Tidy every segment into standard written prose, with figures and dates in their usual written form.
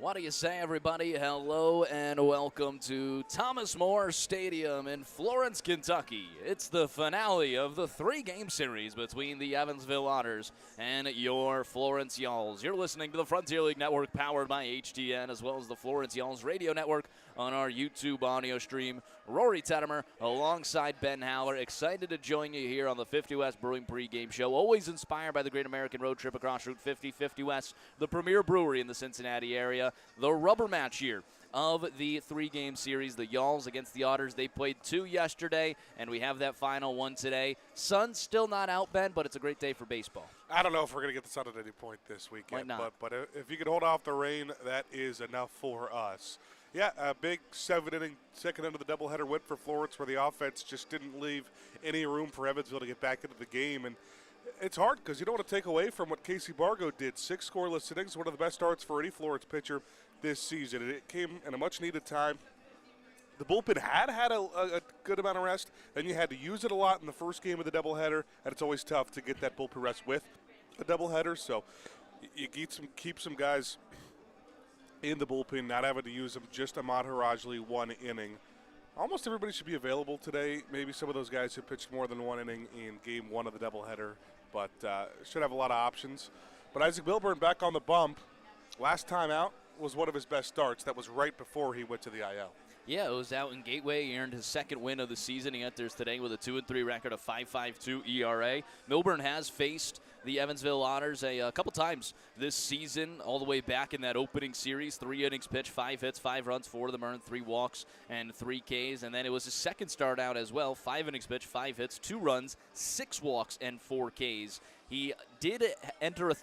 What do you say, everybody? Hello and welcome to Thomas More Stadium in Florence, Kentucky. It's the finale of the three-game series between the Evansville Otters and your Florence Y'alls. You're listening to the Frontier League Network powered by HTN, as well as the Florence Y'alls Radio Network on our YouTube audio stream. Rory Tettemer alongside Ben Howler, excited to join you here on the 50 West Brewing pregame show. Always inspired by the Great American Road Trip across Route 50, 50 West, the premier brewery in the Cincinnati area. The rubber match here of the three-game series, the Y'alls against the Otters. They played two yesterday, and we have that final one today. Sun's still not out, Ben, but it's a great day for baseball. I don't know if we're going to get the sun at any point this weekend. Might not. But if you can hold off the rain, that is enough for us. Yeah, a big seven-inning second end of the doubleheader win for Florence, where the offense just didn't leave any room for Evansville to get back into the game. And it's hard because you don't want to take away from what Casey Bargo did. 6 scoreless innings, one of the best starts for any Florence pitcher this season. And it came in a much-needed time. The bullpen had a good amount of rest, and you had to use it a lot in the first game of the doubleheader, and it's always tough to get that bullpen rest with a doubleheader. So you keep some guys in the bullpen, not having to use them, just Ahmad Harajli, 1 inning. Almost everybody should be available today. Maybe some of those guys who pitched more than 1 inning in game 1 of the doubleheader, but should have a lot of options. But Isaac Milburn back on the bump. Last time out was one of his best starts. That was right before he went to the IL. Yeah, it was out in Gateway. He earned his second win of the season. He enters today with a 2-3 record, of 5.52 ERA. Milburn has faced the Evansville Otters a couple times this season, all the way back in that opening series. 3 innings pitched, 5 hits, 5 runs, 4 of them earned, 3 walks, and 3 Ks. And then it was his second start out as well. 5 innings pitched, 5 hits, 2 runs, 6 walks, and 4 Ks. He did enter a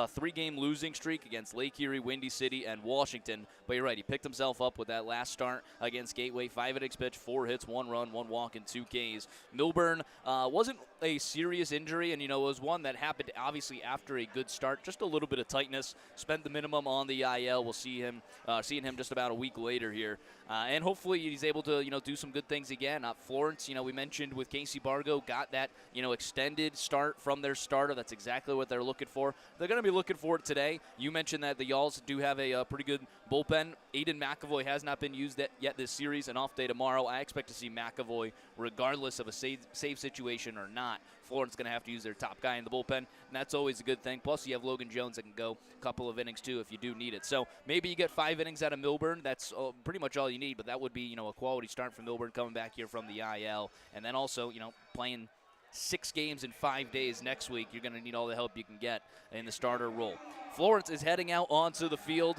3-game losing streak against Lake Erie, Windy City, and Washington. But you're right, he picked himself up with that last start against Gateway. 5 innings pitched, 4 hits, 1 run, 1 walk, and 2 Ks. Milburn wasn't a serious injury, and, it was one that happened obviously after a good start. Just a little bit of tightness. Spent the minimum on the IL. We'll see him, seeing him just about a week later here. And hopefully he's able to, do some good things again. Florence, we mentioned with Casey Bargo, got that, extended start from their starter. That's exactly what they're looking for. They're going to be looking for it today. You mentioned that the Y'alls do have a pretty good bullpen. Aiden McAvoy has not been used yet this series. An off day tomorrow. I expect to see McAvoy, regardless of a save situation or not. Florence going to have to use their top guy in the bullpen, and that's always a good thing. Plus, you have Logan Jones that can go a couple of innings, too, if you do need it. So maybe you get 5 innings out of Milburn. That's pretty much all you need, but that would be, a quality start from Milburn coming back here from the IL. And then also, playing 6 games in 5 days next week. You're going to need all the help you can get in the starter role. Florence is heading out onto the field.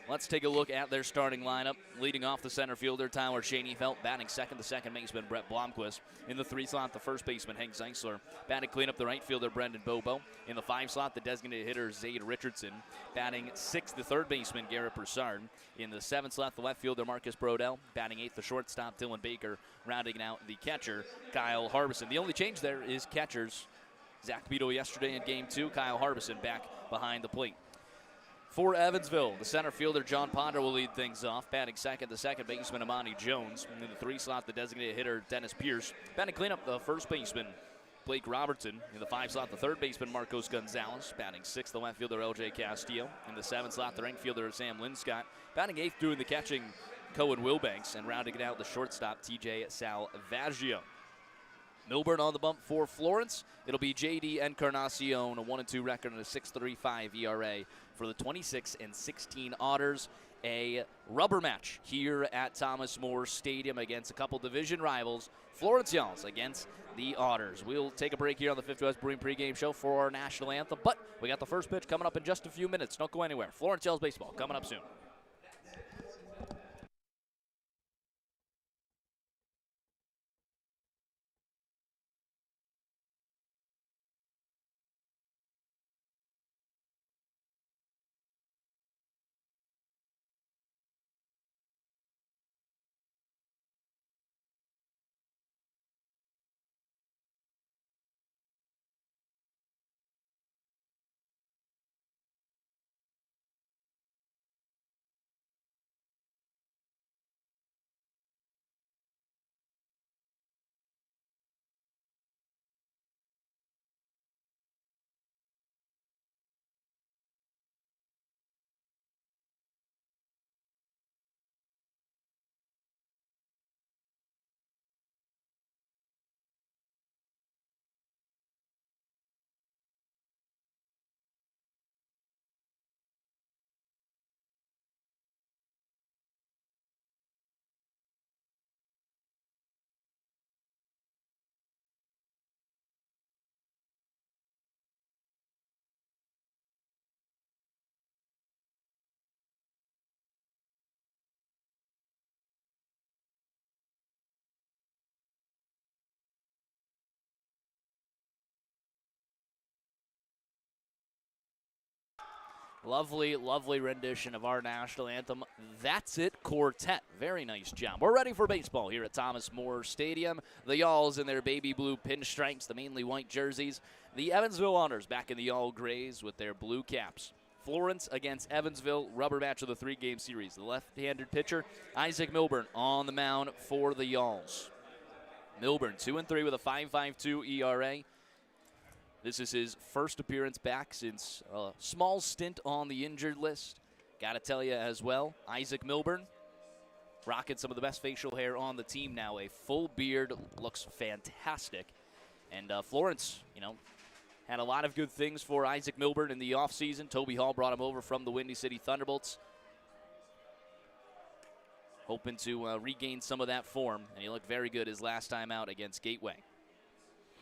Let's take a look at their starting lineup. Leading off the center fielder, Tyler Shaneyfelt. Batting second, the second baseman, Brett Blomquist. In the 3 slot, the first baseman, Hank Zeisler. Batting cleanup, the right fielder, Brendan Bobo. In the 5 slot, the designated hitter, Zade Richardson. Batting 6th, the third baseman, Garrett Broussard. In the 7th slot, the left fielder, Marcus Brodell. Batting 8th, the shortstop, Dylan Baker. Rounding out the catcher, Kyle Harbison. The only change there is catchers. Zach Beadle yesterday in Game 2. Kyle Harbison back behind the plate. For Evansville, the center fielder, John Ponder, will lead things off. Batting second, the second baseman, Amani Jones. In the 3 slot, the designated hitter, Dennis Pierce. Batting cleanup, the first baseman, Blake Robertson. In the 5 slot, the third baseman, Marcos Gonzalez. Batting 6th, the left fielder, LJ Castillo. In the 7 slot, the right fielder, Sam Linscott. Batting 8th, doing the catching, Cohen Wilbanks. And rounding it out, the shortstop, TJ Salvaggio. Milburn on the bump for Florence. It'll be J.D. Encarnacion, a 1-2 record and a 6.35 ERA for the 26-16 Otters. A rubber match here at Thomas More Stadium against a couple division rivals. Florence Y'alls against the Otters. We'll take a break here on the 50 West Brewing pregame show for our national anthem, but we got the first pitch coming up in just a few minutes. Don't go anywhere. Florence Y'alls baseball coming up soon. Lovely, lovely rendition of our national anthem. That's it, quartet. Very nice job. We're ready for baseball here at Thomas More Stadium. The Y'alls in their baby blue pinstripes, the mainly white jerseys. The Evansville Honors back in the all grays with their blue caps. Florence against Evansville, rubber match of the 3-game series. The left-handed pitcher, Isaac Milburn, on the mound for the Y'alls. Milburn, 2-3 with a 5.52 ERA. This is his first appearance back since a small stint on the injured list. Got to tell you as well, Isaac Milburn, rocking some of the best facial hair on the team now. A full beard, looks fantastic. And Florence, had a lot of good things for Isaac Milburn in the offseason. Toby Hall brought him over from the Windy City Thunderbolts. Hoping to regain some of that form, and he looked very good his last time out against Gateway.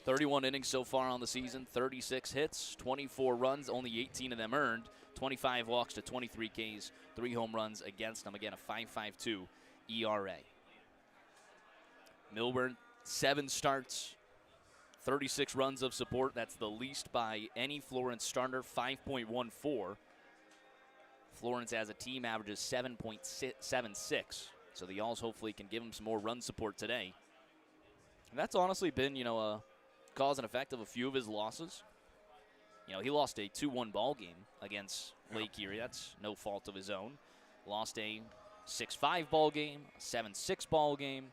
31 innings so far on the season, 36 hits, 24 runs, only 18 of them earned, 25 walks to 23 Ks, 3 home runs against them. Again, a 5.52 ERA. Milburn, 7 starts, 36 runs of support. That's the least by any Florence starter, 5.14. Florence as a team averages 7.76. So the Y'alls hopefully can give him some more run support today. And that's honestly been, a cause and effect of a few of his losses. He lost a 2-1 ball game against Lake Erie. That's no fault of his own. Lost a 6-5 ball game, a 7-6 ball game,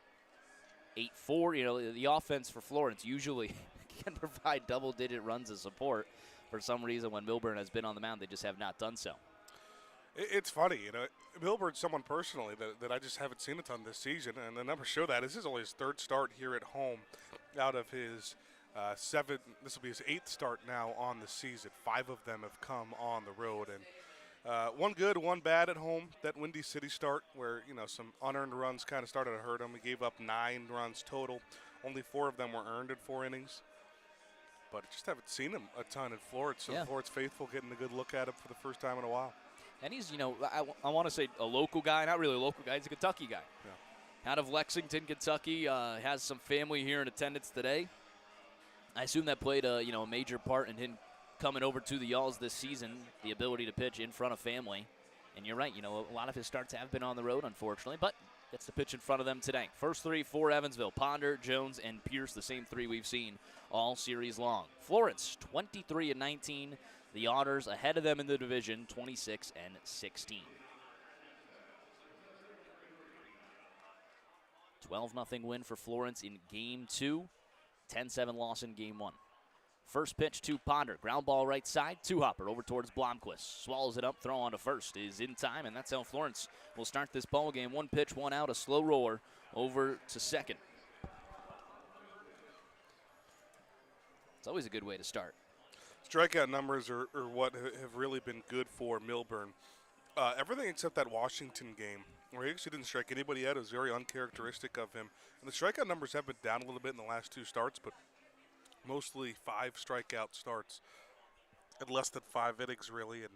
8-4. The offense for Florence usually can provide double-digit runs of support. For some reason, when Milburn has been on the mound, they just have not done so. It's funny, Milburn's someone personally that I just haven't seen a ton this season, and the numbers show that. This is only his 3rd start here at home out of his 7. This will be his 8th start now on the season. 5 of them have come on the road, and 1 good, 1 bad at home. That Windy City start where, some unearned runs kind of started to hurt him. He gave up 9 runs total. Only 4 of them were earned in 4 innings. But I just haven't seen him a ton in Florence, so the Florence faithful getting a good look at him for the first time in a while. And he's, I want to say a local guy, not really a local guy, he's a Kentucky guy. Yeah. Out of Lexington, Kentucky, has some family here in attendance today. I assume that played a major part in him coming over to the Y'alls this season, the ability to pitch in front of family. And you're right, a lot of his starts have been on the road, unfortunately, but gets to pitch in front of them today. First 3 for Evansville, Ponder, Jones, and Pierce, the same 3 we've seen all series long. Florence, 23-19. The Otters ahead of them in the division, 26-16. 12-0 win for Florence in Game 2. 10-7 loss in Game 1. First pitch to Ponder. Ground ball right side. Two-hopper over towards Blomquist. Swallows it up. Throw on to first is in time, and that's how Florence will start this ball game. 1 pitch, 1 out, a slow roller over to second. It's always a good way to start. Strikeout numbers are what have really been good for Milburn. Everything except that Washington game, where he actually didn't strike anybody out, is very uncharacteristic of him. And the strikeout numbers have been down a little bit in the last 2 starts, but mostly 5 strikeout starts at less than 5 innings, really, and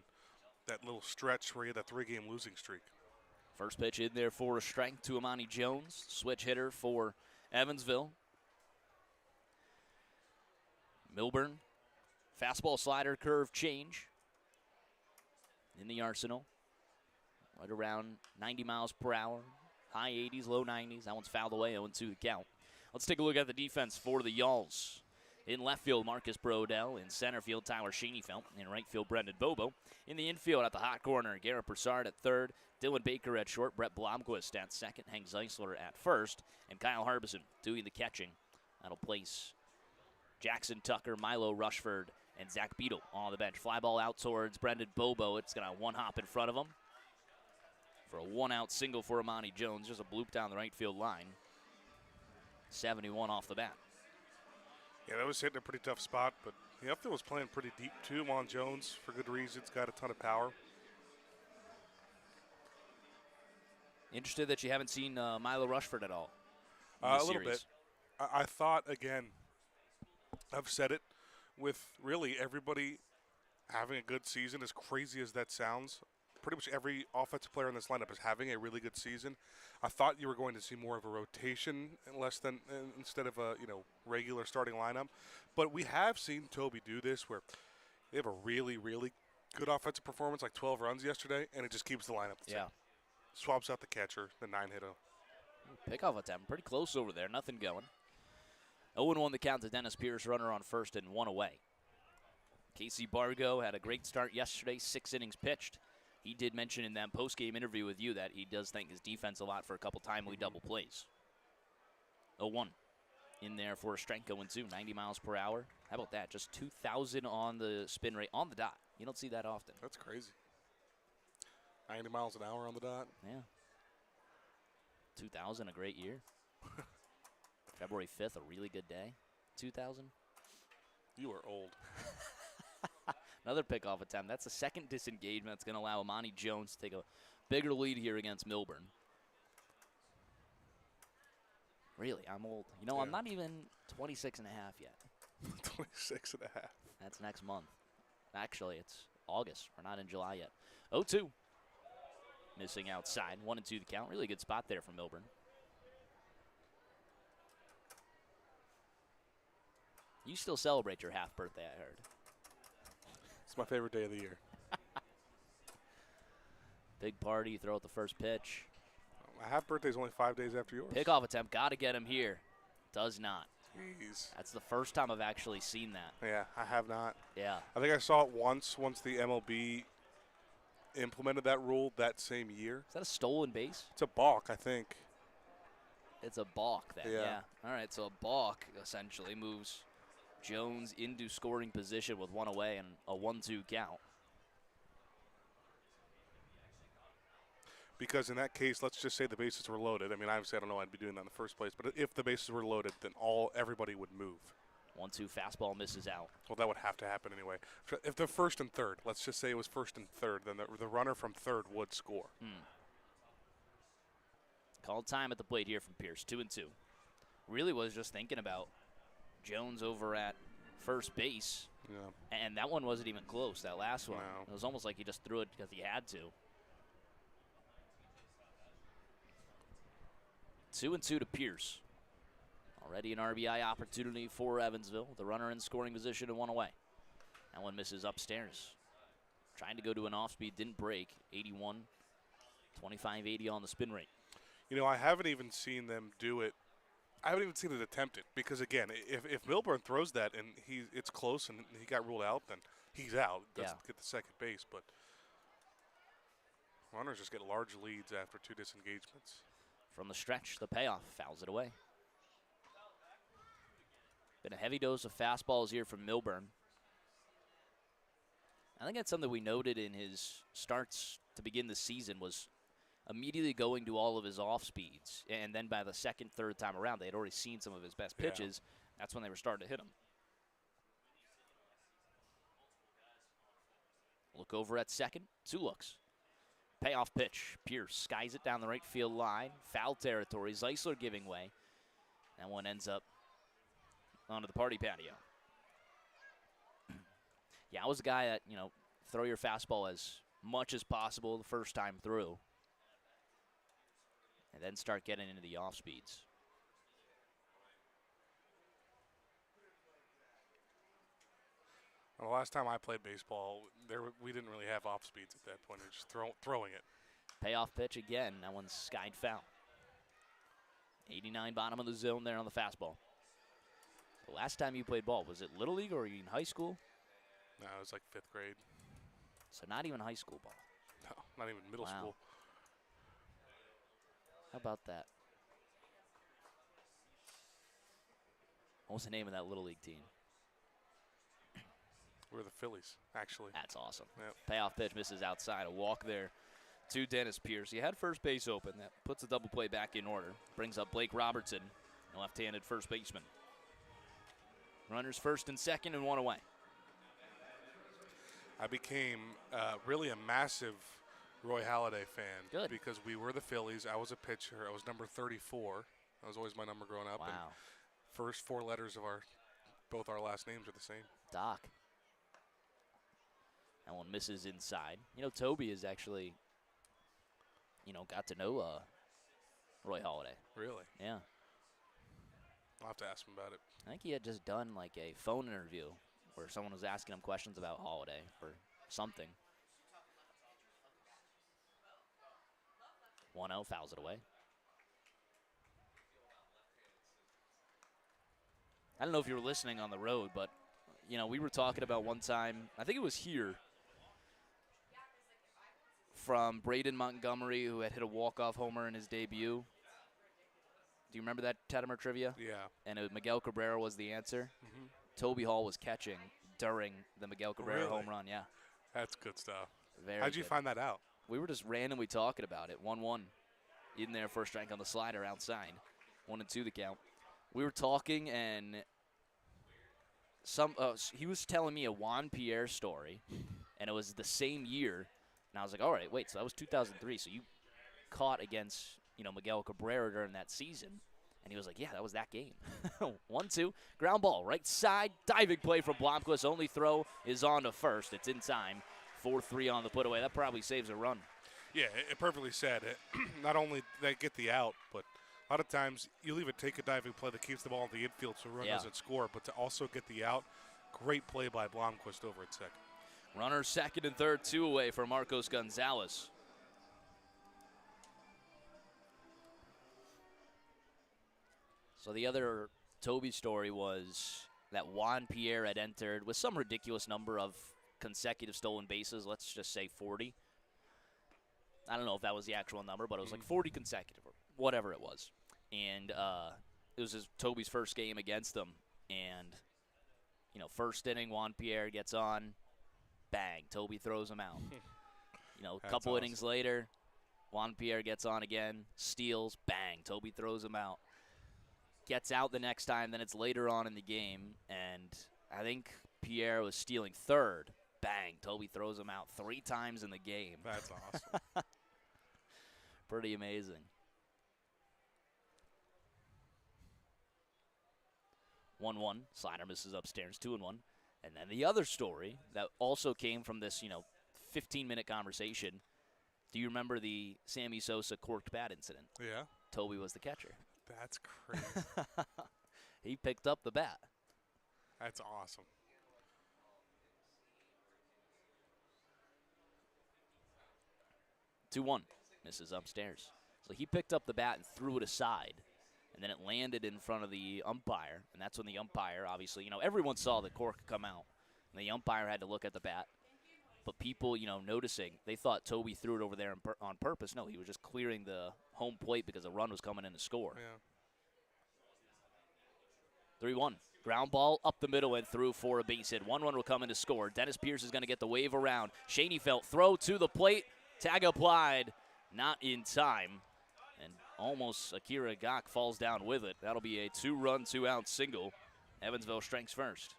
that little stretch where he had that 3-game losing streak. First pitch in there for a strike to Amani Jones, switch hitter for Evansville. Milburn. Fastball, slider, curve, change in the arsenal. Right around 90 miles per hour. High 80s, low 90s. That one's fouled away, 0-2 the count. Let's take a look at the defense for the Y'alls. In left field, Marcus Brodell. In center field, Tyler Schoenefeld. In right field, Brendan Bobo. In the infield at the hot corner, Garrett Broussard at third. Dylan Baker at short. Brett Blomquist at second. Hank Zeisler at first. And Kyle Harbison doing the catching. That'll place Jackson Tucker, Milo Rushford, and Zach Beadle on the bench. Fly ball out towards Brendan Bobo. It's going to 1-hop in front of him for a 1-out single for Amani Jones. Just a bloop down the right field line. 71 off the bat. Yeah, that was hitting a pretty tough spot, but the outfield was playing pretty deep too. Amon Jones, for good reasons, got a ton of power. Interested that you haven't seen Milo Rushford at all. A little bit. I thought, again, I've said it, with really everybody having a good season, as crazy as that sounds, pretty much every offensive player in this lineup is having a really good season. I thought you were going to see more of a rotation instead of a regular starting lineup. But we have seen Toby do this where they have a really, really Good offensive performance, like 12 runs yesterday, and it just keeps the lineup the same. Swaps out the catcher, the 9-hitter. Pickoff attempt, pretty close over there, nothing going. 0-1 the count to Dennis Pierce, runner on first and one away. Casey Bargo had a great start yesterday, 6 innings pitched. He did mention in that post-game interview with you that he does thank his defense a lot for a couple timely double plays. 0-1 in there for a strike going 2, 90 miles per hour. How about that? Just 2,000 on the spin rate on the dot. You don't see that often. That's crazy. 90 miles an hour on the dot. Yeah. 2,000, a great year. February 5th, a really good day. 2,000. You are old. Another pickoff attempt. That's the second disengagement that's going to allow Amani Jones to take a bigger lead here against Milburn. Really, I'm old. You know, I'm not even 26 and a half yet. 26 and a half. That's next month. Actually, it's August. We're not in July yet. 0-2. Missing outside. 1-2 the count. Really good spot there from Milburn. You still celebrate your half birthday, I heard. It's my favorite day of the year. Big party, throw out the first pitch. My half birthday is only 5 days after yours. Pickoff attempt, got to get him here. Does not. Jeez. That's the first time I've actually seen that. Yeah, I have not. Yeah. I think I saw it once the MLB implemented that rule that same year. Is that a stolen base? It's a balk, I think. It's a balk then, Yeah. yeah. All right, so a balk essentially moves Jones into scoring position with one away and a 1-2 count. Because in that case, let's just say the bases were loaded. I mean, obviously, I don't know why I'd be doing that in the first place, but if the bases were loaded, then everybody would move. 1-2 fastball misses out. Well, that would have to happen anyway. If they're first and third, let's just say it was first and third, then the runner from third would score. Called time at the plate here from Pierce, 2-2. Really was just thinking about Jones over at first base. Yeah. And that one wasn't even close, that last one. No. It was almost like he just threw it because he had to. 2-2 to Pierce. Already an RBI opportunity for Evansville. The runner in scoring position and one away. That one misses upstairs. Trying to go to an off-speed, didn't break. 81, 25-80 on the spin rate. You know, I haven't even seen them do it. I haven't even seen it attempted because, again, if Milburn throws that and it's close and he got ruled out, then he's out. Doesn't get the second base. But runners just get large leads after 2 disengagements. From the stretch, the payoff, fouls it away. Been a heavy dose of fastballs here from Milburn. I think that's something we noted in his starts to begin the season was immediately going to all of his off speeds. And then by the second, third time around, they had already seen some of his best pitches. Yeah. That's when they were starting to hit him. Look over at second, 2 looks. Payoff pitch. Pierce skies it down the right field line. Foul territory. Zeisler giving way. That one ends up onto the party patio. Yeah, I was a guy that, throw your fastball as much as possible the first time through. And then start getting into the off speeds. Well, the last time I played baseball, we didn't really have off speeds at that point. It was just throwing it. Payoff pitch again. That one's skied foul. 89 bottom of the zone there on the fastball. The last time you played ball, was it Little League or were you in high school? No, it was like 5th grade. So not even high school ball. No, not even middle school. How about that? What was the name of that Little League team? We're the Phillies, actually. That's awesome. Yep. Payoff pitch misses outside. A walk there to Dennis Pierce. He had first base open. That puts the double play back in order. Brings up Blake Robertson, a left-handed first baseman. Runners first and second and one away. I became really a massive Roy Halladay fan. Good. Because we were the Phillies. I was a pitcher. I was number 34. That was always my number growing up. Wow. And first 4 letters of both our last names are the same. Doc. That one misses inside. Toby is actually, got to know Roy Halladay. Really? Yeah. I'll have to ask him about it. I think he had just done like a phone interview where someone was asking him questions about Halladay for something. 1-0, fouls it away. I don't know if you were listening on the road, but, we were talking about one time, I think it was here, from Braden Montgomery, who had hit a walk-off homer in his debut. Do you remember that Tettemer trivia? Yeah. And Miguel Cabrera was the answer. Mm-hmm. Toby Hall was catching during the Miguel Cabrera Really? home run, yeah. That's good stuff. Very How'd you good. find that out? We were just randomly talking about it. 1-1 in there, first strike on the slider outside. 1-2 the count. We were talking, and he was telling me a Juan Pierre story, and it was the same year. And I was like, all right, wait, so that was 2003. So you caught against, Miguel Cabrera during that season. And he was like, yeah, that was that game. 1-2, ground ball, right side, diving play from Blomquist. Only throw is on to first. It's in time. 4-3 on the put away. That probably saves a run. Yeah, it perfectly said. Not only they get the out, but a lot of times you'll even take a diving play that keeps the ball in the infield so run doesn't score, but to also get the out, great play by Blomquist over at second. Runner second and third, 2 away for Marcos Gonzalez. So the other Toby story was that Juan Pierre had entered with some ridiculous number of consecutive stolen bases, let's just say 40. I don't know if that was the actual number, but it was like 40 consecutive or whatever it was. And it was Toby's first game against them. And, first inning, Juan Pierre gets on. Bang, Toby throws him out. A couple innings later, Juan Pierre gets on again, steals, bang, Toby throws him out. Gets out the next time, then it's later on in the game, and I think Pierre was stealing third. Bang, Toby throws him out 3 times in the game. That's awesome. Pretty amazing. 1-1, slider misses upstairs, 2-1. And then the other story that also came from this, 15-minute conversation. Do you remember the Sammy Sosa corked bat incident? Yeah. Toby was the catcher. That's crazy. He picked up the bat. That's awesome. Two 2-1, misses upstairs. So he picked up the bat and threw it aside, and then it landed in front of the umpire, and that's when the umpire, obviously, everyone saw the cork come out, and the umpire had to look at the bat. But people, noticing, they thought Toby threw it over there on purpose. No, he was just clearing the home plate because a run was coming in to score. Yeah. 3-1. Ground ball up the middle and through for a base hit. 1 run will come in to score. Dennis Pierce is going to get the wave around. Schoenfeld throw to the plate. Tag applied. Not in time. And almost Akira Gok falls down with it. That'll be a 2-run, 2-out single. Evansville strikes first.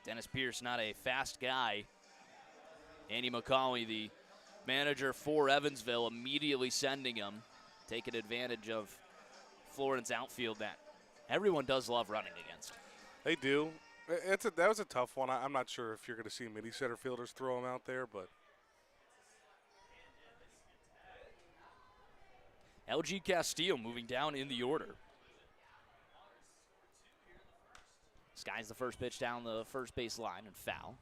Dennis Pierce, not a fast guy. Andy McCauley, the manager for Evansville, immediately sending him, taking advantage of Florence outfield that everyone does love running against. They do. That was a tough one. I'm not sure if you're going to see many center fielders throw him out there, but. LG Castillo moving down in the order. Skies the first pitch down the first base line and foul.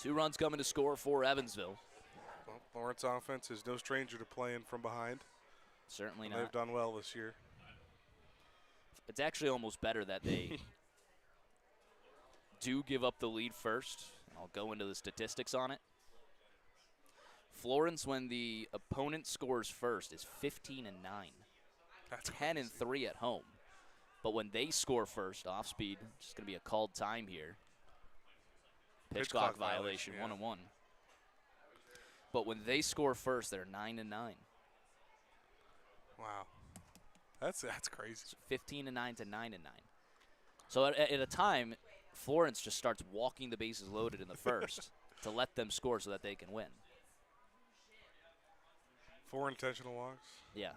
2 runs coming to score for Evansville. Well, Florence offense is no stranger to playing from behind. Certainly not. They've done well this year. It's actually almost better that they do give up the lead first. I'll go into the statistics on it. Florence, when the opponent scores first, is 15-9. That's 10-3 at home. But when they score first, off speed, just going to be a called time here. Pitch clock violation, yeah. 1-1. But when they score first, they're 9-9. Wow, that's crazy. So 15-9 to 9-9. So at a time, Florence just starts walking the bases loaded in the first to let them score so that they can win. 4 intentional walks. Yes.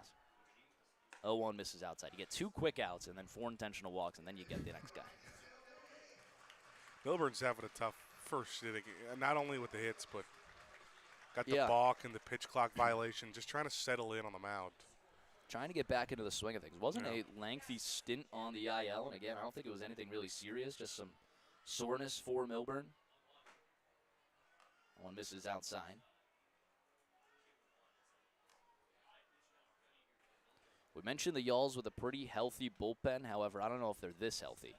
0-1 misses outside. You get 2 quick outs and then 4 intentional walks, and then you get the next guy. Milburn's having a tough first inning, not only with the hits, but got the Yeah. balk and the pitch clock violation, just trying to settle in on the mound. trying to get back into the swing of things. It wasn't a lengthy stint on the IL, and again, I don't think it was anything really serious, just some soreness for Milburn. One misses outside. We mentioned the Yalls with a pretty healthy bullpen. However, I don't know if they're this healthy.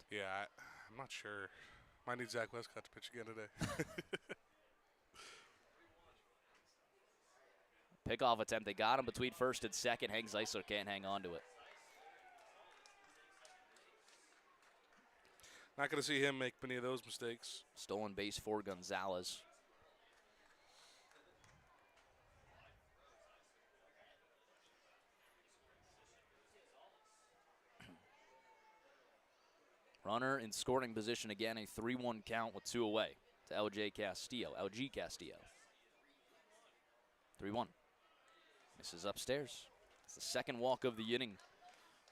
Yeah, I'm not sure. Might need Zach Westcott to pitch again today. Pickoff attempt. They got him between first and second. Hank Zeisler can't hang on to it. Not going to see him make many of those mistakes. Stolen base for Gonzalez. Runner in scoring position again, a 3-1 count with 2 away to LG Castillo. 3-1. Misses upstairs. It's the second walk of the inning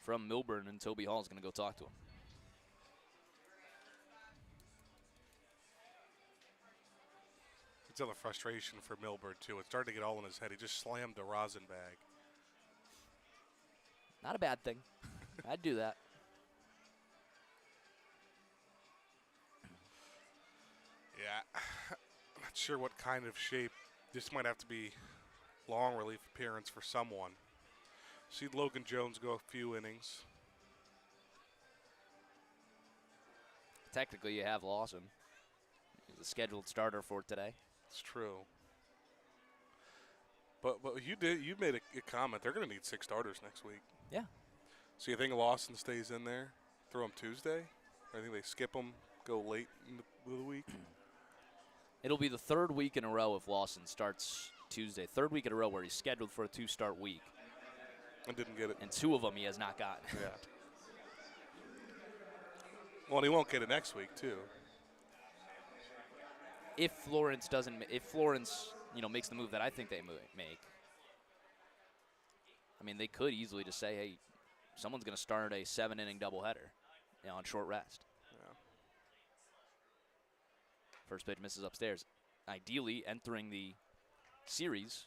from Milburn, and Toby Hall's going to go talk to him. It's a frustration for Milburn, too. It started to get all in his head. He just slammed the rosin bag. Not a bad thing. I'd do that. Yeah, I'm not sure what kind of shape. This might have to be long relief appearance for someone. See Logan Jones go a few innings. Technically, you have Lawson. He's a scheduled starter for today. It's true. But you made a comment. They're going to need 6 starters next week. Yeah. So you think Lawson stays in there, throw him Tuesday? Or I think they skip him, go late in the week? It'll be the 3rd week in a row if Lawson starts Tuesday. 3rd week in a row where he's scheduled for a 2-start week. And didn't get it. And 2 of them he has not gotten. Yeah. Well, and he won't get it next week, too. If Florence makes the move that I think they make, I mean, they could easily just say, hey, someone's going to start a 7-inning doubleheader, on short rest. Yeah. First pitch misses upstairs. Ideally, entering the series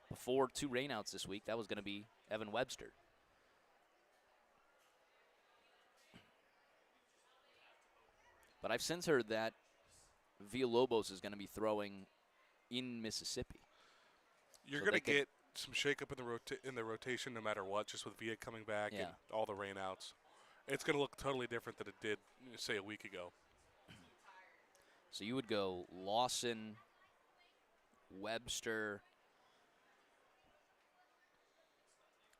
before 2 rainouts this week, that was going to be Evan Webster. But I've since heard that Villalobos is going to be throwing in Mississippi. You're going to get some shakeup in the rotation no matter what, just with Villa coming back and all the rainouts. It's going to look totally different than it did, say, a week ago. So you would go Lawson, Webster.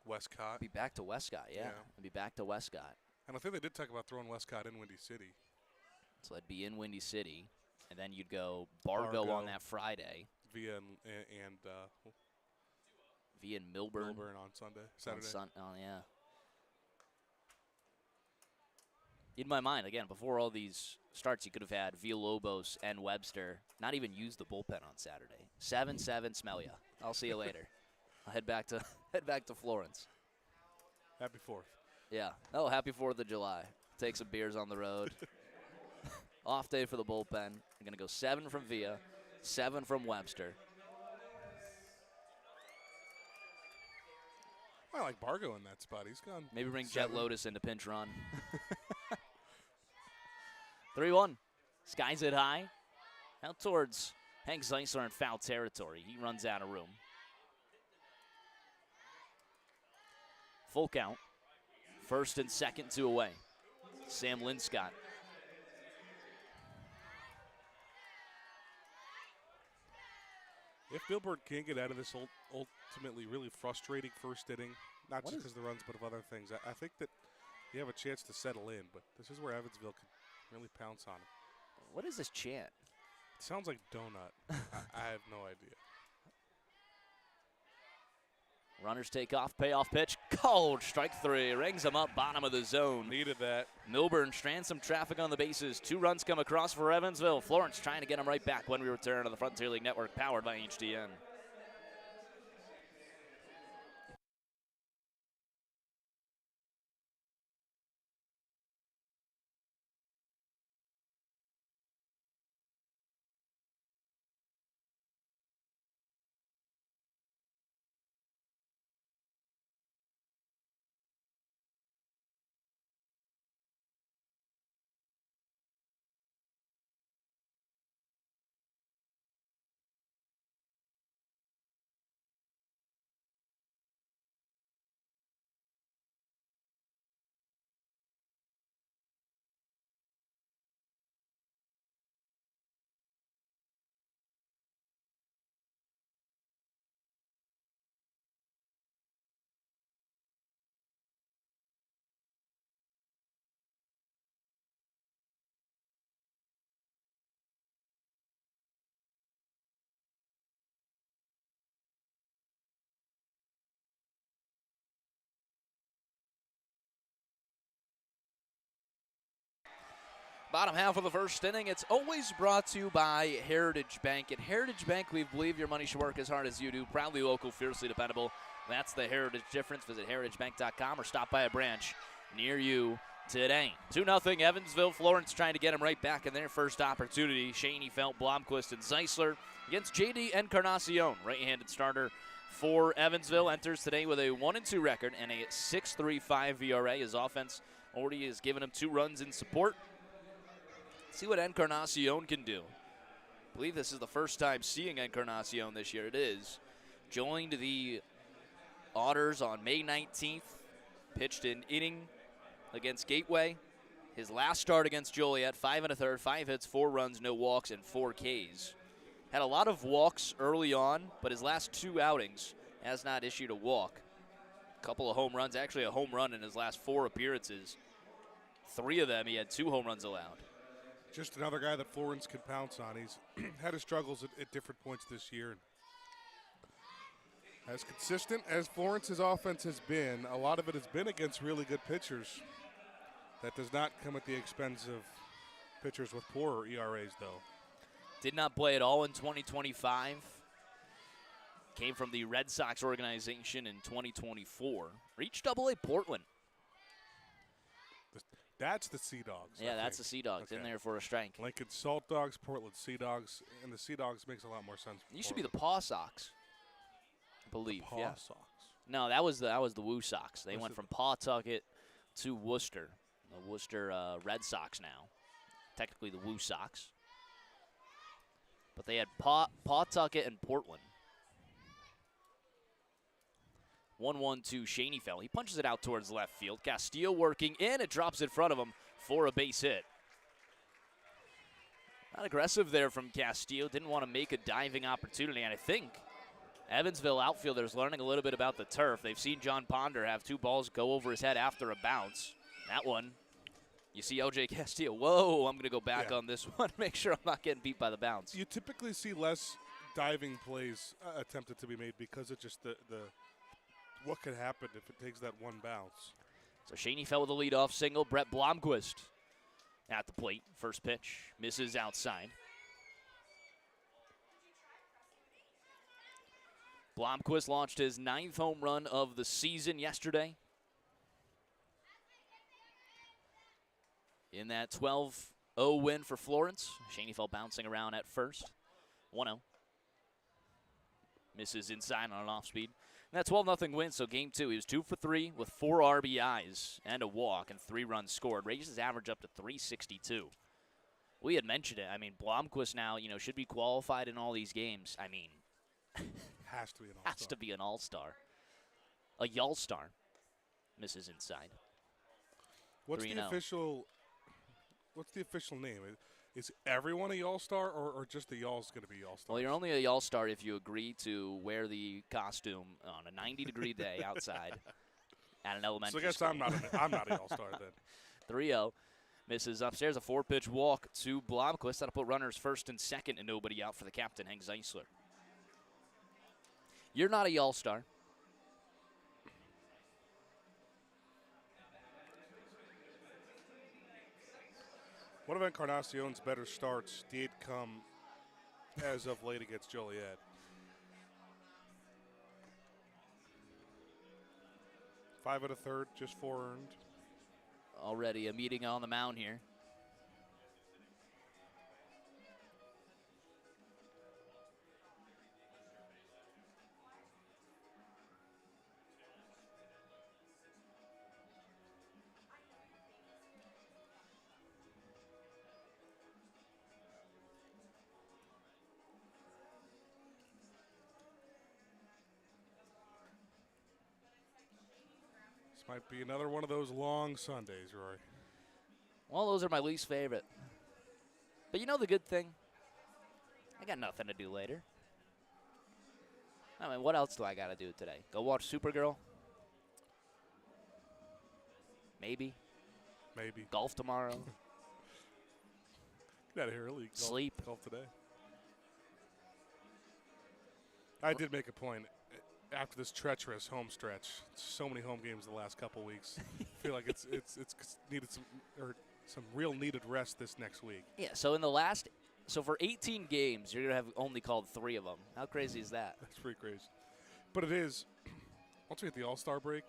Westcott. Be back to Westcott, yeah. Be back to Westcott. And I think they did talk about throwing Westcott in Windy City. So that'd be in Windy City. And then you'd go Bargo on that Friday. Via and Milburn. Milburn on Saturday. Yeah. In my mind, again, before all these starts, you could have had Villalobos and Webster not even use the bullpen on Saturday. 7-7, smell ya. I'll see you later. I'll head back to Florence. Happy 4th. Yeah. Oh, happy 4th of July. Take some beers on the road. Off day for the bullpen. I'm going to go 7 from Villa, 7 from Webster. I like Bargo in that spot. He's gone. Maybe bring 7. Jet Lotus into pinch run. 3-1. Skies it high. Out towards Hank Zeisler in foul territory. He runs out of room. Full count. 1st and 2nd, 2 away. Sam Linscott. If Milburn can't get out of this ultimately really frustrating first inning, not just because of the runs, but of other things, I think that you have a chance to settle in. But this is where Evansville can really pounce on him. What is this chant? It sounds like donut. I have no idea. Runners take off, payoff pitch, cold, strike 3, rings him up, bottom of the zone. Needed that. Milburn strands some traffic on the bases. 2 runs come across for Evansville. Florence trying to get him right back when we return to the Frontier League Network, powered by HDN. Bottom half of the first inning, it's always brought to you by Heritage Bank. At Heritage Bank, we believe your money should work as hard as you do. Proudly local, fiercely dependable. That's the Heritage difference. Visit heritagebank.com or stop by a branch near you today. 2-0 Evansville. Florence trying to get them right back in their first opportunity. Shaney, Felt, Blomquist, and Zeisler against J.D. Encarnacion. Right-handed starter for Evansville enters today with a 1-2 record and a 6.35 ERA. His offense already has given him 2 runs in support. See what Encarnacion can do. I believe this is the first time seeing Encarnacion this year. It is. Joined the Otters on May 19th. Pitched an inning against Gateway. His last start against Joliet, 5 1/3, 5 hits, 4 runs, no walks, and 4 Ks. Had a lot of walks early on, but his last 2 outings has not issued a walk. A couple of home runs, actually a home run in his last 4 appearances. 3 of them, he had 2 home runs allowed. Just another guy that Florence can pounce on. He's had his struggles at different points this year. As consistent as Florence's offense has been, a lot of it has been against really good pitchers. That does not come at the expense of pitchers with poorer ERAs, though. Did not play at all in 2025. Came from the Red Sox organization in 2024. Reached AA Portland. That's the Sea Dogs. Yeah, that's the Sea Dogs in there for a strike. Lincoln Salt Dogs, Portland Sea Dogs, and the Sea Dogs makes a lot more sense. It used to be the Paw Sox, I believe. The Paw Sox. No, that was the Woo Sox. They went from Pawtucket to Worcester. The Worcester Red Sox now. Technically the Woo Sox. But they had Pawtucket and Portland. 1-1 Shaney Fell. He punches it out towards left field. Castillo working in. It drops in front of him for a base hit. Not aggressive there from Castillo. Didn't want to make a diving opportunity. And I think Evansville outfielders learning a little bit about the turf. They've seen John Ponder have 2 balls go over his head after a bounce. That one, you see LJ Castillo. Whoa, I'm going to go back on this one. Make sure I'm not getting beat by the bounce. You typically see less diving plays attempted to be made because of just the what could happen if it takes that one bounce. So Shaney fell with a leadoff single. Brett Blomquist at the plate. First pitch misses outside. Blomquist launched his 9th home run of the season yesterday. In that 12-0 win for Florence. Shaney fell bouncing around at first. 1-0. Misses inside on an off-speed. And that 12-0 win, so game 2, he was 2 for 3 with 4 RBIs and a walk and 3 runs scored. Raised his average up to 362. We had mentioned it. I mean, Blomquist now, should be qualified in all these games. I mean, has to be an all-star. Has to be an all-star. A Y'all-star. Misses inside. What's the official name? Is everyone a Y'all-star, or just the Y'all's going to be Y'all-star? Well, you're only a Y'all-star if you agree to wear the costume on a 90-degree day outside at an elementary school. So I guess I'm not a Y'all-star then. 3-0. Misses upstairs. A 4-pitch walk to Blomquist. That'll put runners first and second and nobody out for the captain, Hank Zeisler. You're not a Y'all-star. One of Encarnacion's better starts did come as of late against Joliet. Five and a third, just 4 earned. Already a meeting on the mound here. Might be another one of those long Sundays, Rory. Well, those are my least favorite. But you know the good thing? I got nothing to do later. I mean, what else do I got to do today? Go watch Supergirl? Maybe. Golf tomorrow? Get out of here early. Sleep. Golf today. I did make a point. After this treacherous home stretch, so many home games the last couple weeks. I feel like it's needed some real needed rest this next week. Yeah, so for 18 games, you're going to have only called 3 of them. How crazy is that? That's pretty crazy. But it is, once we hit the All-Star break,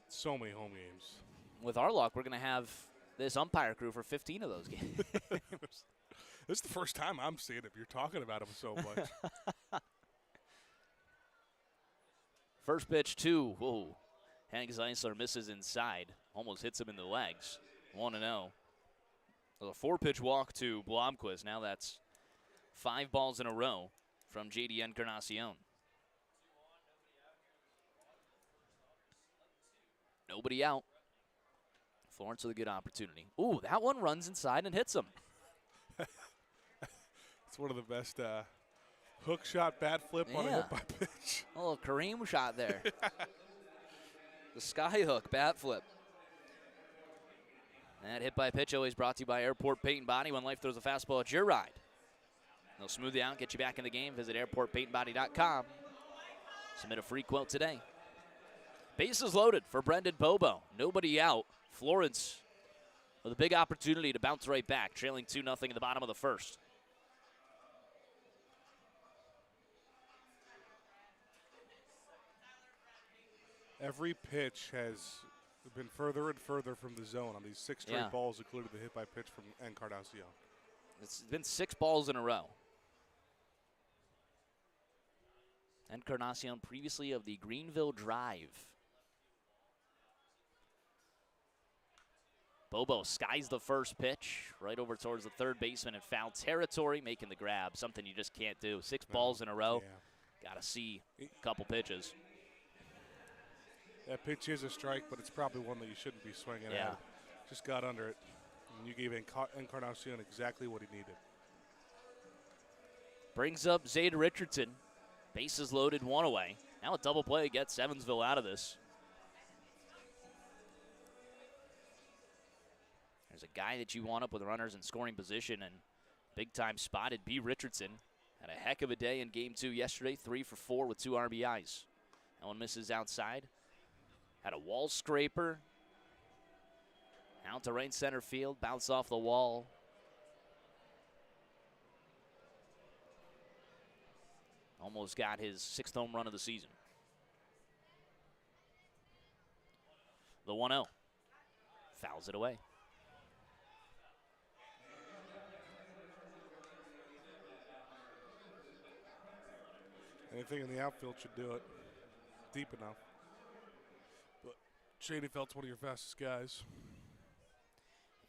so many home games. With our luck, we're going to have this umpire crew for 15 of those games. This is the first time I'm seeing it. You're talking about him so much. First pitch, 2. Whoa. Hank Zeisler misses inside. Almost hits him in the legs. 1-0. A 4-pitch walk to Blomquist. Now that's 5 balls in a row from J.D. Encarnacion. Nobody out. Florence with a good opportunity. Ooh, that one runs inside and hits him. It's one of the best hook shot bat flip on a hit by pitch. A little Kareem shot there. The sky hook bat flip. That hit by pitch always brought to you by Airport Paint and Body. When life throws a fastball, it's your ride. They'll smooth you out, get you back in the game. Visit airportpaintandbody.com. Submit a free quote today. Bases loaded for Brendan Bobo. Nobody out. Florence with a big opportunity to bounce right back, trailing 2-0 in the bottom of the first. Every pitch has been further and further from the zone on these 6 straight balls, including the hit by pitch from Encarnacion. It's been 6 balls in a row. Encarnacion previously of the Greenville Drive. Bobo skies the first pitch right over towards the third baseman in foul territory, making the grab, something you just can't do. 6 balls in a row. Got to see a couple pitches. That pitch is a strike, but it's probably one that you shouldn't be swinging at. Just got under it. And you gave Encarnacion exactly what he needed. Brings up Zayda Richardson. Bases loaded, 1 away. Now a double play gets Evansville out of this. There's a guy that you want up with runners in scoring position, and big-time spotted B. Richardson. Had a heck of a day in Game 2 yesterday, 3 for 4 with 2 RBIs. That one misses outside. Had a wall scraper. Out to right center field, bounce off the wall. Almost got his 6th home run of the season. The 1-0. Fouls it away. Anything in the outfield should do it. Deep enough. But Shady Felt's one of your fastest guys.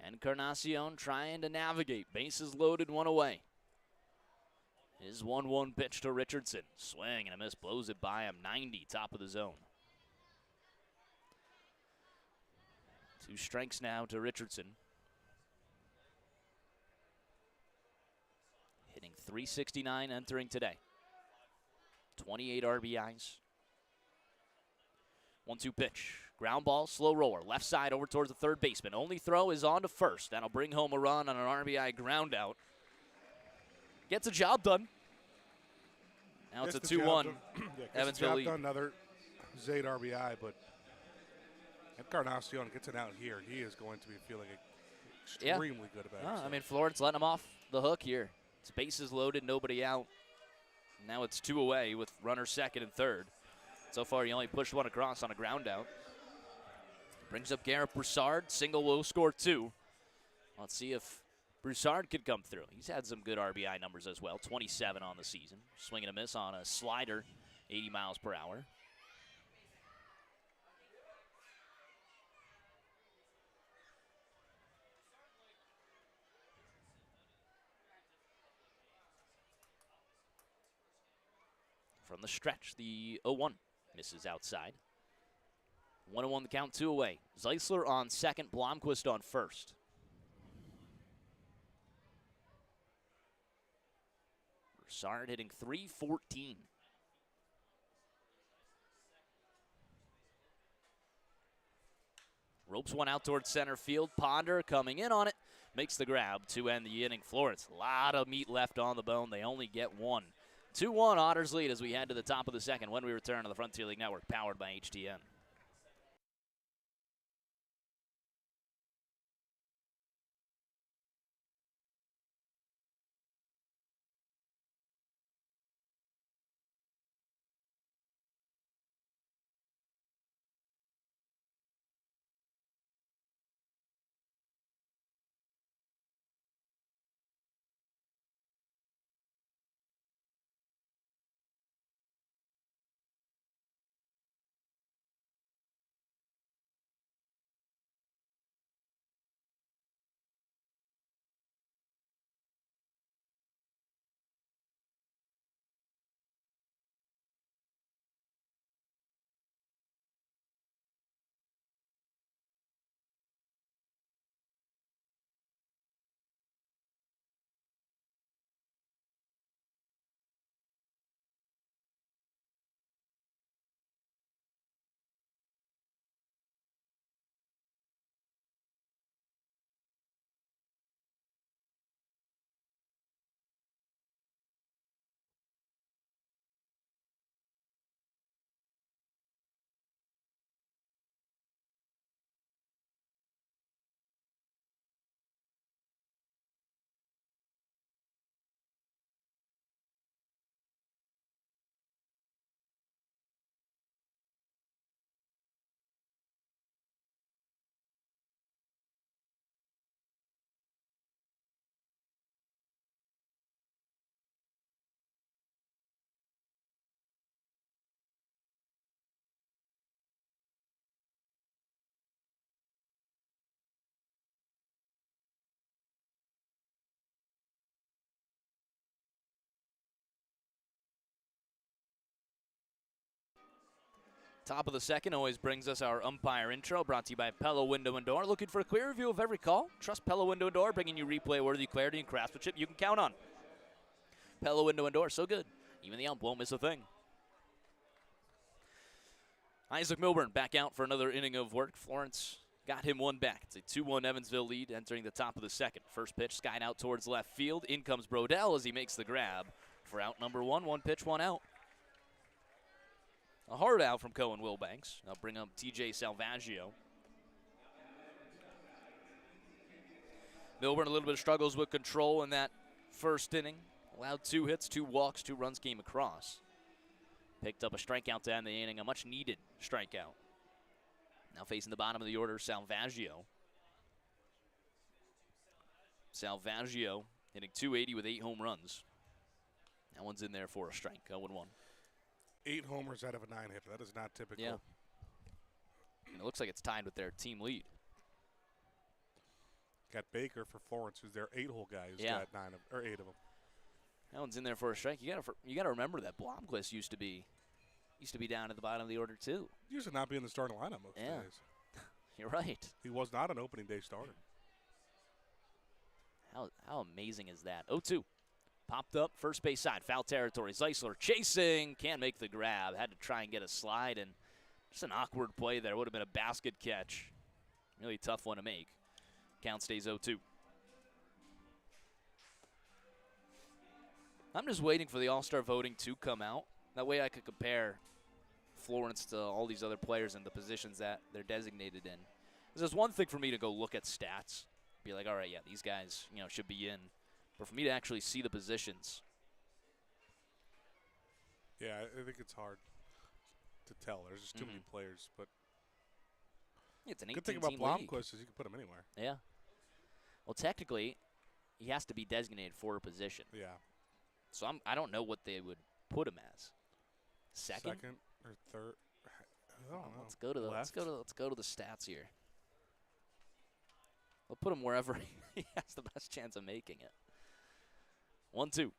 Encarnacion trying to navigate. Bases loaded, 1 away. His 1-1 pitch to Richardson. Swing and a miss, blows it by him. 90, top of the zone. 2 strikes now to Richardson. Hitting .369 entering today. 28 RBIs. 1-2 pitch. Ground ball, slow roller. Left side over towards the third baseman. Only throw is on to first. That'll bring home a run on an RBI ground out. Gets a job done. Now it's a 2-1. Evansville lead. Another Zayd RBI, but Encarnacion gets it out here. He is going to be feeling extremely good about it. I mean, Florence letting him off the hook here. It's bases loaded, nobody out. Now it's 2 away with runners second and third. So far, he only pushed 1 across on a ground out. Brings up Garrett Broussard. Single will score 2. Let's see if Broussard could come through. He's had some good RBI numbers as well. 27 on the season. Swing and a miss on a slider, 80 miles per hour. From the stretch, the 0-1 misses outside. 1-1 the count, 2 away. Zeisler on second, Blomquist on first. Broussard hitting .314. Ropes one out towards center field. Ponder coming in on it. Makes the grab to end the inning. Florence, a lot of meat left on the bone. They only get 1. 2-1 Otters lead as we head to the top of the second when we return to the Frontier League Network, powered by HTN. Top of the second always brings us our umpire intro, brought to you by Pella Window and Door. Looking for a clear review of every call? Trust Pella Window and Door, bringing you replay-worthy clarity and craftsmanship you can count on. Pella Window and Door, so good, even the ump won't miss a thing. Isaac Milburn back out for another inning of work. Florence got him one back. It's a 2-1 Evansville lead entering the top of the second. First pitch skied out towards left field. In comes Brodell as he makes the grab for out number one. One pitch, one out. A hard out from Cohen Wilbanks. I'll bring up TJ Salvaggio. Milburn a little bit of struggles with control in that first inning. Allowed 2 hits, 2 walks, 2 runs came across. Picked up a strikeout to end the inning, a much needed strikeout. Now facing the bottom of the order, Salvaggio. Salvaggio hitting .280 with 8 home runs. That one's in there for a strike, 0-1. 8 homers out of a 9 hitter. That is not typical. Yeah. And it looks like it's tied with their team lead. Got Baker for Florence, who's their 8-hole guy, who's got 8 of them. That one's in there for a strike. You gotta remember that Blomquist used to be down at the bottom of the order too. He used to not be in the starting lineup most days. You're right. He was not an opening day starter. How amazing is that? 0-2. Popped up, first base side, foul territory. Zeisler chasing, can't make the grab. Had to try and get a slide, and just an awkward play there. Would have been a basket catch. Really tough one to make. Count stays 0-2. I'm just waiting for the All-Star voting to come out. That way I could compare Florence to all these other players and the positions that they're designated in. There's one thing for me to go look at stats, be like, all right, yeah, these guys, should be in. But for me to actually see the positions. Yeah, I think it's hard to tell. There's just too many players. But it's an 18-team good thing about Blomquist is you can put him anywhere. Yeah. Well, technically, he has to be designated for a position. Yeah. So I don't know what they would put him as. Second or third? I don't know. Let's go to the stats here. We'll put him wherever he has the best chance of making it. 1-2.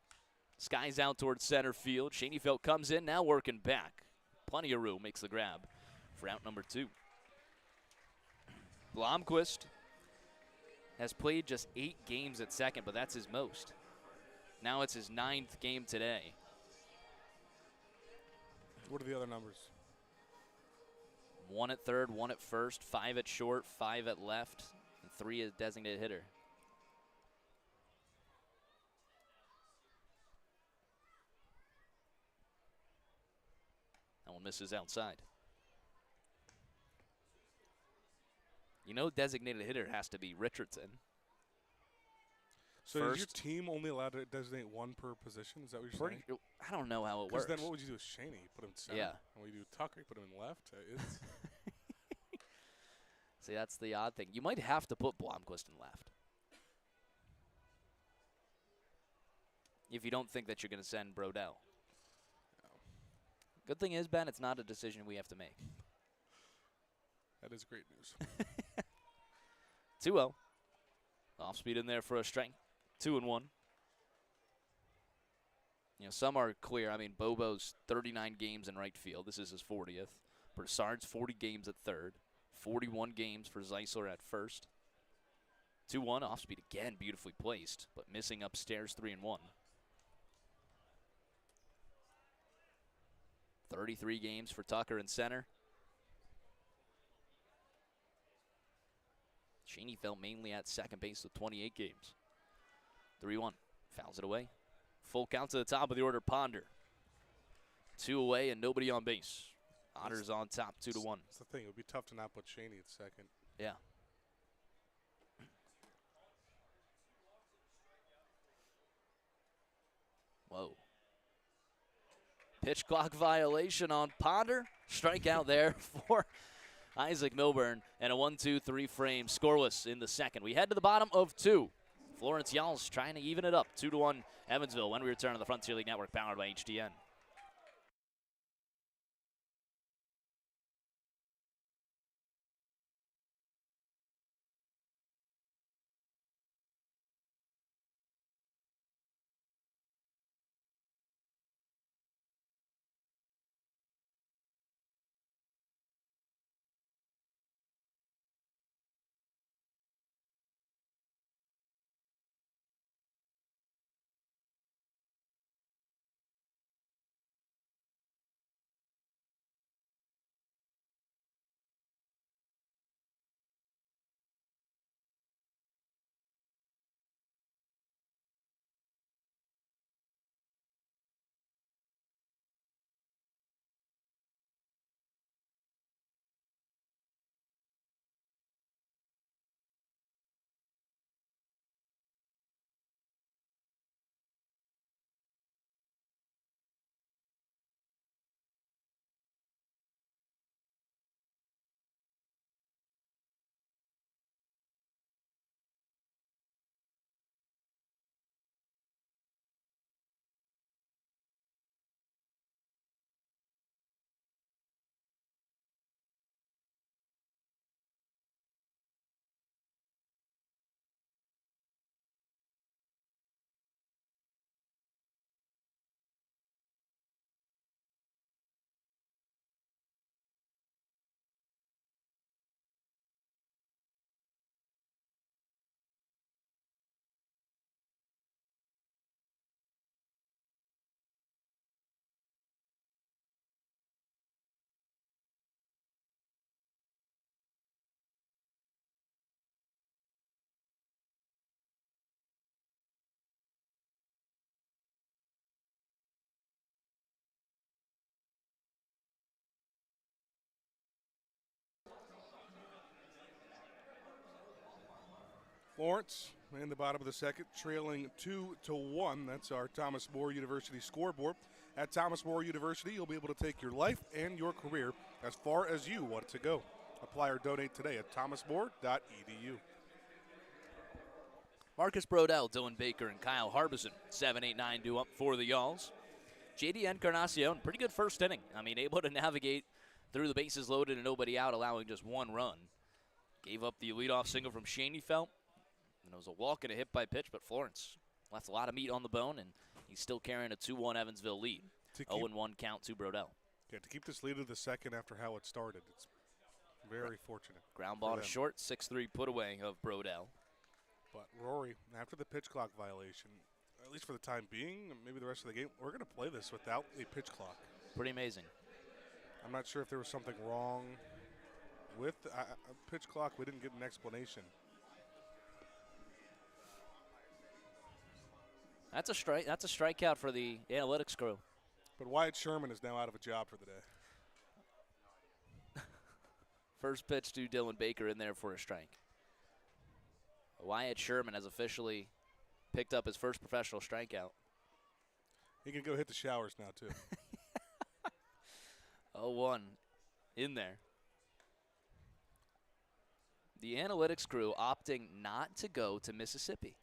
Skies out towards center field. Schoenfeld comes in, now working back. Plenty of room, makes the grab for out number 2. Blomquist has played just 8 games at second, but that's his most. Now it's his 9th game today. What are the other numbers? 1 at third, 1 at first, 5 at short, 5 at left, and 3 as designated hitter. That one misses outside. Designated hitter has to be Richardson. So is your team only allowed to designate 1 per position? Is that what you're saying? I don't know how it works. Because then what would you do with Shaney? Put him in center? Yeah. And what you do with Tucker? Put him in left? See, that's the odd thing. You might have to put Blomquist in left. If you don't think that you're going to send Brodell. No. Good thing is, Ben, it's not a decision we have to make. That is great news. 2-0. Off speed in there for a strike. 2-1. Some are clear. Bobo's 39 games in right field. This is his 40th. Broussard's 40 games at third. 41 games for Zeisler at first. 2-1. Off speed again, beautifully placed, but missing upstairs 3-1. 33 games for Tucker in center. Schoenfeld mainly at second base with 28 games. 3-1. Fouls it away. Full count to the top of the order, Ponder. 2 away and nobody on base. Otters on top, 2-1. That's the thing. It would be tough to not put Shaney at second. Yeah. Whoa. Pitch clock violation on Ponder. Strikeout there for Isaac Milburn, and a 1-2-3 frame scoreless in the second. We head to the bottom of 2. Florence Yalls trying to even it up. 2-1 Evansville when we return on the Frontier League Network powered by HDN. Florence in the bottom of the second, trailing 2-1. That's our Thomas More University scoreboard. At Thomas More University, you'll be able to take your life and your career as far as you want it to go. Apply or donate today at thomasmore.edu. Marcus Brodell, Dylan Baker, and Kyle Harbison, 7, 8, 9 due up for the Yalls. JD Encarnacion, pretty good first inning. I mean, able to navigate through the bases loaded and nobody out, allowing just one run. Gave up the leadoff single from Schoenfeld. And it was a walk and a hit by pitch, but Florence left a lot of meat on the bone, and he's still carrying a 2-1 Evansville lead. 0-1 count to Brodell. Yeah, to keep this lead to the second after how it started, it's very fortunate. Ground ball to short, 6-3 put away of Brodell. But Rory, after the pitch clock violation, at least for the time being, maybe the rest of the game, we're going to play this without a pitch clock. Pretty amazing. I'm not sure if there was something wrong with a pitch clock. We didn't get an explanation. That's a strike. That's a strikeout for the analytics crew. But Wyatt Sherman is now out of a job for the day. First pitch to Dylan Baker in there for a strike. Wyatt Sherman has officially picked up his first professional strikeout. He can go hit the showers now, too. 0-1 in there. The analytics crew opting not to go to Mississippi.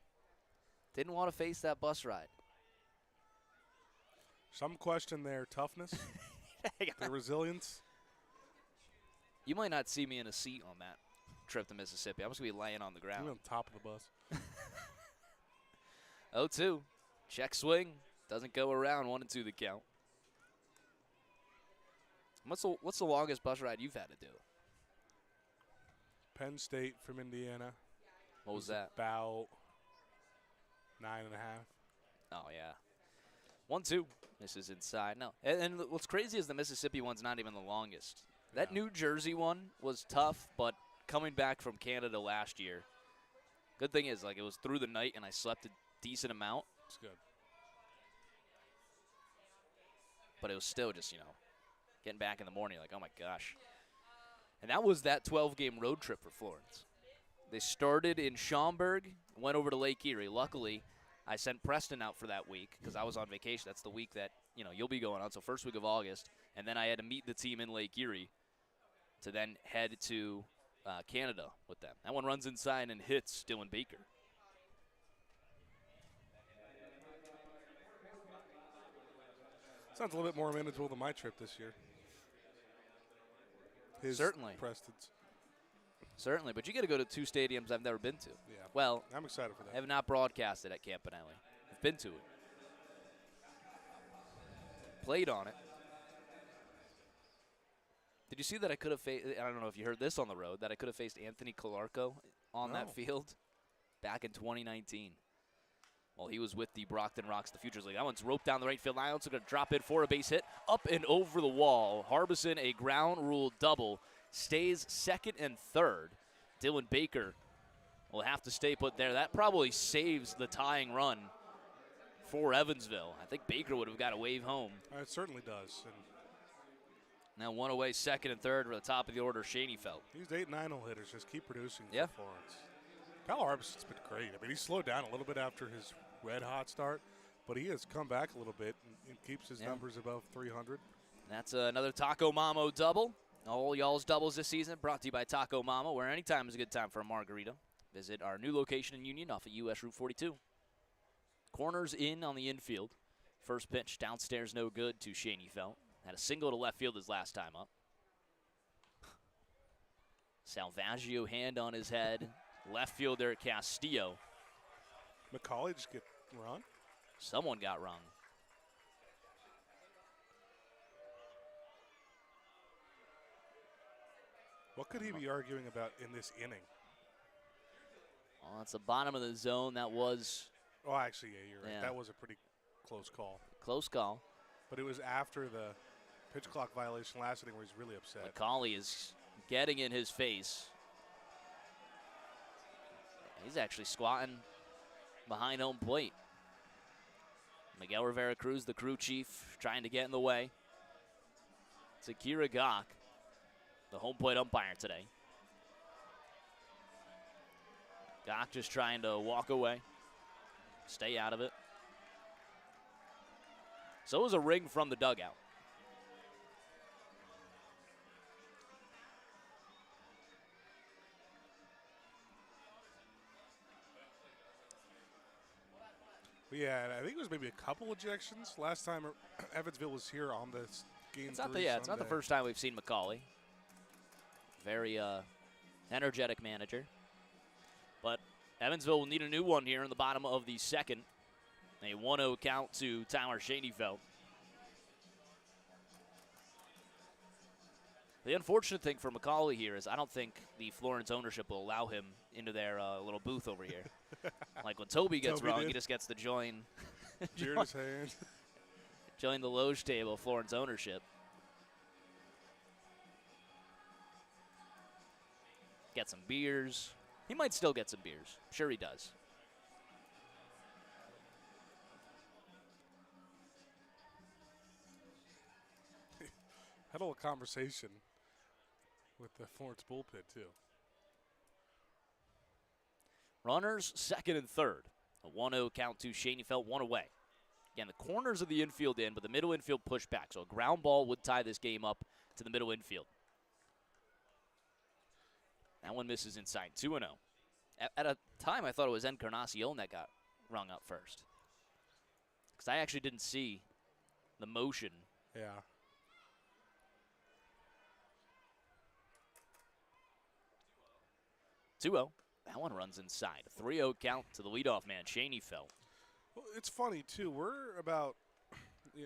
Didn't want to face that bus ride. Some question their toughness, their resilience. You might not see me in a seat on that trip to Mississippi. I'm just going to be laying on the ground. I'm on top of the bus. 0-2. Check swing. Doesn't go around. 1-2 the count. What's the longest bus ride you've had to do? Penn State from Indiana. What was that? About 9.5. Oh, yeah. 1-2. This is inside. No. And what's crazy is the Mississippi one's not even the longest. That New Jersey one was tough, but coming back from Canada last year, good thing is, like, it was through the night and I slept a decent amount. It's good. But it was still just, getting back in the morning, like, oh my gosh. And that was that 12-game road trip for Florence. They started in Schaumburg, went over to Lake Erie. Luckily, I sent Preston out for that week because I was on vacation. That's the week that, you'll be going on, so first week of August. And then I had to meet the team in Lake Erie to then head to Canada with them. That one runs inside and hits Dylan Baker. Sounds a little bit more manageable than my trip this year. Certainly. Preston's. Certainly, but you got to go to two stadiums I've never been to. Yeah. Well, I'm excited for that. I have not broadcasted at Campanelli. I've been to it. Played on it. Did you see that I could have faced, I don't know if you heard this on the road, that I could have faced Anthony Calarco on that field back in 2019. Well, he was with the Brockton Rocks, the Futures League. That one's roped down the right field line. Also going to drop in for a base hit. Up and over the wall. Harbison, a ground rule double. Stays second and third. Dylan Baker will have to stay put there. That probably saves the tying run for Evansville. I think Baker would have got a wave home. It certainly does. And now one away, second and third for the top of the order, Schoenfeld. These 8-9 hole hitters just keep producing for Florence. Kyle Harbison's been great. I mean, he slowed down a little bit after his red-hot start, but he has come back a little bit and keeps his numbers above 300. That's another Taco Mamo double. All y'all's doubles this season brought to you by Taco Mama, where anytime is a good time for a margarita. Visit our new location in Union off of U.S. Route 42. Corners in on the infield. First pitch downstairs, no good to Schoenfeld. Had a single to left field his last time up. Salvaggio hand on his head. Left fielder Castillo. McCauley just get run? Someone got rung. What could he be arguing about in this inning? Well, it's the bottom of the zone. That was. Oh, actually, yeah, you're right. That was a pretty close call. Close call. But it was after the pitch clock violation last inning where he's really upset. McCauley is getting in his face. He's actually squatting behind home plate. Miguel Rivera Cruz, the crew chief, trying to get in the way. It's Akira Gok, the home plate umpire today. Doc just trying to walk away, stay out of it. So it was a ring from the dugout. Yeah, I think it was maybe a couple ejections. Last time Evansville was here on this game. It's not the first time we've seen McCauley. Very energetic manager. But Evansville will need a new one here in the bottom of the second. A 1-0 count to Tyler Schoenfeld. The unfortunate thing for McCauley here is I don't think the Florence ownership will allow him into their little booth over here. Like when Toby gets wrong, he just gets to join. Beer in his hand. Join the Loge table, Florence ownership. Get some beers. He might still get some beers. I'm sure he does. Had a little conversation with the Florence bullpen, too. Runners second and third. A 1-0 count to Schoenfeld, one away. Again, the corners of the infield in, but the middle infield pushed back. So a ground ball would tie this game up to the middle infield. That one misses inside, 2-0. At a time, I thought it was Encarnacion that got rung up first. Because I actually didn't see the motion. Yeah. That one runs inside. A 3-0 count to the leadoff man, Schoenfeld. Well, it's funny, too. We're about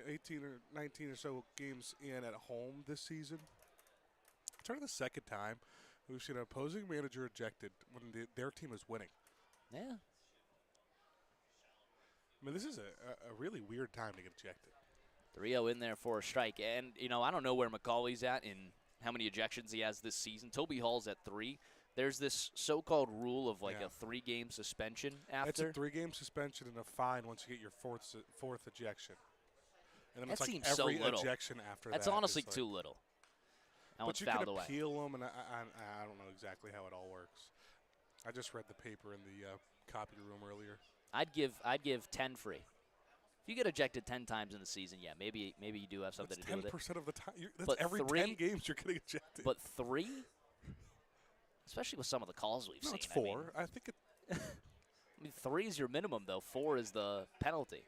18 or 19 or so games in at home this season. Turn the second time we've seen an opposing manager ejected when their team is winning. Yeah. I mean, this is a really weird time to get ejected. 3-0 in there for a strike. And, I don't know where McCauley's at in how many ejections he has this season. Toby Hall's at 3. There's this so-called rule of a 3-game suspension after. It's a 3-game suspension and a fine once you get your fourth ejection. And then that it's like seems every so little. ejection after That's that. That's honestly like, too little. That but you fouled can away. appeal them, and I don't know exactly how it all works. I just read the paper in the copy room earlier. I'd give 10 free. If you get ejected 10 times in the season, yeah, maybe you do have something that's to do with it. 10% of the time. That's but every 10 games you're getting ejected. But 3? Especially with some of the calls we've seen. It's 4. I think it. 3 is your minimum, though. 4 is the penalty.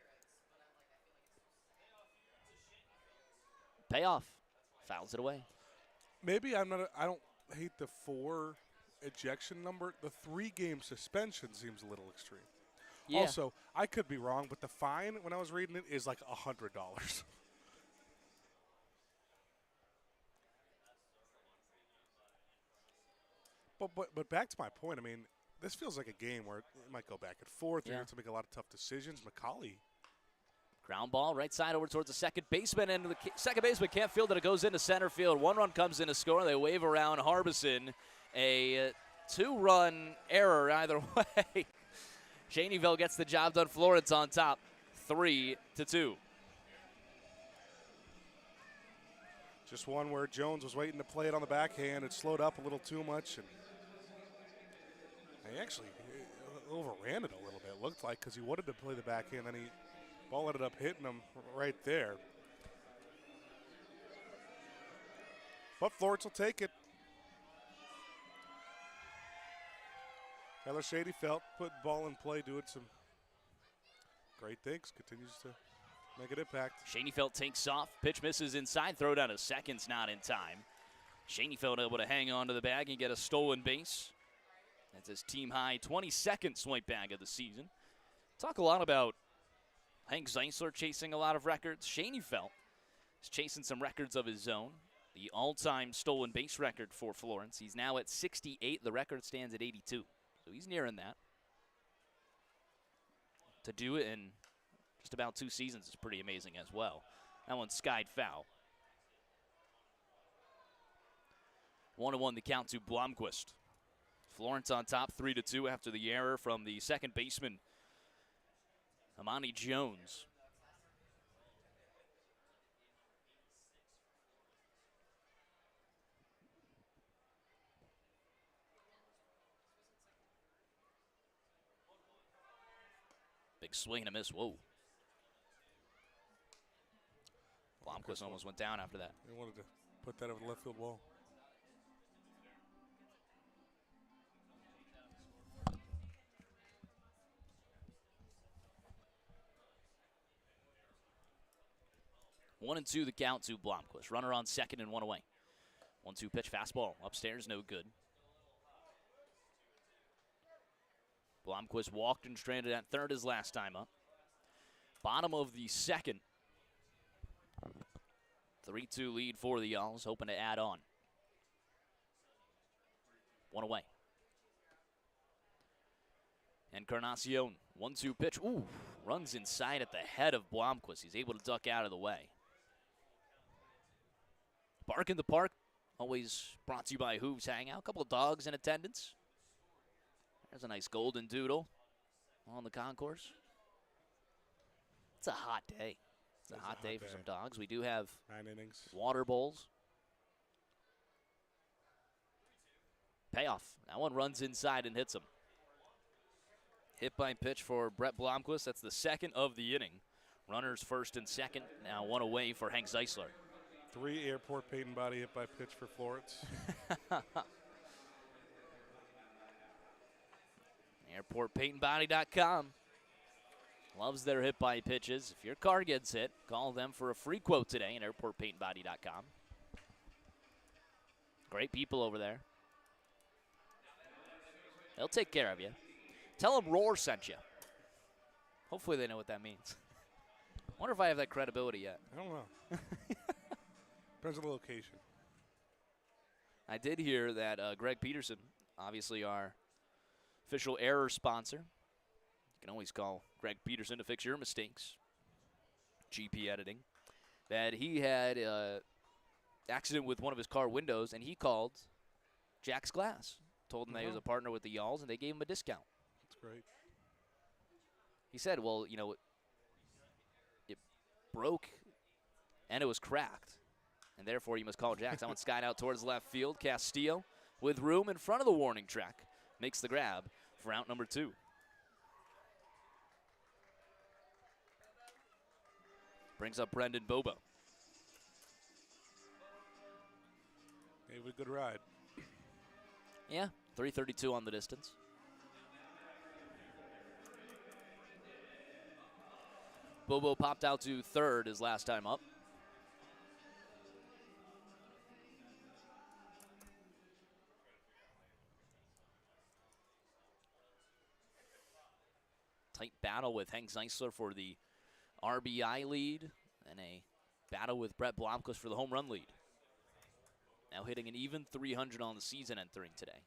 Payoff. Fouls it away. Maybe I don't hate the 4 ejection number. The 3-game suspension seems a little extreme. Yeah. Also, I could be wrong, but the fine when I was reading it is like $100. But back to my point, I mean, this feels like a game where it might go back and forth. You're going to have to make a lot of tough decisions. McCauley. Ground ball, right side over towards the second baseman, and the second baseman can't field it. It goes into center field. 1 run comes in to score. They wave around Harbison. A 2-run error either way. Schoenfeld gets the job done. Florence on top, 3-2. Just one where Jones was waiting to play it on the backhand. It slowed up a little too much, and he actually overran it a little bit. Looked like because he wanted to play the backhand, then ball ended up hitting him right there. But Florence will take it. Tyler Schoenfeld put ball in play, doing some great things. Continues to make an impact. Schoenfeld takes off. Pitch misses inside. Throw down to second's not in time. Schoenfeld able to hang on to the bag and get a stolen base. That's his team high 22nd swipe bag of the season. Talk a lot about Hank Zeisler chasing a lot of records. Schoenfeld is chasing some records of his own. The all-time stolen base record for Florence. He's now at 68. The record stands at 82. So he's nearing that. To do it in just about 2 seasons is pretty amazing as well. That one's skied foul. 1-1 the count to Blomquist. Florence on top 3-2 after the error from the second baseman, Amani Jones. Big swing and a miss. Whoa. Blomquist almost went down after that. They wanted to put that over the left field wall. One and two the count to Blomquist. Runner on second and one away. 1-2 pitch fastball. Upstairs, no good. Blomquist walked and stranded at third his last time up. Bottom of the second. 3-2 lead for the Y'alls, hoping to add on. One away. Encarnacion, 1-2 pitch. Ooh, runs inside at the head of Blomquist. He's able to duck out of the way. Bark in the Park, always brought to you by Hooves Hangout. A couple of dogs in attendance. There's a nice golden doodle on the concourse. It's a hot day. It's a hot day for some dogs. We do have 9 innings. Water bowls. Payoff. That one runs inside and hits him. Hit by pitch for Brett Blomquist. That's the second of the inning. Runners first and second. Now one away for Hank Zeisler. 3 airport paint and body hit by pitch for Florence. AirportPaintandBody.com loves their hit by pitches. If your car gets hit, call them for a free quote today at AirportPaintandBody.com. Great people over there. They'll take care of you. Tell them Roar sent you. Hopefully they know what that means. Wonder if I have that credibility yet. I don't know. Depends on the location. I did hear that Greg Peterson, obviously our official error sponsor. You can always call Greg Peterson to fix your mistakes. GP editing. That he had an accident with one of his car windows, and he called Jack's Glass. Told him that he was a partner with the Y'alls, and they gave him a discount. That's great. He said, well, you know, it broke and it was cracked, and therefore you must call Jack's. That one skied out towards left field. Castillo, with room in front of the warning track, makes the grab for out number 2. Brings up Brendan Bobo. Gave it a good ride. Yeah, 332 on the distance. Bobo popped out to third his last time up. Tight battle with Hank Zeisler for the RBI lead, and a battle with Brett Blomquist for the home run lead. Now hitting an even 300 on the season entering today.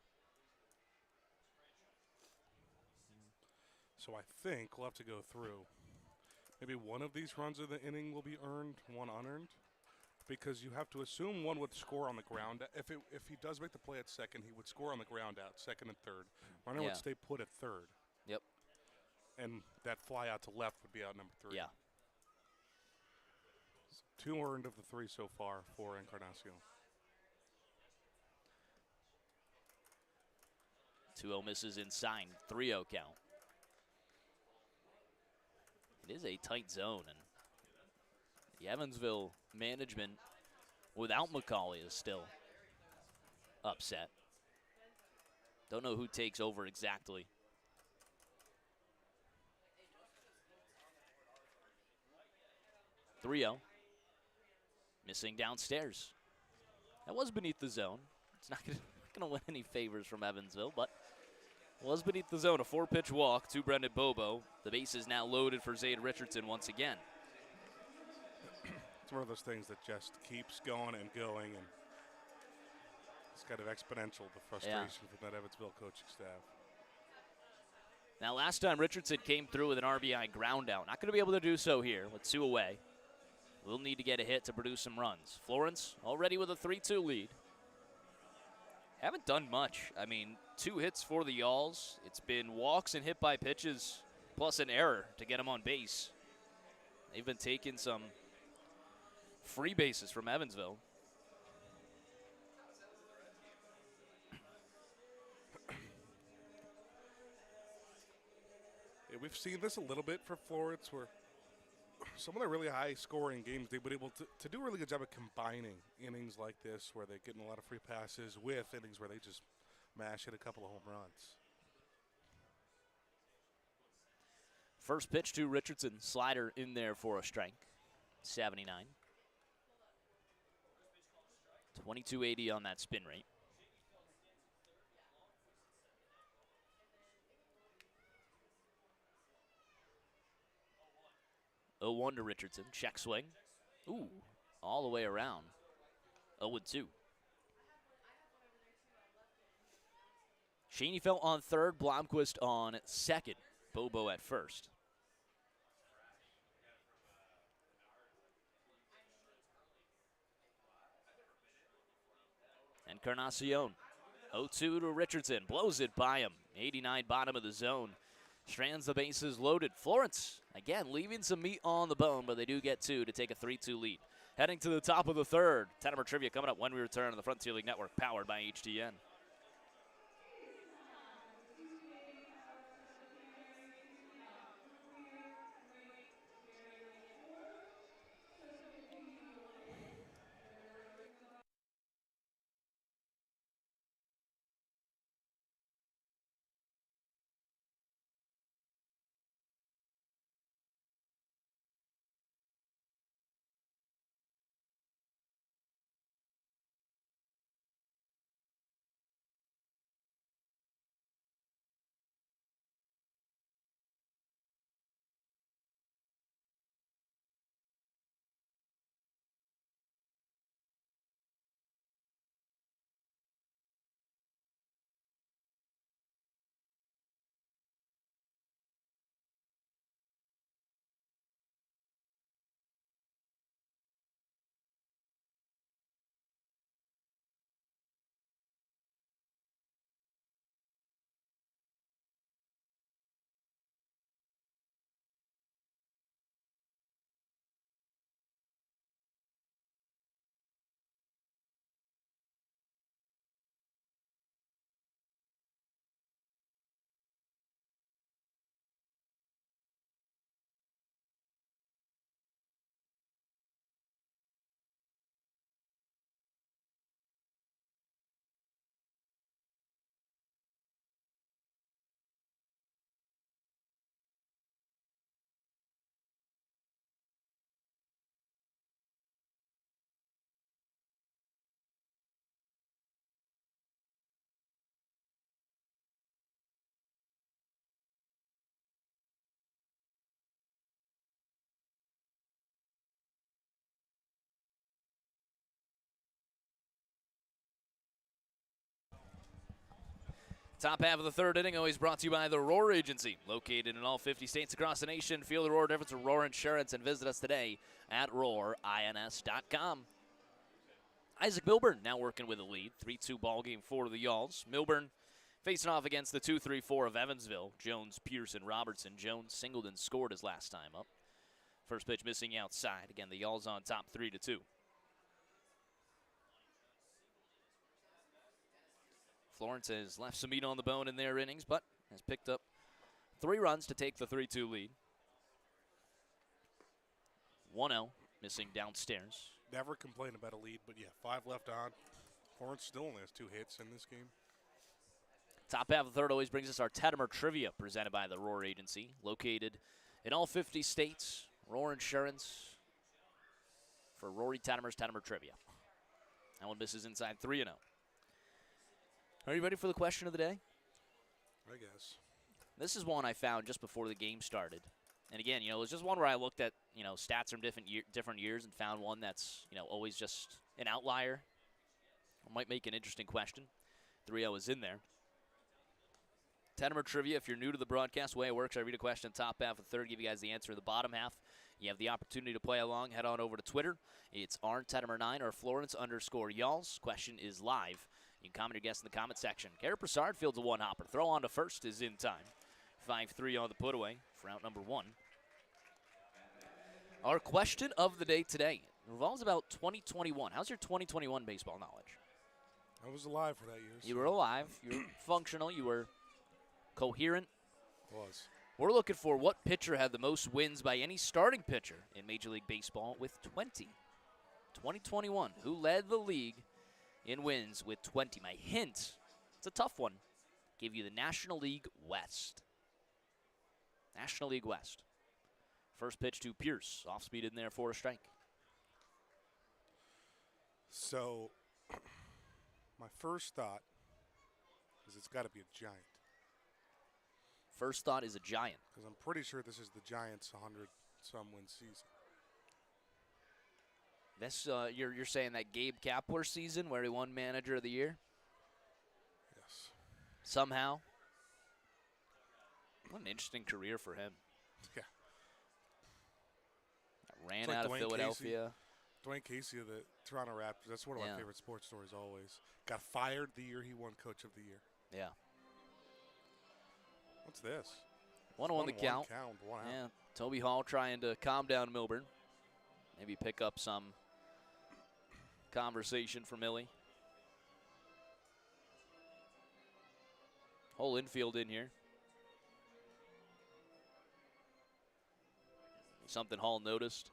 So I think we'll have to go through. Maybe one of these runs of the inning will be earned, one unearned, because you have to assume one would score on the ground. If he does make the play at second, he would score on the ground out, second and third. Runner would stay put at third. Yep. And that fly out to left would be out number 3. Yeah. So 2 earned of the 3 so far for Encarnacion. 2-0 misses inside, 3-0 count. It is a tight zone, and the Evansville management without McCauley is still upset. Don't know who takes over exactly. .3-0. Missing downstairs. That was beneath the zone. It's not going to win any favors from Evansville, but was beneath the zone. A 4-pitch walk to Brendan Bobo. The base is now loaded for Zade Richardson once again. It's one of those things that just keeps going and going, and it's kind of exponential, the frustration from that Evansville coaching staff. Now, last time Richardson came through with an RBI ground out. Not going to be able to do so here with 2 away. We'll need to get a hit to produce some runs. Florence already with a 3-2 lead. Haven't done much. I mean, 2 hits for the Y'alls. It's been walks and hit by pitches plus an error to get them on base. They've been taking some free bases from Evansville. we've seen this a little bit for Florence, where some of the really high-scoring games, they've been able to do a really good job of combining innings like this, where they're getting a lot of free passes with innings where they just mash hit a couple of home runs. First pitch to Richardson. Slider in there for a strike. 79. 2280 on that spin rate. Oh, 1 to Richardson. Check swing. Ooh, all the way around. 0-2. Schoenfeld on third. Blomquist on second. Bobo at first. Encarnacion. 0-2 to Richardson. Blows it by him. 89 bottom of the zone. Strands the bases loaded. Florence, again, leaving some meat on the bone, but they do get 2 to take a 3-2 lead. Heading to the top of the third. Tettemer Trivia coming up when we return on the Frontier League Network, powered by HTN. Top half of the third inning always brought to you by the Roar Agency. Located in all 50 states across the nation. Feel the Roar difference with Roar Insurance and visit us today at roarins.com. Isaac Milburn now working with a lead. 3-2 ball game for the Yalls. Milburn facing off against the 2-3-4 of Evansville. Jones, Pearson, Robertson. Jones singled and scored his last time up. First pitch missing outside. Again, the Yalls on top 3-2. Florence has left some meat on the bone in their innings, but has picked up 3 runs to take the 3-2 lead. 1-0, missing downstairs. Never complain about a lead, but yeah, 5 left on. Florence still only has 2 hits in this game. Top half of the third always brings us our Tettemer Trivia, presented by the Roar Agency. Located in all 50 states. Roar Insurance for Rory Tettemer's Tettemer Trivia. That one misses inside 3-0. Are you ready for the question of the day? I guess. This is one I found just before the game started. And again, it was just one where I looked at, stats from different years and found one that's, always just an outlier. It might make an interesting question. 3-0 is in there. Tettemer Trivia, if you're new to the broadcast, the way it works, I read a question top half of the third, give you guys the answer in the bottom half. You have the opportunity to play along. Head on over to Twitter. It's Tettemer9 or Florence_Yalls. Question is live. You can comment or guess in the comment section. Garrett Broussard fields a one-hopper. Throw on to first is in time. 5-3 on the put-away for out number 1. Our question of the day today revolves about 2021. How's your 2021 baseball knowledge? I was alive for that year. You were alive. You were functional. You were coherent. Was. We're looking for what pitcher had the most wins by any starting pitcher in Major League Baseball with 20. 2021, who led the league in wins with 20? My hint, it's a tough one, give you the National League West. National League West. First pitch to Pierce, off speed in there for a strike. So, my first thought is it's got to be a Giant. First thought is a Giant. Because I'm pretty sure this is the Giants' 100-some win season. This you're saying that Gabe Kapler season where he won Manager of the Year? Yes. Somehow. What an interesting career for him. Yeah. Ran out of Philadelphia. Dwayne Casey of the Toronto Raptors. That's one of my favorite sports stories always. Got fired the year he won Coach of the Year. Yeah. What's this? 1-1 the count. One out. Yeah. Toby Hall trying to calm down Milburn. Maybe pick up some conversation from Millie. Whole infield in here. Something Hall noticed.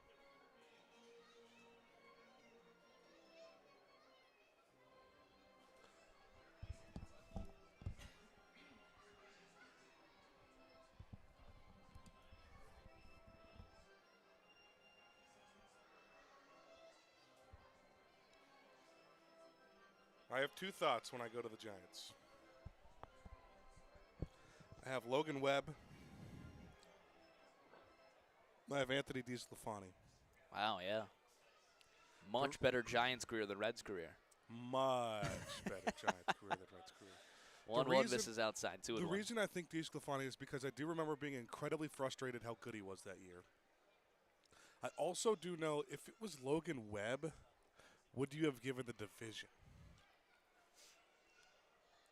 I have two thoughts when I go to the Giants. I have Logan Webb. I have Anthony DeSclafani. Wow, yeah. Much better Giants career than Reds career. Much better Giants career than Reds career. 1-1 misses outside, 2-1. The reason I think DeSclafani is because I do remember being incredibly frustrated how good he was that year. I also do know if it was Logan Webb, would you have given the division?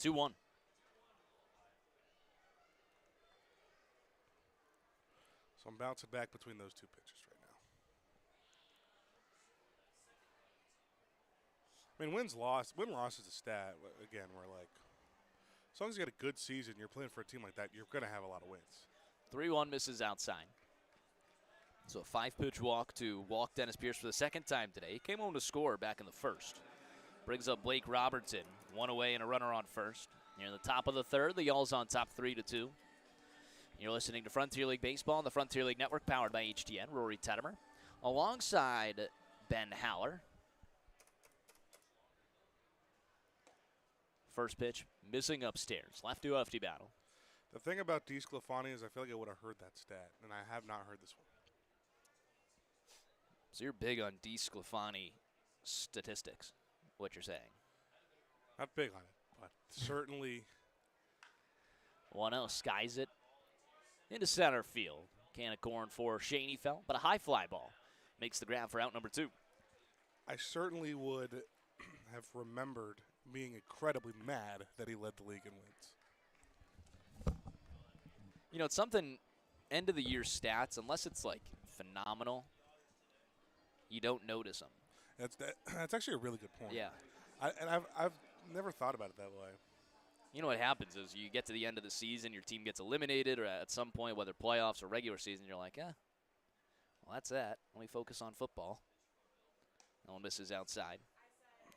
2-1. So I'm bouncing back between those two pitchers right now. I mean, win-loss is a stat. Again, we're like, as long as you get a good season, you're playing for a team like that, you're going to have a lot of wins. 3-1 misses outside. So a 5-pitch walk to walk Dennis Pierce for the second time today. He came home to score back in the first. Brings up Blake Robertson. One away and a runner on first. Near the top of the third, the Y'all's on top 3-2. You're listening to Frontier League Baseball on the Frontier League Network, powered by HTN. Rory Tettemer alongside Ben Haller. First pitch, missing upstairs. Lefty-lefty battle. The thing about DeSclafani is I feel like I would have heard that stat, and I have not heard this one. So you're big on DeSclafani statistics, what you're saying. Not big on it, but certainly. 1-0, skies it into center field. Can of corn for Schoenfeld, but a high fly ball makes the grab for out number 2. I certainly would have remembered being incredibly mad that he led the league in wins. You know, it's something, end of the year stats, unless it's like phenomenal, you don't notice them. That's actually a really good point. Yeah. I've never thought about it that way. You know what happens is you get to the end of the season, your team gets eliminated, or at some point, whether playoffs or regular season, you're like, well, that's that. Let me focus on football. No one misses outside.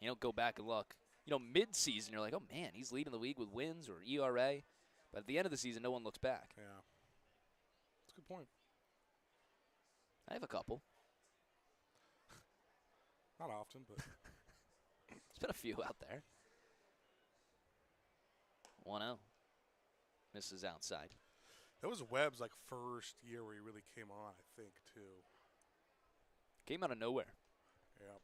You don't go back and look. You know, mid-season, you're like, oh, man, he's leading the league with wins or ERA. But at the end of the season, no one looks back. Yeah. That's a good point. I have a couple. Not often, but. There's been a few out there. 1-0. Misses outside. That was Webb's first year where he really came on, I think, too. Came out of nowhere. Yeah.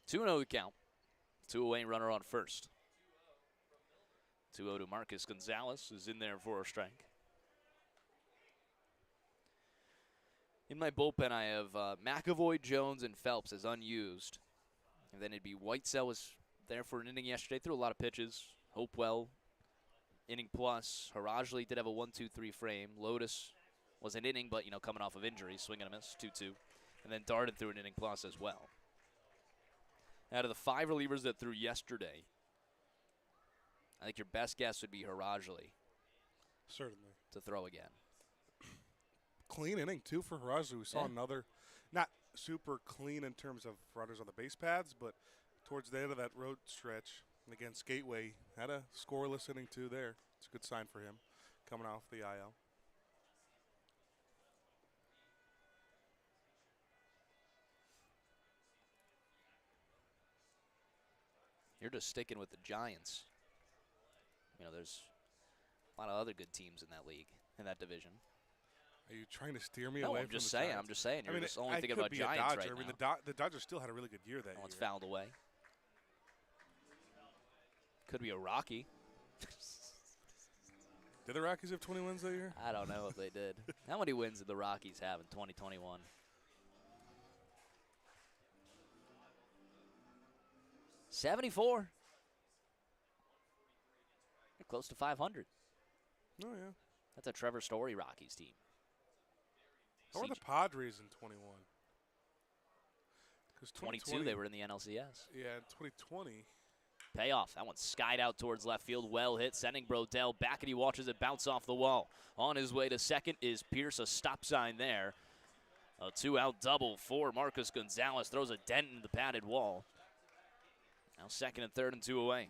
Two 2-0 the count. 2 away, runner on first. 2-0 to Marcus Gonzalez, who's in there for a strike. In my bullpen, I have McAvoy, Jones, and Phelps as unused. And then it'd be Whitesell was there for an inning yesterday, threw a lot of pitches. Hopewell, inning plus. Harajli did have a 1-2-3 frame. Lotus was an inning, but, coming off of injury, swing and a miss, 2-2. and then darted through an inning plus as well. Out of the 5 relievers that threw yesterday, I think your best guess would be Harajli. Certainly. To throw again. Clean inning, too, for Harajli. We saw another, not super clean in terms of runners on the base paths, but towards the end of that road stretch, and against Gateway, had a scoreless inning, too, there. It's a good sign for him coming off the IL. You're just sticking with the Giants. You know, there's a lot of other good teams in that league, in that division. Are you trying to steer me no, away I'm from just the saying. Giants? I'm just saying. You're just only I thinking could about be Giants a Dodger. right I mean, now. the Dodgers still had a really good year that year. It's fouled away. Could be a Rocky. Did the Rockies have 20 wins that year? I don't know if they did. How many wins did the Rockies have in 2021? '74. They're close to 500. Oh, yeah. That's a Trevor Story Rockies team. How were the Padres in 21? 22, they were in the NLCS. Yeah, in 2020. Payoff. That one skied out towards left field. Well hit, sending Brodell back, and he watches it bounce off the wall. On his way to second is Pierce, a stop sign there. A 2-out double for Marcus Gonzalez. Throws a dent in the padded wall. Now second and third and 2 away.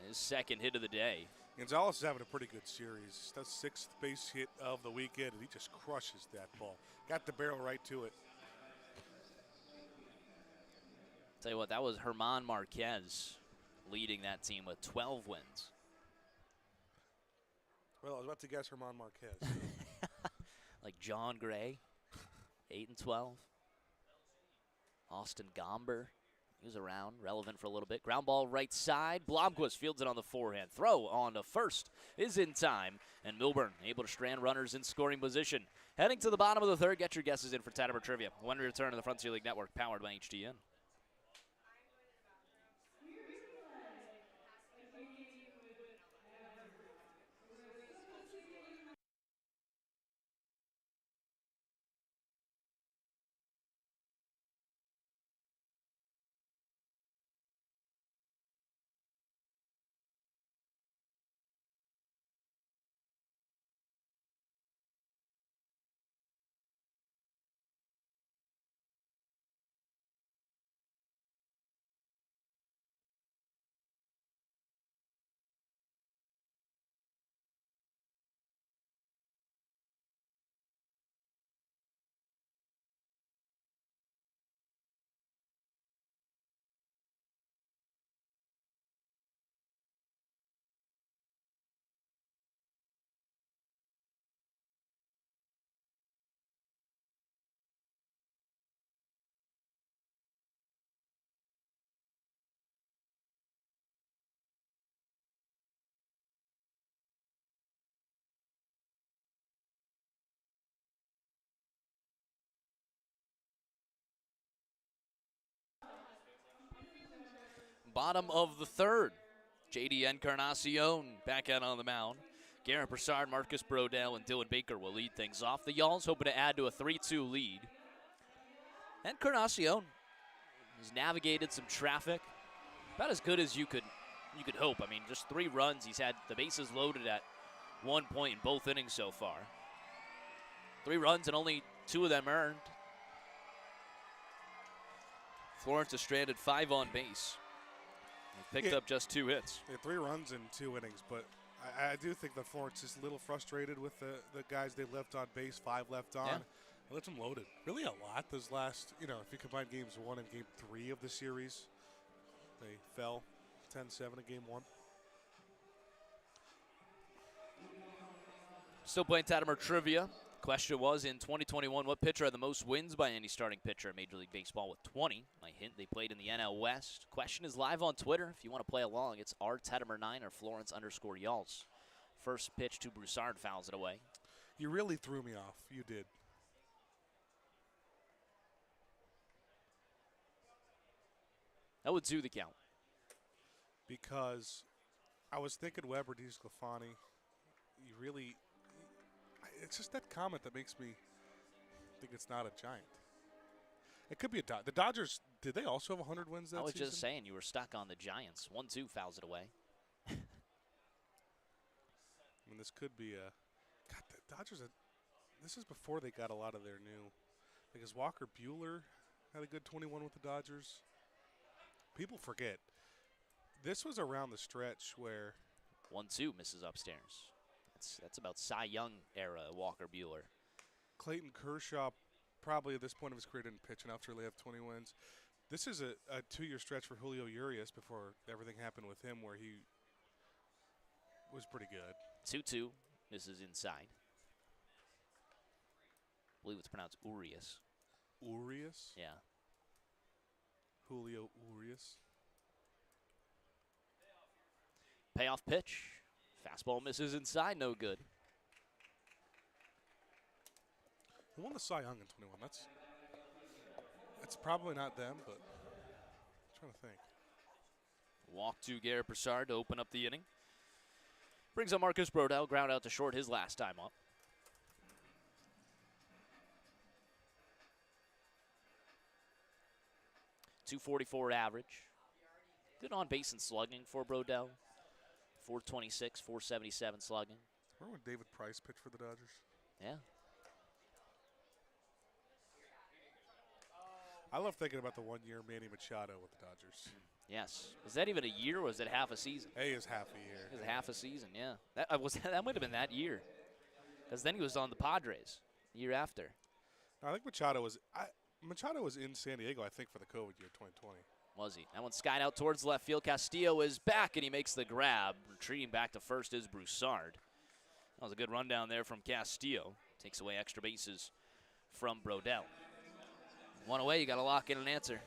His second hit of the day. Gonzalez is having a pretty good series. That's 6th base hit of the weekend, and he just crushes that ball. Got the barrel right to it. Tell you what, that was German Marquez leading that team with 12 wins. Well, I was about to guess German Marquez. Like John Gray, 8 and 12. Austin Gomber, he was around, relevant for a little bit. Ground ball right side. Blomquist fields it on the forehand. Throw on to first is in time, and Milburn able to strand runners in scoring position. Heading to the bottom of the third, get your guesses in for Tettemer Trivia. When we return to the Frontier League Network, powered by HDN. Bottom of the third. J.D. Encarnacion back out on the mound. Garrett Broussard, Marcus Brodell, and Dylan Baker will lead things off. The Y'alls hoping to add to a 3-2 lead. Encarnacion has navigated some traffic. About as good as you could hope. I mean, just 3 runs. He's had the bases loaded at one point in both innings so far. 3 runs and only 2 of them earned. Florence has stranded 5 on base. They picked up just 2 hits. Yeah, 3 runs in 2 innings, but I do think that Florence is a little frustrated with the guys they left on base, 5 left on. Yeah. They left them loaded. Really a lot those last, if you combine games 1 and game 3 of the series, they fell 10-7 in game 1. Still playing Tettemer Trivia. Question was, in 2021, what pitcher had the most wins by any starting pitcher in Major League Baseball with 20? My hint, they played in the NL West. Question is live on Twitter. If you want to play along, it's rtettemer9 or Florence_Y'alls. First pitch to Broussard, fouls it away. You really threw me off. You did. That would do the count. Because I was thinking Weber, DeSclafani. You really, it's just that comment that makes me think it's not a Giant. It could be a Dodger. The Dodgers, did they also have 100 wins that season? I was just saying, you were stuck on the Giants. 1-2 fouls it away. I mean, this could be a – God, the Dodgers, this is before they got a lot of their new – because Walker Buehler had a good 21 with the Dodgers. People forget. This was around the stretch where – 1-2 misses upstairs. That's about Cy Young era Walker Buehler. Clayton Kershaw probably at this point of his career didn't pitch enough to really have 20 wins. This is a 2-year stretch for Julio Urias before everything happened with him where he was pretty good. 2-2 misses inside. I believe it's pronounced Urias. Urias? Yeah. Julio Urias. Payoff pitch. Fastball misses inside, no good. Who won the Cy Young in 21? That's probably not them, but I'm trying to think. Walk to Garrett Broussard to open up the inning. Brings up Marcus Brodell, ground out to short his last time up. .244 average. Good on base and slugging for Brodell. 426, 477 slugging. Remember when David Price pitched for the Dodgers? Yeah. I love thinking about the 1 year Manny Machado with the Dodgers. Yes. Was that even a year or was it half a season? Hey, is half a year. It was half a season, yeah. That might have been that year. Because then he was on the Padres the year after. No, I think Machado was in San Diego, I think, for the COVID year 2020. Was he? That one skied out towards left field. Castillo is back, and he makes the grab. Retreating back to first is Broussard. That was a good rundown there from Castillo. Takes away extra bases from Brodell. One away, you got to lock in an answer.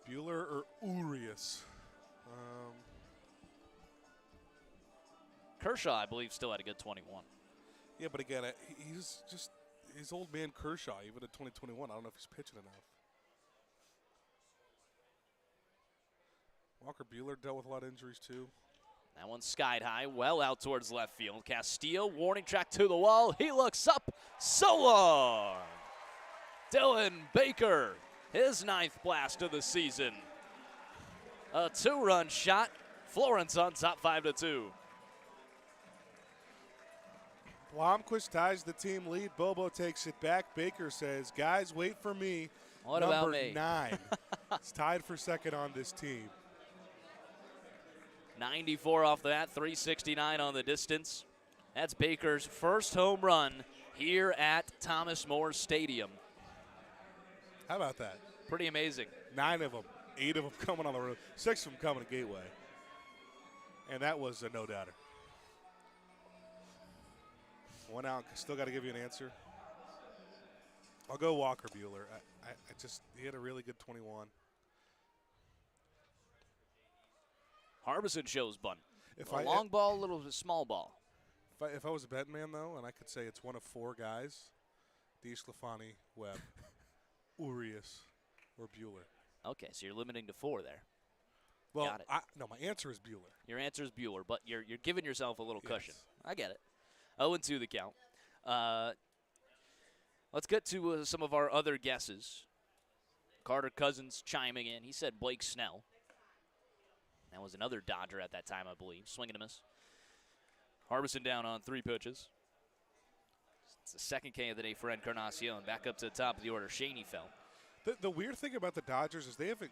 Buehler or Urias? Kershaw, I believe, still had a good 21. Yeah, but again, he's just his old man Kershaw, even at 2021. I don't know if he's pitching enough. Walker Buehler dealt with a lot of injuries, too. That one skied high, well out towards left field. Castillo, warning track to the wall. He looks up. So long. Dylan Baker, his 9th blast of the season. A 2-run shot. Florence on top 5-2. Blomquist ties the team lead. Bobo takes it back. Baker says, guys, wait for me. What Number about me? 9. It's tied for second on this team. 94 off that, 369 on the distance. That's Baker's first home run here at Thomas More Stadium. How about that? Pretty amazing. 9 of them, 8 of them coming on the road, 6 of them coming to Gateway. And that was a no-doubter. 1 out, still got to give you an answer. I'll go Walker Buehler. He had a really good 21. Harbison shows bunt. If Long ball, little small ball. If I was a betting man, though, and I could say it's one of 4 guys, DeSclafani, Webb, Urias, or Buehler. Okay, so you're limiting to 4 there. Well, Got it. No, my answer is Buehler. Your answer is Buehler, but you're giving yourself a little cushion. Yes. I get it. 0-2 the count. Let's get to some of our other guesses. Carter Cousins chiming in. He said Blake Snell. That was another Dodger at that time, I believe. Swing and a miss. Harbison down on 3 pitches. It's the second K of the day for Encarnacion. Back up to the top of the order, Shaney fell. The weird thing about the Dodgers is they have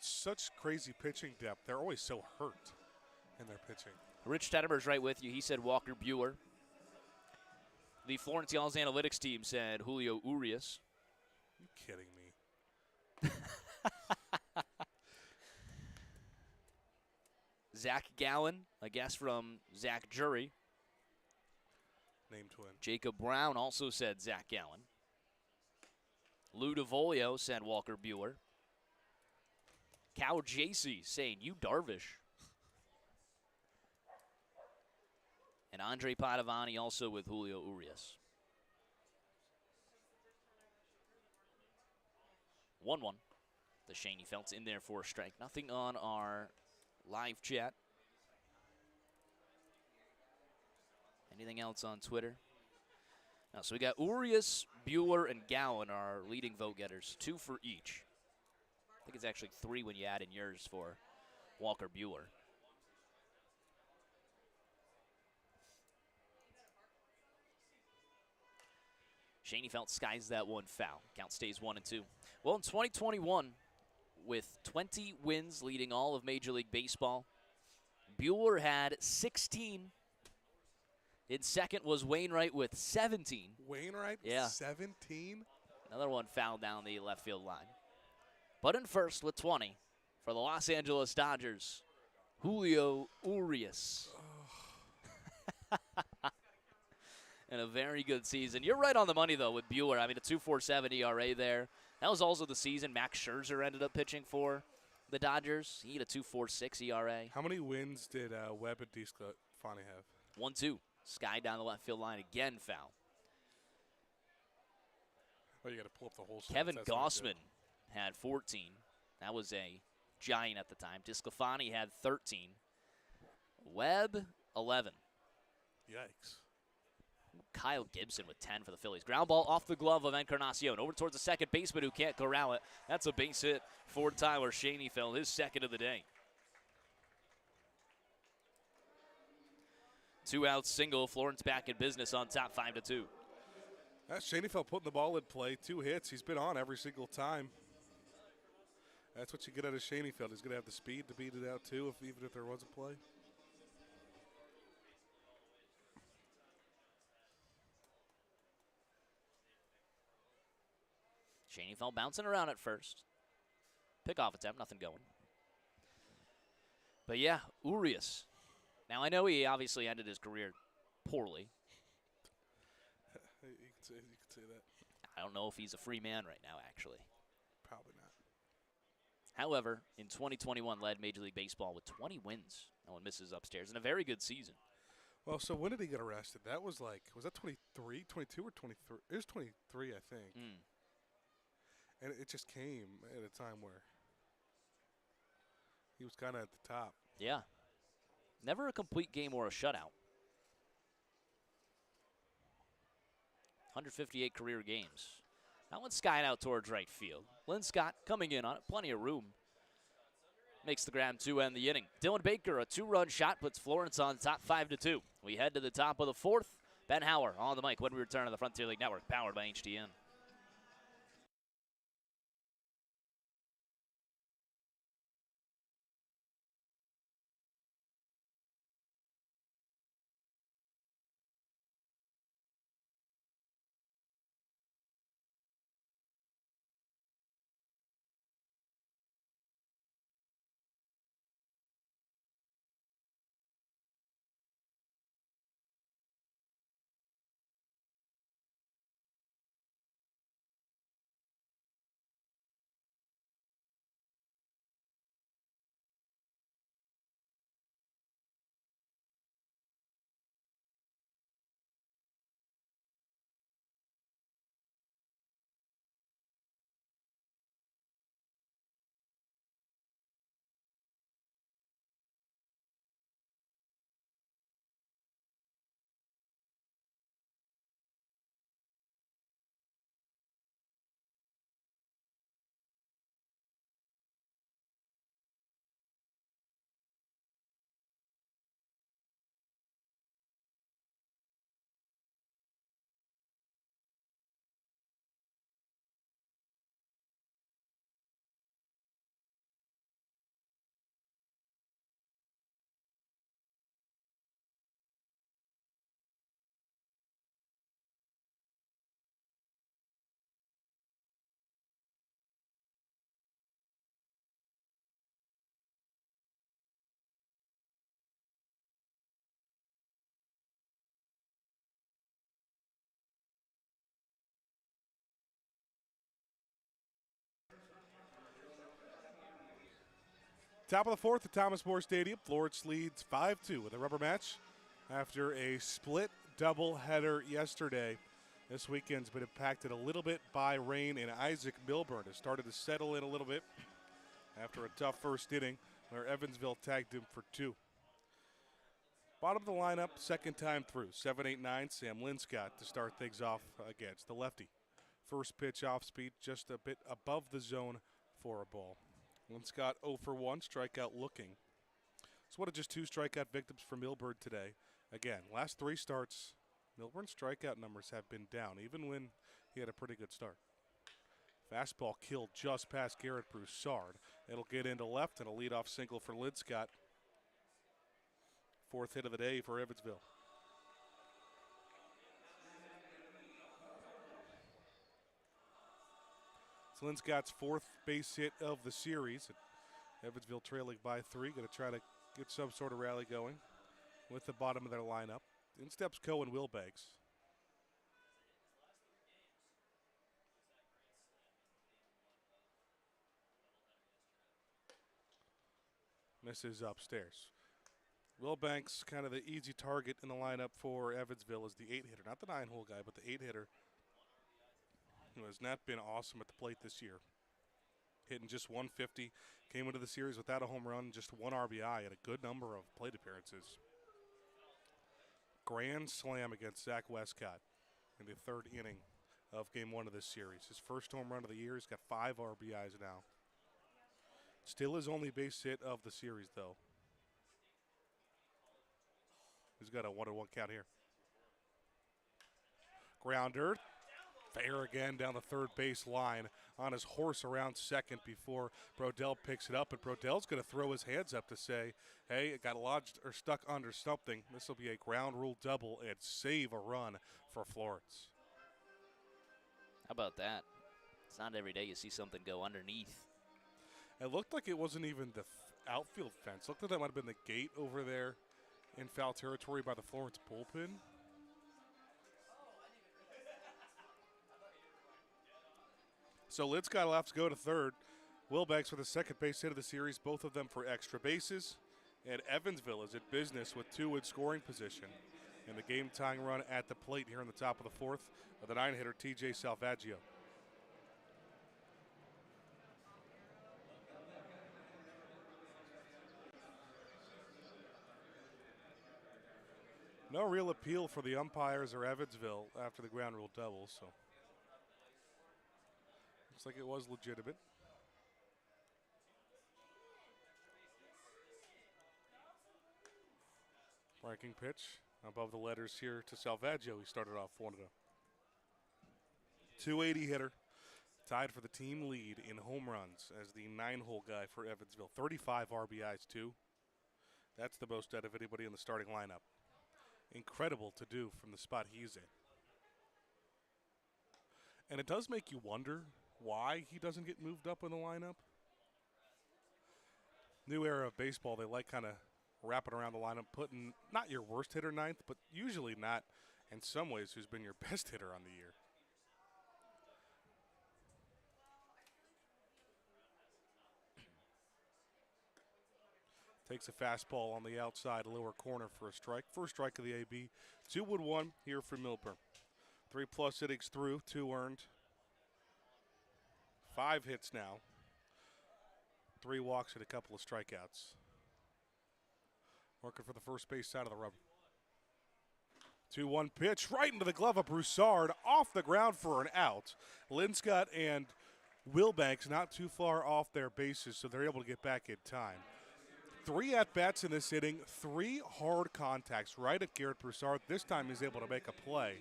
such crazy pitching depth. They're always so hurt in their pitching. Rich Tettemer's right with you. He said Walker Buehler. The Florence Y'all's analytics team said Julio Urias. You kidding me? Zach Gallen, a guess from Zach Jury. Name twin. Jacob Brown also said Zach Gallen. Lou DeVolio said Walker Buehler. Cow JC saying you Darvish. And Andre Padavani also with Julio Urias. 1-1. The Shaney Felt's in there for a strike. Nothing on our live chat. Anything else on Twitter? No, so we got Urias, Bueller, and Gowan are our leading vote getters, 2 for each. I think it's actually 3 when you add in yours for Walker Bueller. Schoenfeld skies that one foul. Count stays 1-2. Well, in 2021, with 20 wins leading all of Major League Baseball, Bueller had 16. In second was Wainwright with 17. Wainwright, yeah. 17? Another one fouled down the left field line. But in first with 20 for the Los Angeles Dodgers, Julio Urias. And a very good season. You're right on the money, though, with Bueller. I mean, a 2.47 ERA there. That was also the season Max Scherzer ended up pitching for the Dodgers. He had a 2.46 ERA. How many wins did Webb and DeSclafani have? 1-2. Sky down the left field line again, foul. Oh, you got to pull up the whole stats. Kevin Gossman had 14. That was a giant at the time. DeSclafani had 13. Webb, 11. Yikes. Kyle Gibson with 10 for the Phillies. Ground ball off the glove of Encarnacion. Over towards the second baseman who can't corral it. That's a base hit for Tyler Schoenfeld, his second of the day. 2-out single. Florence back in business on top 5-2. That's Schoenfeld putting the ball in play. 2 hits. He's been on every single time. That's what you get out of Schoenfeld. He's going to have the speed to beat it out, too, even if there was a play. Schoenfeld bouncing around at first. Pickoff attempt, nothing going. But yeah, Urias. Now I know he obviously ended his career poorly. You could say that. I don't know if he's a free man right now, actually. Probably not. However, in 2021, led Major League Baseball with 20 wins. No one misses upstairs, and a very good season. Well, so when did he get arrested? That was was that 23, 22 or 23? It was 23, I think. And it just came at a time where he was kind of at the top. Yeah. Never a complete game or a shutout. 158 career games. That one's skied out towards right field. Lynn Scott coming in on it. Plenty of room. Makes the grab to end the inning. Dylan Baker, a 2-run shot, puts Florence on top 5-2. We head to the top of the 4th. Ben Hauer on the mic when we return to the Frontier League Network, powered by HDN. Top of the 4th at Thomas More Stadium. Florence leads 5-2 with a rubber match after a split doubleheader yesterday. This weekend's been impacted a little bit by rain, and Isaac Milburn has started to settle in a little bit after a tough first inning where Evansville tagged him for 2. Bottom of the lineup, second time through. 7-8-9, Sam Linscott to start things off against the lefty. First pitch off speed, just a bit above the zone for a ball. Linscott 0 for 1, strikeout looking. So what are just 2 strikeout victims for Milburn today? Again, last 3 starts, Milburn's strikeout numbers have been down, even when he had a pretty good start. Fastball killed just past Garrett Broussard. It'll get into left and a leadoff single for Linscott. 4th hit of the day for Evansville. It's Linscott's 4th base hit of the series. Evansville trailing by 3. Going to try to get some sort of rally going with the bottom of their lineup. In steps Cohen Wilbanks. Misses upstairs. Wilbanks, kind of the easy target in the lineup for Evansville, is the 8-hitter. Not the 9-hole guy, but the 8-hitter, who has not been awesome at the plate this year. Hitting just 150, came into the series without a home run, just 1 RBI, and a good number of plate appearances. Grand slam against Zach Westcott in the 3rd inning of Game 1 of this series. His first home run of the year. He's got 5 RBIs now. Still his only base hit of the series, though. He's got a 1-1 count here. Grounder. Fair again down the 3rd base line on his horse around second before Brodell picks it up. And Brodell's going to throw his hands up to say, hey, it got lodged or stuck under something. This will be a ground rule double and save a run for Florence. How about that? It's not every day you see something go underneath. It looked like it wasn't even the outfield fence. It looked like that might have been the gate over there in foul territory by the Florence bullpen. So Linscott will have to go to 3rd. Wilbanks with the 2nd base hit of the series, both of them for extra bases. And Evansville is at business with 2 in scoring position. And the game-tying run at the plate here in the top of the 4th with the 9-hitter TJ Salvaggio. No real appeal for the umpires or Evansville after the ground rule double, so looks like it was legitimate. Breaking pitch above the letters here to Salvaggio. He started off 1-0. 280 hitter, tied for the team lead in home runs as the 9-hole guy for Evansville. 35 RBIs too. That's the most out of anybody in the starting lineup. Incredible to do from the spot he's in. And it does make you wonder why he doesn't get moved up in the lineup. New era of baseball, they like kind of wrapping around the lineup, putting not your worst hitter 9th, but usually not, in some ways, who's been your best hitter on the year. Takes a fastball on the outside lower corner for a strike. First strike of the AB. 2-1 here for Milburn. 3+ innings through, 2 earned. 5 hits now. 3 walks and a couple of strikeouts. Working for the first base side of the rubber. 2-1 pitch right into the glove of Broussard, off the ground for an out. Linscott and Wilbanks not too far off their bases, so they're able to get back in time. 3 at-bats in this inning, 3 hard contacts right at Garrett Broussard. This time he's able to make a play.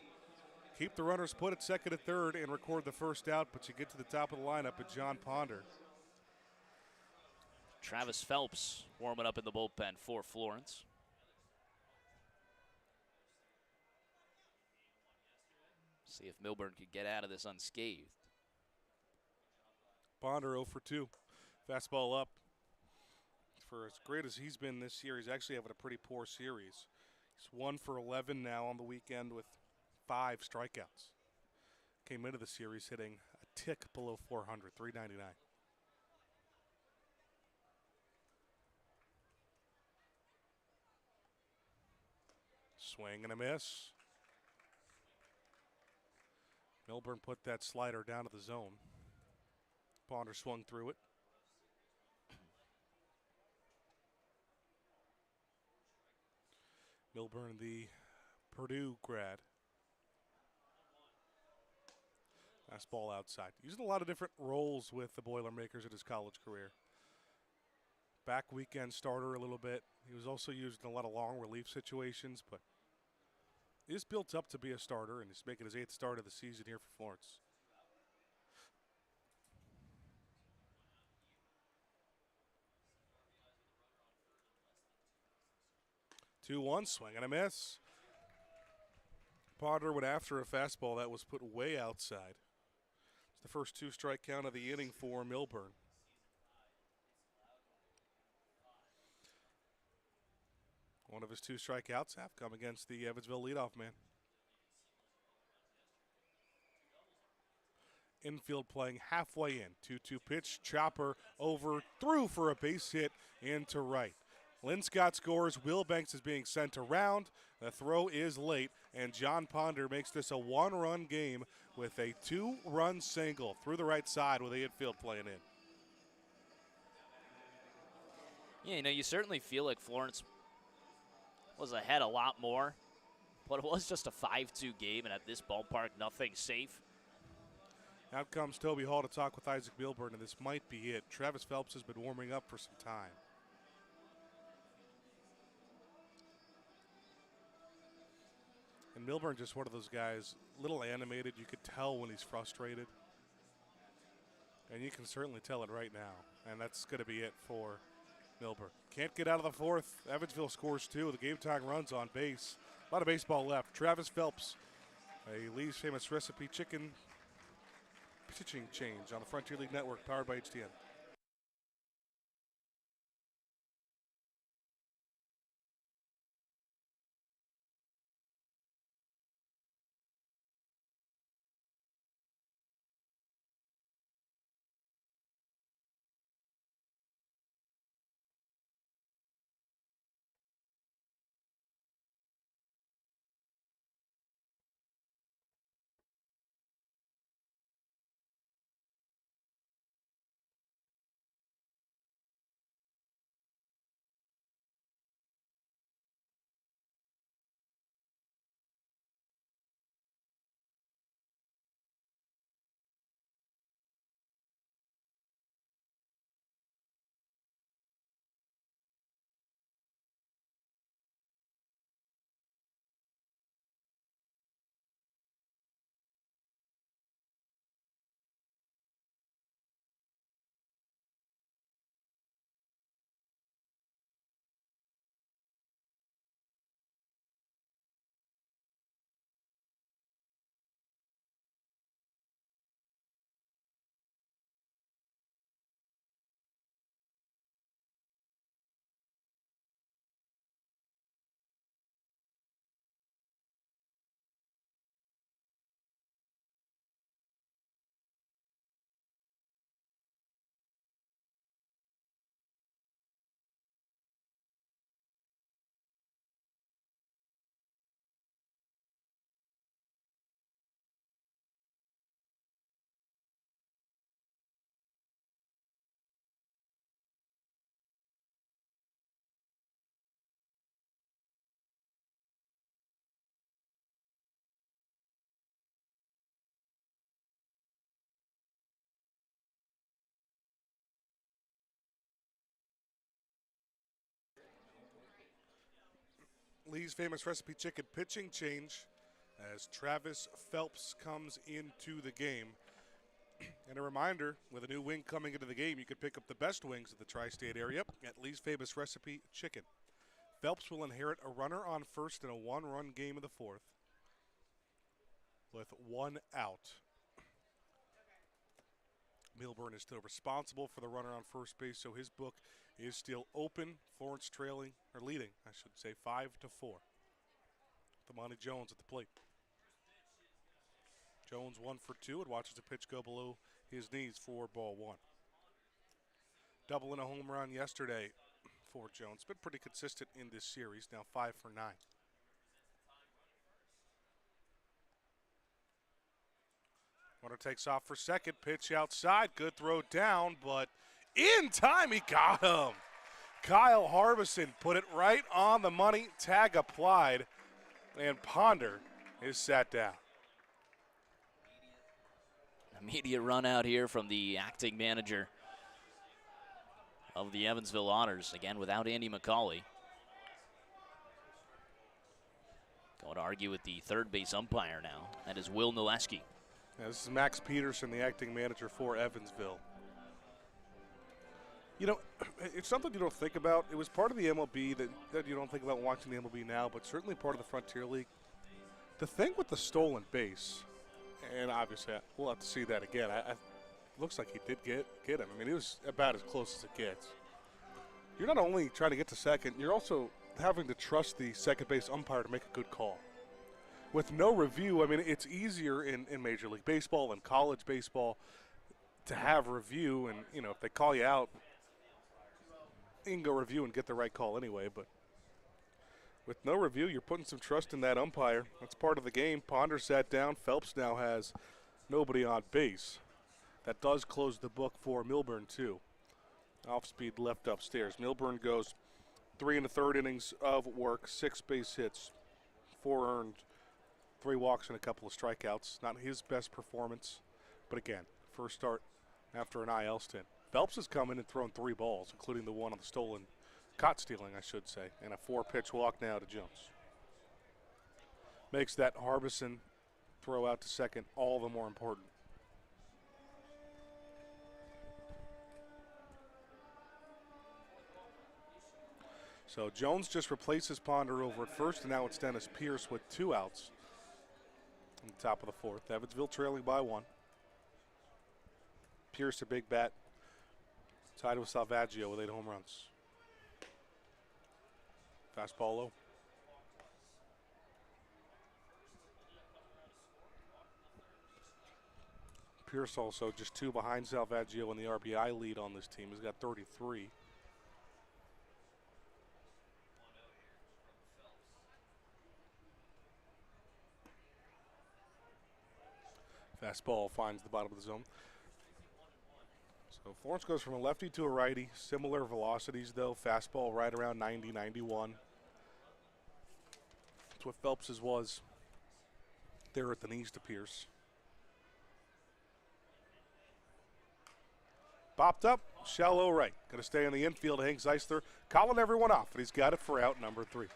Keep the runners put at 2nd and 3rd and record the first out, but you get to the top of the lineup at John Ponder. Travis Phelps warming up in the bullpen for Florence. See if Milburn could get out of this unscathed. Ponder 0 for 2. Fastball up. For as great as he's been this year, he's actually having a pretty poor series. He's 1 for 11 now on the weekend with 5 strikeouts. Came into the series hitting a tick below 400, 399. Swing and a miss. Milburn put that slider down to the zone. Ponder swung through it. Milburn, the Purdue grad. Nice ball outside. Using a lot of different roles with the Boilermakers in his college career. Back weekend starter a little bit. He was also used in a lot of long relief situations, but he's built up to be a starter, and he's making his 8th start of the season here for Florence. Two one, swing and a miss. Potter went after a fastball that was put way outside. It's the first 2-strike count of the inning for Milburn. One of his 2 strikeouts have come against the Evansville leadoff man. Infield playing halfway in. 2-2 pitch, chopper over, through for a base hit into right. Linscott scores, Wilbanks is being sent around, the throw is late, and John Ponder makes this a 1-run game with a 2-run single through the right side with the infield playing in. Yeah, you certainly feel like Florence was ahead a lot more, but it was just a 5-2 game, and at this ballpark, nothing safe. Out comes Toby Hall to talk with Isaac Milburn, and this might be it. Travis Phelps has been warming up for some time. And Milburn just one of those guys, little animated. You could tell when he's frustrated. And you can certainly tell it right now. And that's going to be it for Milburn. Can't get out of the 4th. Evansville scores 2. The game tying runs on base. A lot of baseball left. Travis Phelps, a Lee's Famous Recipe chicken pitching change on the Frontier League Network, powered by HTN. Lee's Famous Recipe chicken pitching change as Travis Phelps comes into the game. And a reminder, with a new wing coming into the game, you can pick up the best wings of the tri-state area at Lee's Famous Recipe Chicken. Phelps will inherit a runner on first in a 1-run game of the 4th with 1 out. Milburn is still responsible for the runner on first base, so his book is still open. Florence trailing, or leading, I should say, 5-4. Thamani Jones at the plate. Jones 1 for 2 and watches the pitch go below his knees for ball 1. Double and a home run yesterday for Jones. Been pretty consistent in this series, now 5 for 9. Runner takes off for second, pitch outside, good throw down, but in time he got him. Kyle Harbison put it right on the money. Tag applied, and Ponder is sat down. Immediate run out here from the acting manager of the Evansville Honors, again without Andy McCauley. Going to argue with the third base umpire now. That is Will Naleski. Yeah, this is Max Peterson, the acting manager for Evansville. You know, it's something you don't think about. It was part of the MLB that you don't think about watching the MLB now, but certainly part of the Frontier League. The thing with the stolen base, and obviously we'll have to see that again. Looks like he did get him. I mean, it was about as close as it gets. You're not only trying to get to second, you're also having to trust the second base umpire to make a good call. With no review, I mean, it's easier in Major League Baseball and college baseball to have review, and, you know, if they call you out, you can go review and get the right call anyway, but with no review, you're putting some trust in that umpire. That's part of the game. Ponder sat down. Phelps now has nobody on base. That does close the book for Milburn, too. Off-speed left upstairs. Milburn goes 3 1/3 innings of work, 6 base hits, 4 earned, 3 walks and a couple of strikeouts. Not his best performance, but again, first start after an IL stint. Phelps has come in and thrown 3 balls, including the one on the stolen, caught stealing, I should say, and a 4-pitch walk now to Jones. Makes that Harbison throw out to second all the more important. So Jones just replaces Ponder over at first, and now it's Dennis Pierce with 2 outs on the top of the 4th. Evansville trailing by 1. Pierce, a big bat, tied with Salvaggio with 8 home runs. Fastball low. Pierce also just 2 behind Salvaggio in the RBI lead on this team. He's got 33. Fastball finds the bottom of the zone. So Florence goes from a lefty to a righty. Similar velocities, though. Fastball right around 90, 91. That's what Phelps's was there at the knees to Pierce. Bopped up, shallow right. Going to stay in the infield. Hank Zeisler calling everyone off, and he's got it for out number 3.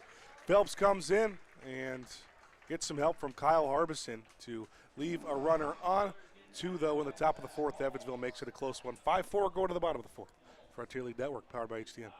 Phelps comes in and gets some help from Kyle Harbison to leave a runner on. 2, though, in the top of the 4th. Evansville makes it a close one. 5-4 going to the bottom of the 4th. Frontier League Network, powered by HDN.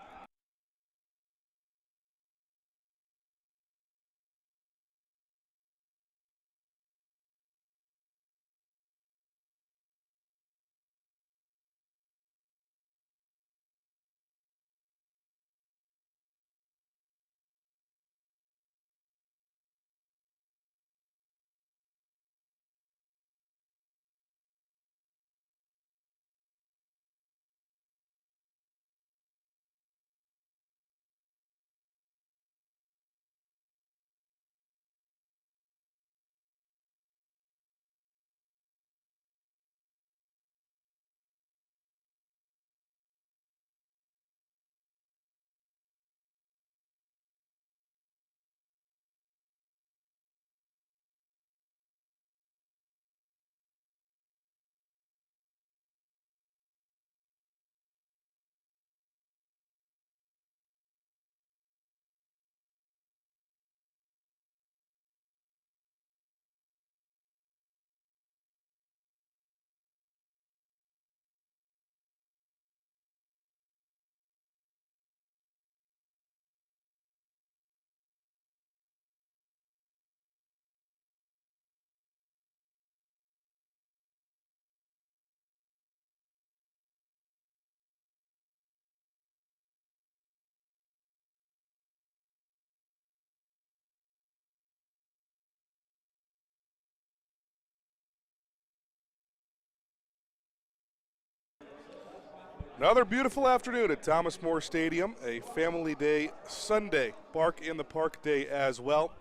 Another beautiful afternoon at Thomas More Stadium. A family day Sunday. Bark in the Park day as well.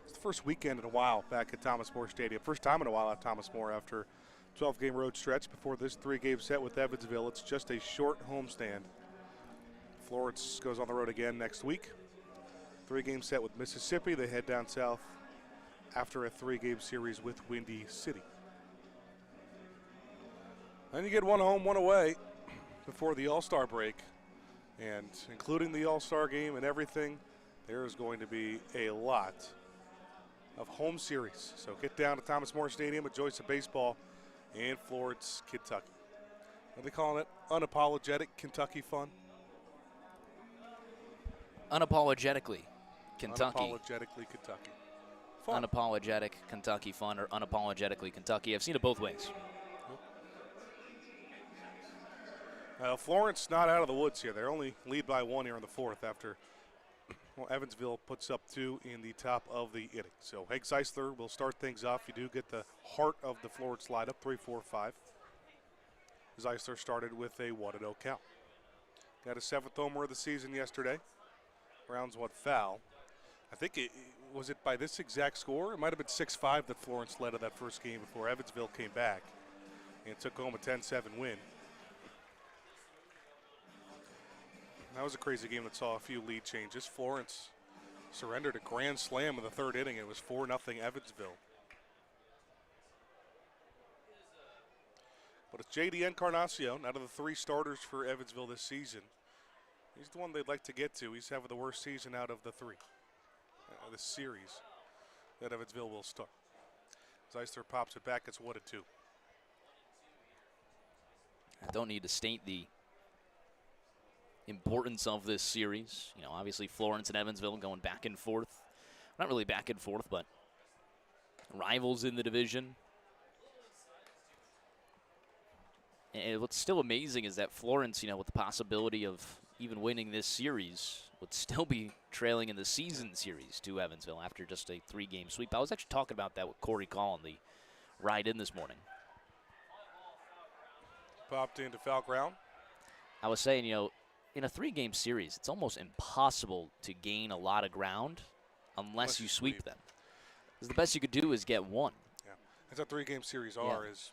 It's the first weekend in a while back at Thomas More Stadium. First time in a while at Thomas More after 12-game road stretch before this 3-game set with Evansville. It's just a short homestand Florence goes on the road again next week. 3-game set with Mississippi. They head down south after a 3-game series with Windy City. Then you get one home, one away before the All-Star break. And including the All-Star game and everything, there is going to be a lot of home series. So get down to Thomas More Stadium, enjoy some baseball in Florence, Kentucky. Are they calling it unapologetic Kentucky fun? Unapologetically Kentucky. Unapologetically Kentucky. Fun. Unapologetic Kentucky fun or unapologetically Kentucky. I've seen it both ways. Florence not out of the woods here. They're only lead by 1 here in the 4th after Evansville puts up 2 in the top of the inning. So Hank Zeisler will start things off. You do get the heart of the Florence lineup, 3-4-5. Zeisler started with a 1-0 count. Got a 7th homer of the season yesterday. Rounds one foul. I think was it by this exact score? It might have been 6-5 that Florence led of that first game before Evansville came back and took home a 10-7 win. That was a crazy game that saw a few lead changes. Florence surrendered a grand slam in the 3rd inning. It was 4-0 Evansville. But it's J.D. Encarnacion, out of the 3 starters for Evansville this season. He's the one they'd like to get to. He's having the worst season out of the 3. The series that Evansville will start. Zeisler pops it back. It's 1-2. I don't need to state the importance of this series. You know, obviously Florence and Evansville going back and forth. Not really back and forth, but rivals in the division. And what's still amazing is that Florence, you know, with the possibility of even winning this series, would still be trailing in the season series to Evansville after just a 3-game sweep. I was actually talking about that with Corey Call on the ride in this morning. Popped into foul ground. I was saying, you know, in a 3-game series, it's almost impossible to gain a lot of ground unless you sweep them. Because the best you could do is get 1. Yeah, that's how 3-game series are. Is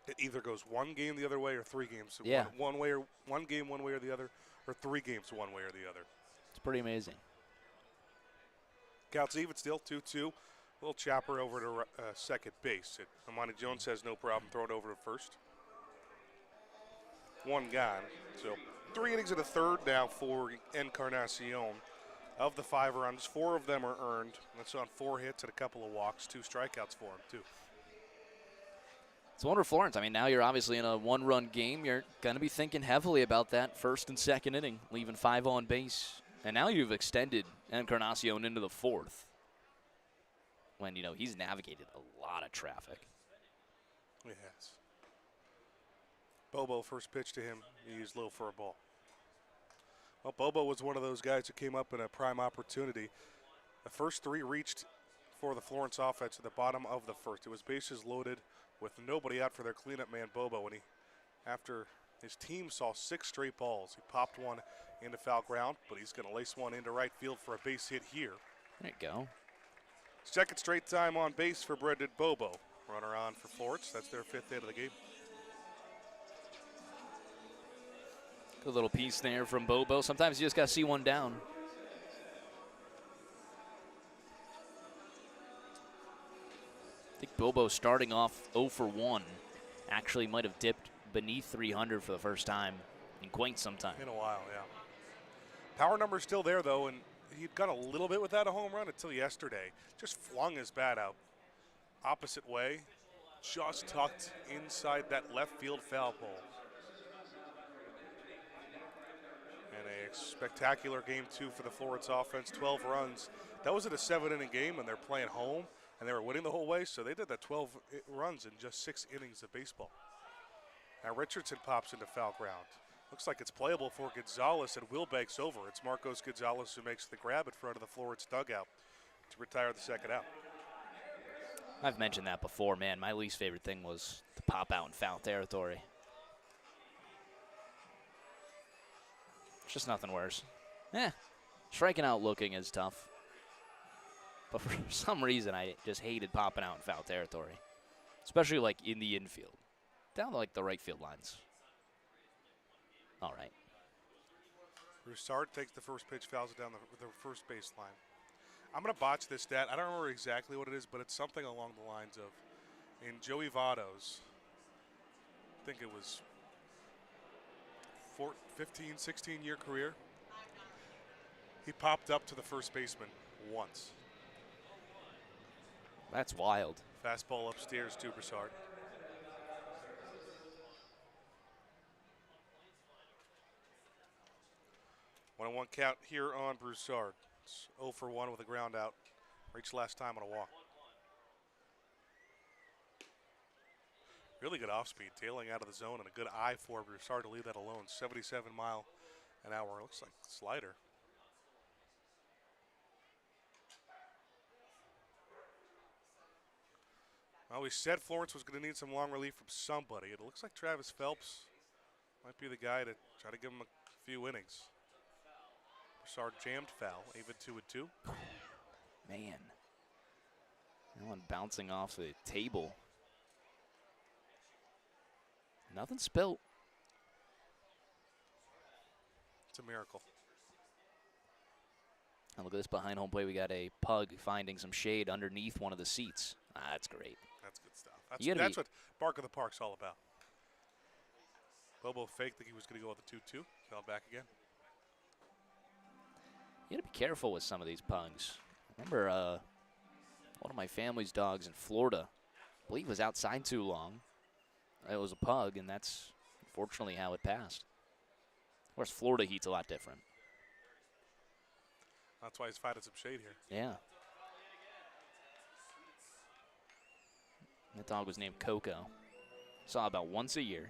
it either goes 1 game the other way or 3 games one way, or 1 game one way or the other, or 3 games one way or the other. It's pretty amazing. Counts even still, 2-2. Little chopper over to second base. Amani Jones has no problem throwing over to first. 1 gone. So 3 innings in the 3rd now for Encarnacion. Of the 5 runs, 4 of them are earned. That's on 4 hits and a couple of walks, 2 strikeouts for him, too. It's a wonder, Florence. I mean, now you're obviously in a 1-run game. You're going to be thinking heavily about that 1st and 2nd inning, leaving 5 on base. And now you've extended Encarnacion into the 4th when, you know, he's navigated a lot of traffic. He has. Bobo, first pitch to him, he used low for a ball. Well, Bobo was one of those guys who came up in a prime opportunity. The first 3 reached for the Florence offense at the bottom of the 1st. It was bases loaded with nobody out for their cleanup man, Bobo. And after his team saw 6 straight balls, he popped one into foul ground, but he's going to lace one into right field for a base hit here. There you go. 2nd straight time on base for Brendan Bobo. Runner on for Florence. That's their 5th hit of the game. Good little piece there from Bobo. Sometimes you just got to see one down. I think Bobo starting off 0 for 1 actually might have dipped beneath 300 for the first time in quite some time. In a while, yeah. Power number's still there, though, and he'd got a little bit without a home run until yesterday. Just flung his bat out opposite way, just tucked inside that left field foul pole. And a spectacular game, 2 for the Florence offense, 12 runs. That was at a 7-inning game, and they're playing home, and they were winning the whole way, so they did that 12 runs in just 6 innings of baseball. Now Richardson pops into foul ground. Looks like it's playable for Gonzalez, and Wilbeck's over. It's Marcos Gonzalez who makes the grab in front of the Florence dugout to retire the 2nd out. I've mentioned that before, man. My least favorite thing was to pop out in foul territory. It's just nothing worse. Striking out looking is tough. But for some reason, I just hated popping out in foul territory. Especially, like, in the infield. Down, like, the right field lines. All right. Broussard takes the first pitch, fouls it down the first baseline. I'm going to botch this stat. I don't remember exactly what it is, but it's something along the lines of, in Joey Votto's, I think it was 15, 16-year career, he popped up to the first baseman once. That's wild. Fastball upstairs to Broussard. 1-1 count here on Broussard. It's 0 for 1 with a ground out. Reached last time on a walk. Really good off speed, tailing out of the zone, and a good eye for Broussard to leave that alone. 77 mile an hour. Looks like slider. Well, we said Florence was going to need some long relief from somebody. It looks like Travis Phelps might be the guy to try to give him a few innings. Broussard jammed foul, even 2-2. Man. That one bouncing off the table. Nothing spilt. It's a miracle. And look at this behind home plate. We got a pug finding some shade underneath one of the seats. That's great. That's good stuff. That's what Bark of the Park's all about. Bobo faked that he was going to go with the 2-2. Fell back again. You got to be careful with some of these pugs. I remember one of my family's dogs in Florida, I believe, was outside too long. It was a pug, and that's unfortunately how it passed. Of course, Florida heat's a lot different. That's why he's finding some shade here. Yeah. That dog was named Coco. Saw about once a year.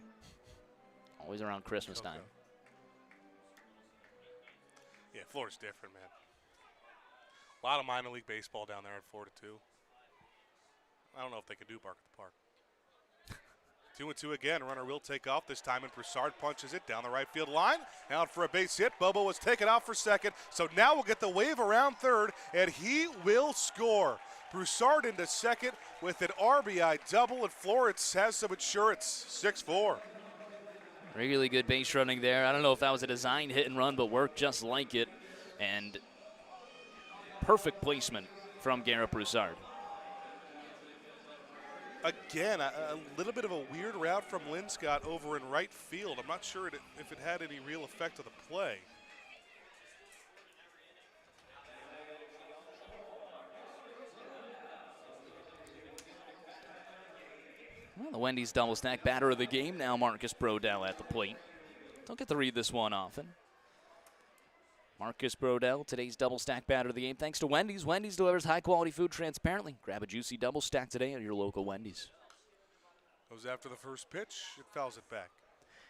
Always around Christmas Coco. time. Yeah, Florida's different, man. A lot of minor league baseball down there in Florida, too. I don't know if they can do Bark at the Park. 2-2 again. Runner will take off this time, and Broussard punches it down the right field line. Out for a base hit. Bobo was taken out for second. So now we'll get the wave around third, and he will score. Broussard into second with an RBI double, and Florence has some insurance. 6-4. Really good base running there. I don't know if that was a designed hit and run, but worked just like it. And perfect placement from Garrett Broussard. Again, a little bit of a weird route from Linscott over in right field. I'm not sure if it had any real effect on the play. Well, the Wendy's double stack batter of the game now, Marcus Brodell at the plate. Don't get to read this one often. Marcus Brodell, today's double stack batter of the game. Thanks to Wendy's. Wendy's delivers high quality food transparently. Grab a juicy double stack today at your local Wendy's. Goes after the first pitch. It fouls it back.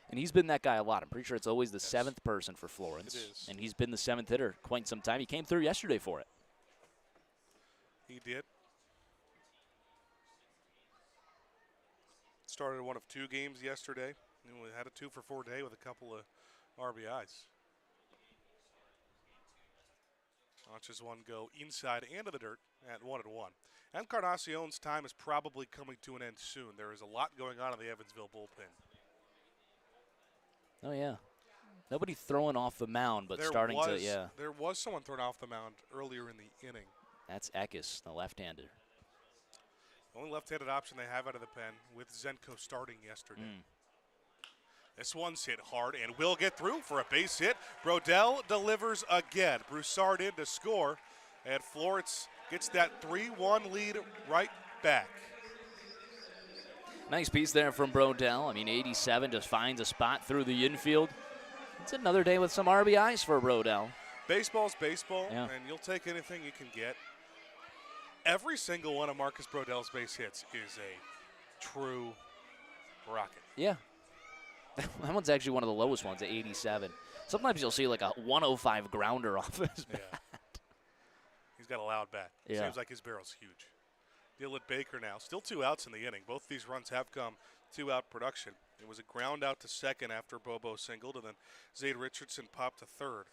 And he's been that guy a lot. I'm pretty sure it's always the seventh person for Florence. It is. And he's been the seventh hitter quite some time. He came through yesterday for it. He did. Started one of 2 games yesterday. And we had a 2-for-4 day with a couple of RBIs. Watches one go inside and to the dirt at 1-1. Encarnacion's time is probably coming to an end soon. There is a lot going on in the Evansville bullpen. Oh, yeah. Nobody throwing off the mound, but starting to, yeah. There was someone thrown off the mound earlier in the inning. That's Eckes, the left-hander. The only left-handed option they have out of the pen with Zenko starting yesterday. This one's hit hard and will get through for a base hit. Brodell delivers again. Broussard in to score, and Florence gets that 3-1 lead right back. Nice piece there from Brodell. I mean, 87 just finds a spot through the infield. It's another day with some RBIs for Brodell. Baseball's baseball, yeah. And you'll take anything you can get. Every single one of Marcus Brodell's base hits is a true rocket. Yeah. That one's actually one of the lowest ones at 87. Sometimes you'll see like a 105 grounder off his bat. He's got a loud bat. Yeah. Seems like his barrel's huge. Deal with Baker now. Still 2 outs in the inning. Both these runs have come 2-out production. It was a ground out to second after Bobo singled, and then Zade Richardson popped to third.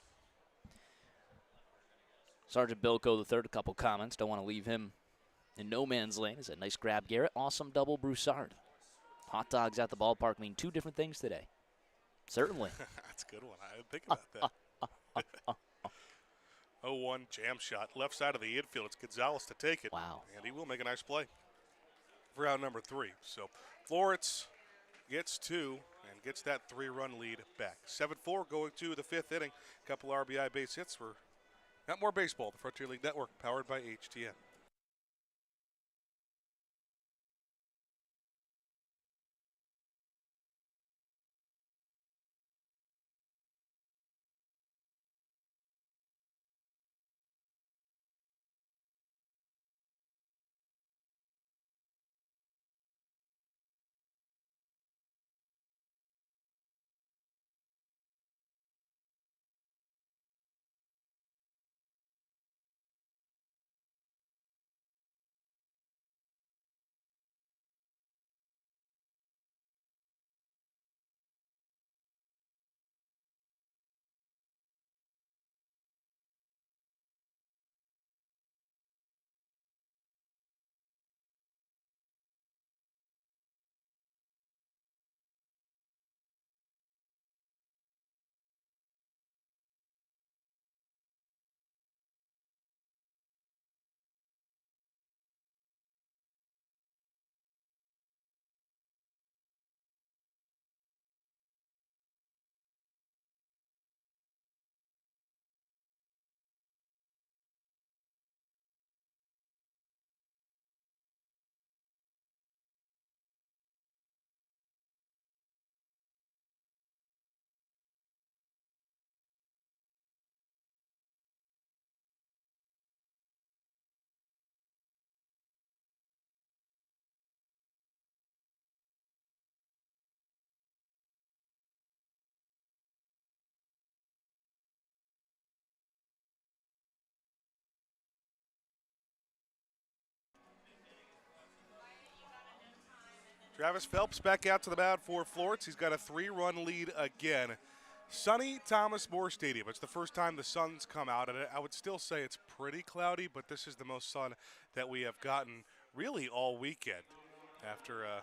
Sergeant Bilko the third, a couple comments. Don't want to leave him in no man's lane. It's a nice grab, Garrett. Awesome double Broussard. Hot dogs at the ballpark mean 2 different things today. Certainly. That's a good one. I didn't think about that. 0-1 jam shot. Left side of the infield. It's Gonzalez to take it. Wow. And he will make a nice play for out number 3. So Florence gets 2 and gets that 3-run lead back. 7-4 going to the 5th inning. Couple RBI base hits. We're got more baseball. The Frontier League Network, powered by HTN. Travis Phelps back out to the mound for Florence. He's got a 3-run lead again. Sunny Thomas More Stadium. It's the first time the sun's come out, and I would still say it's pretty cloudy, but this is the most sun that we have gotten really all weekend. After a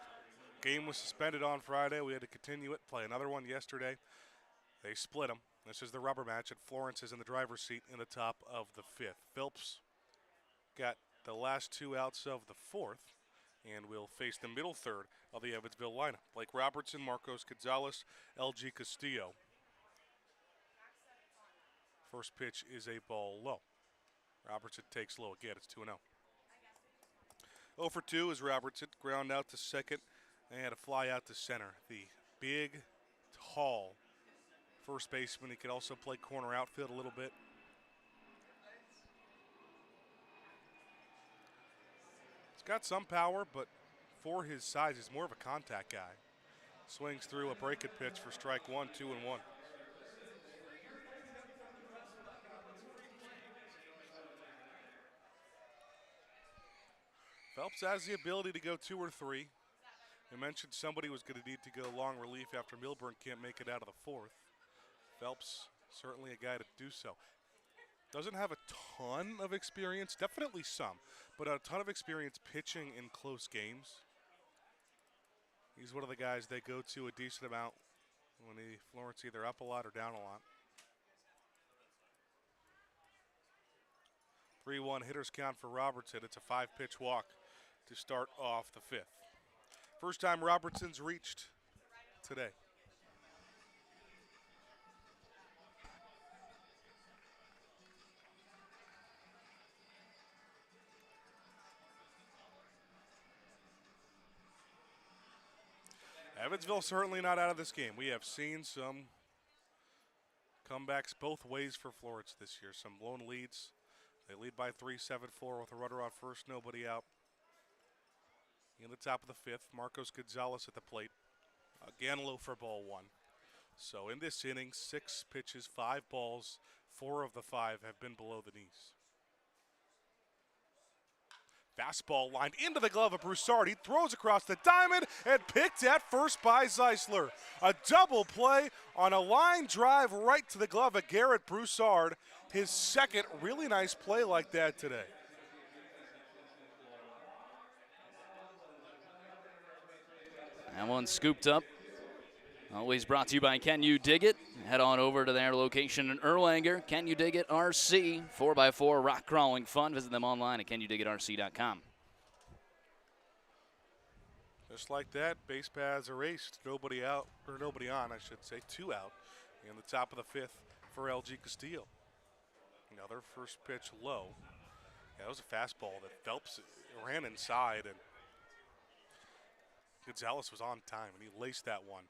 game was suspended on Friday, we had to continue it, play another one yesterday. They split them. This is the rubber match, and Florence is in the driver's seat in the top of the 5th. Phelps got the last 2 outs of the 4th. And will face the middle third of the Evansville lineup. Blake Robertson, Marcos Gonzalez, LG Castillo. First pitch is a ball low. Robertson takes low again. It's 2-0. 0 for 2 is Robertson. Ground out to second and a fly out to center. The big, tall first baseman. He can also play corner outfield a little bit. Got some power, but for his size, he's more of a contact guy. Swings through a breaking pitch for strike 1, 2-1. Phelps has the ability to go 2 or 3. I mentioned somebody was going to need to go long relief after Milburn can't make it out of the 4th. Phelps, certainly a guy to do so. Doesn't have a ton of experience, definitely some, but a ton of experience pitching in close games. He's one of the guys they go to a decent amount when Florence either up a lot or down a lot. 3-1 hitters count for Robertson. It's a 5-pitch walk to start off the 5th. First time Robertson's reached today. Evansville certainly not out of this game. We have seen some comebacks both ways for Florence this year. Some blown leads. They lead by 3, 7-4 with a runner on first, nobody out. In the top of the 5th, Marcos Gonzalez at the plate. Again low for ball 1. So in this inning, 6 pitches, 5 balls. 4 of the 5 have been below the knees. Fastball lined into the glove of Broussard. He throws across the diamond and picked at first by Zeisler. A double play on a line drive right to the glove of Garrett Broussard. His second really nice play like that today. That one scooped up Always brought to you by Can You Dig It? Head on over to their location in Erlanger. Can You Dig It RC, 4x4 rock crawling fun. Visit them online at canyoudigitrc.com. Just like that, base paths erased. Nobody out, or nobody on, I should say. 2 out in the top of the 5th for LG Castillo. Another first pitch low. Yeah, that was a fastball that Phelps ran inside, and Gonzalez was on time, and he laced that one.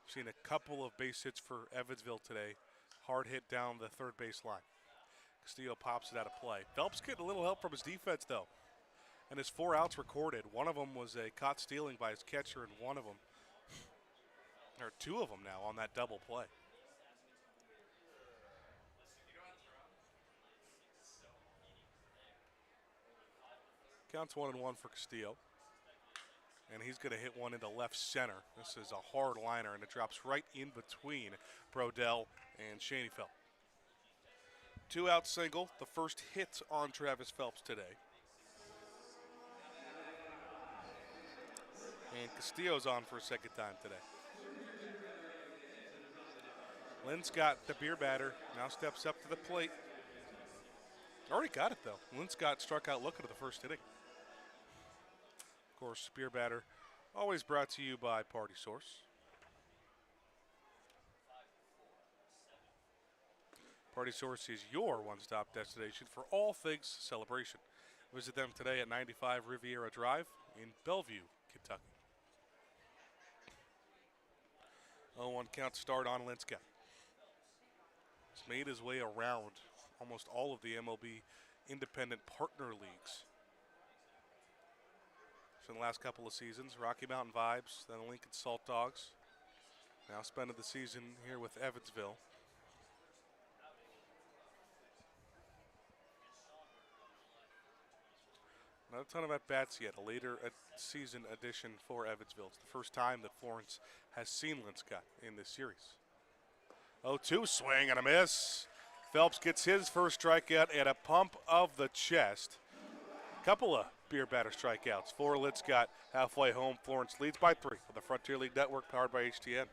Seen a couple of base hits for Evansville today. Hard hit down the third base line. Castillo pops it out of play. Phelps getting a little help from his defense, though. And his 4 outs recorded. One of them was a caught stealing by his catcher, and one of them, there are 2 of them now on that double play. Counts 1-1 for Castillo. And he's going to hit one into left center. This is a hard liner, and it drops right in between Brodell and Schoenfeld. 2-out single, the first hit on Travis Phelps today. And Castillo's on for a second time today. Linscott, the beer batter, now steps up to the plate. Already got it, though. Linscott struck out looking at the first inning. Of course, beer batter, always brought to you by Party Source. Party Source is your one-stop destination for all things celebration. Visit them today at 95 Riviera Drive in Bellevue, Kentucky. 0-1 count start on Linscott. He's made his way around almost all of the MLB independent partner leagues. So in the last couple of seasons, Rocky Mountain Vibes, then Lincoln Salt Dogs. Now spending the season here with Evansville. Not a ton of at-bats yet, a later season addition for Evansville. It's the first time that Florence has seen Linscott in this series. 0-2, swing and a miss. Phelps gets his first strikeout and a pump of the chest. Couple of beer batter strikeouts for Linscott. Halfway home, Florence leads by 3 on the Frontier League Network powered by HTN.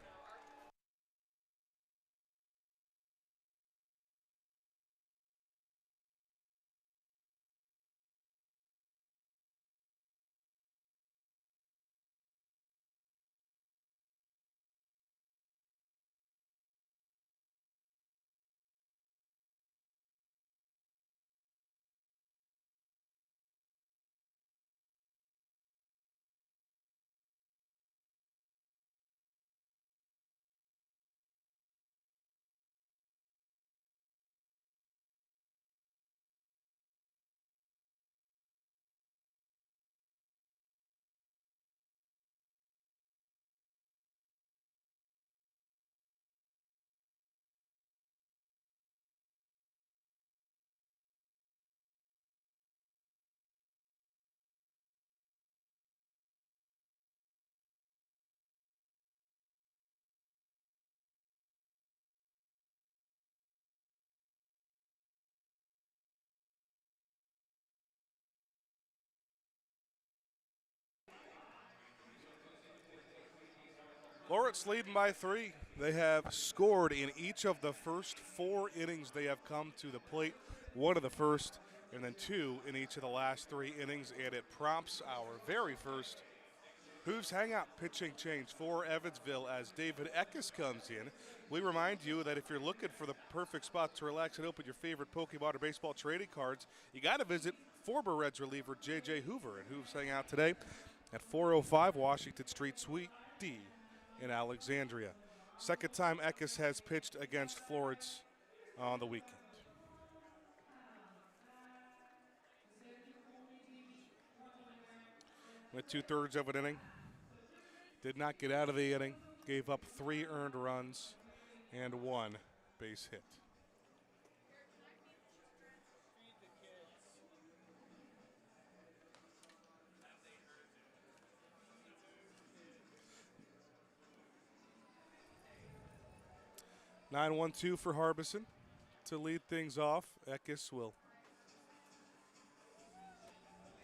Florence leading by 3. They have scored in each of the first 4 innings they have come to the plate. 1 of the first, and then 2 in each of the last 3 innings. And it prompts our very first Hooves Hangout pitching change for Evansville as David Eckes comes in. We remind you that if you're looking for the perfect spot to relax and open your favorite Pokemon or baseball trading cards, you got to visit former Reds reliever J.J. Hoover at Hooves Hangout today at 405 Washington Street, Suite D in Alexandria. Second time Eckes has pitched against Florence on the weekend. Went 2/3 of an inning. Did not get out of the inning. Gave up 3 earned runs and 1 base hit. (9-1-2) for Harbison to lead things off. Eckes will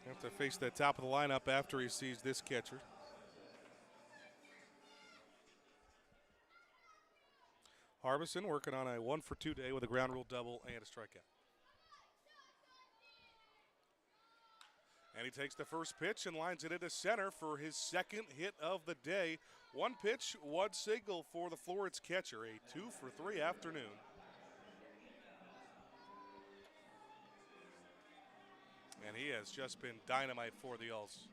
have to face the top of the lineup after he sees this catcher. Harbison working on a 1-for-2 day with a ground rule double and a strikeout. And he takes the first pitch and lines it into center for his second hit of the day. One pitch, one single for the Florence catcher. A 2-for-3 afternoon. And he has just been dynamite for the Ulls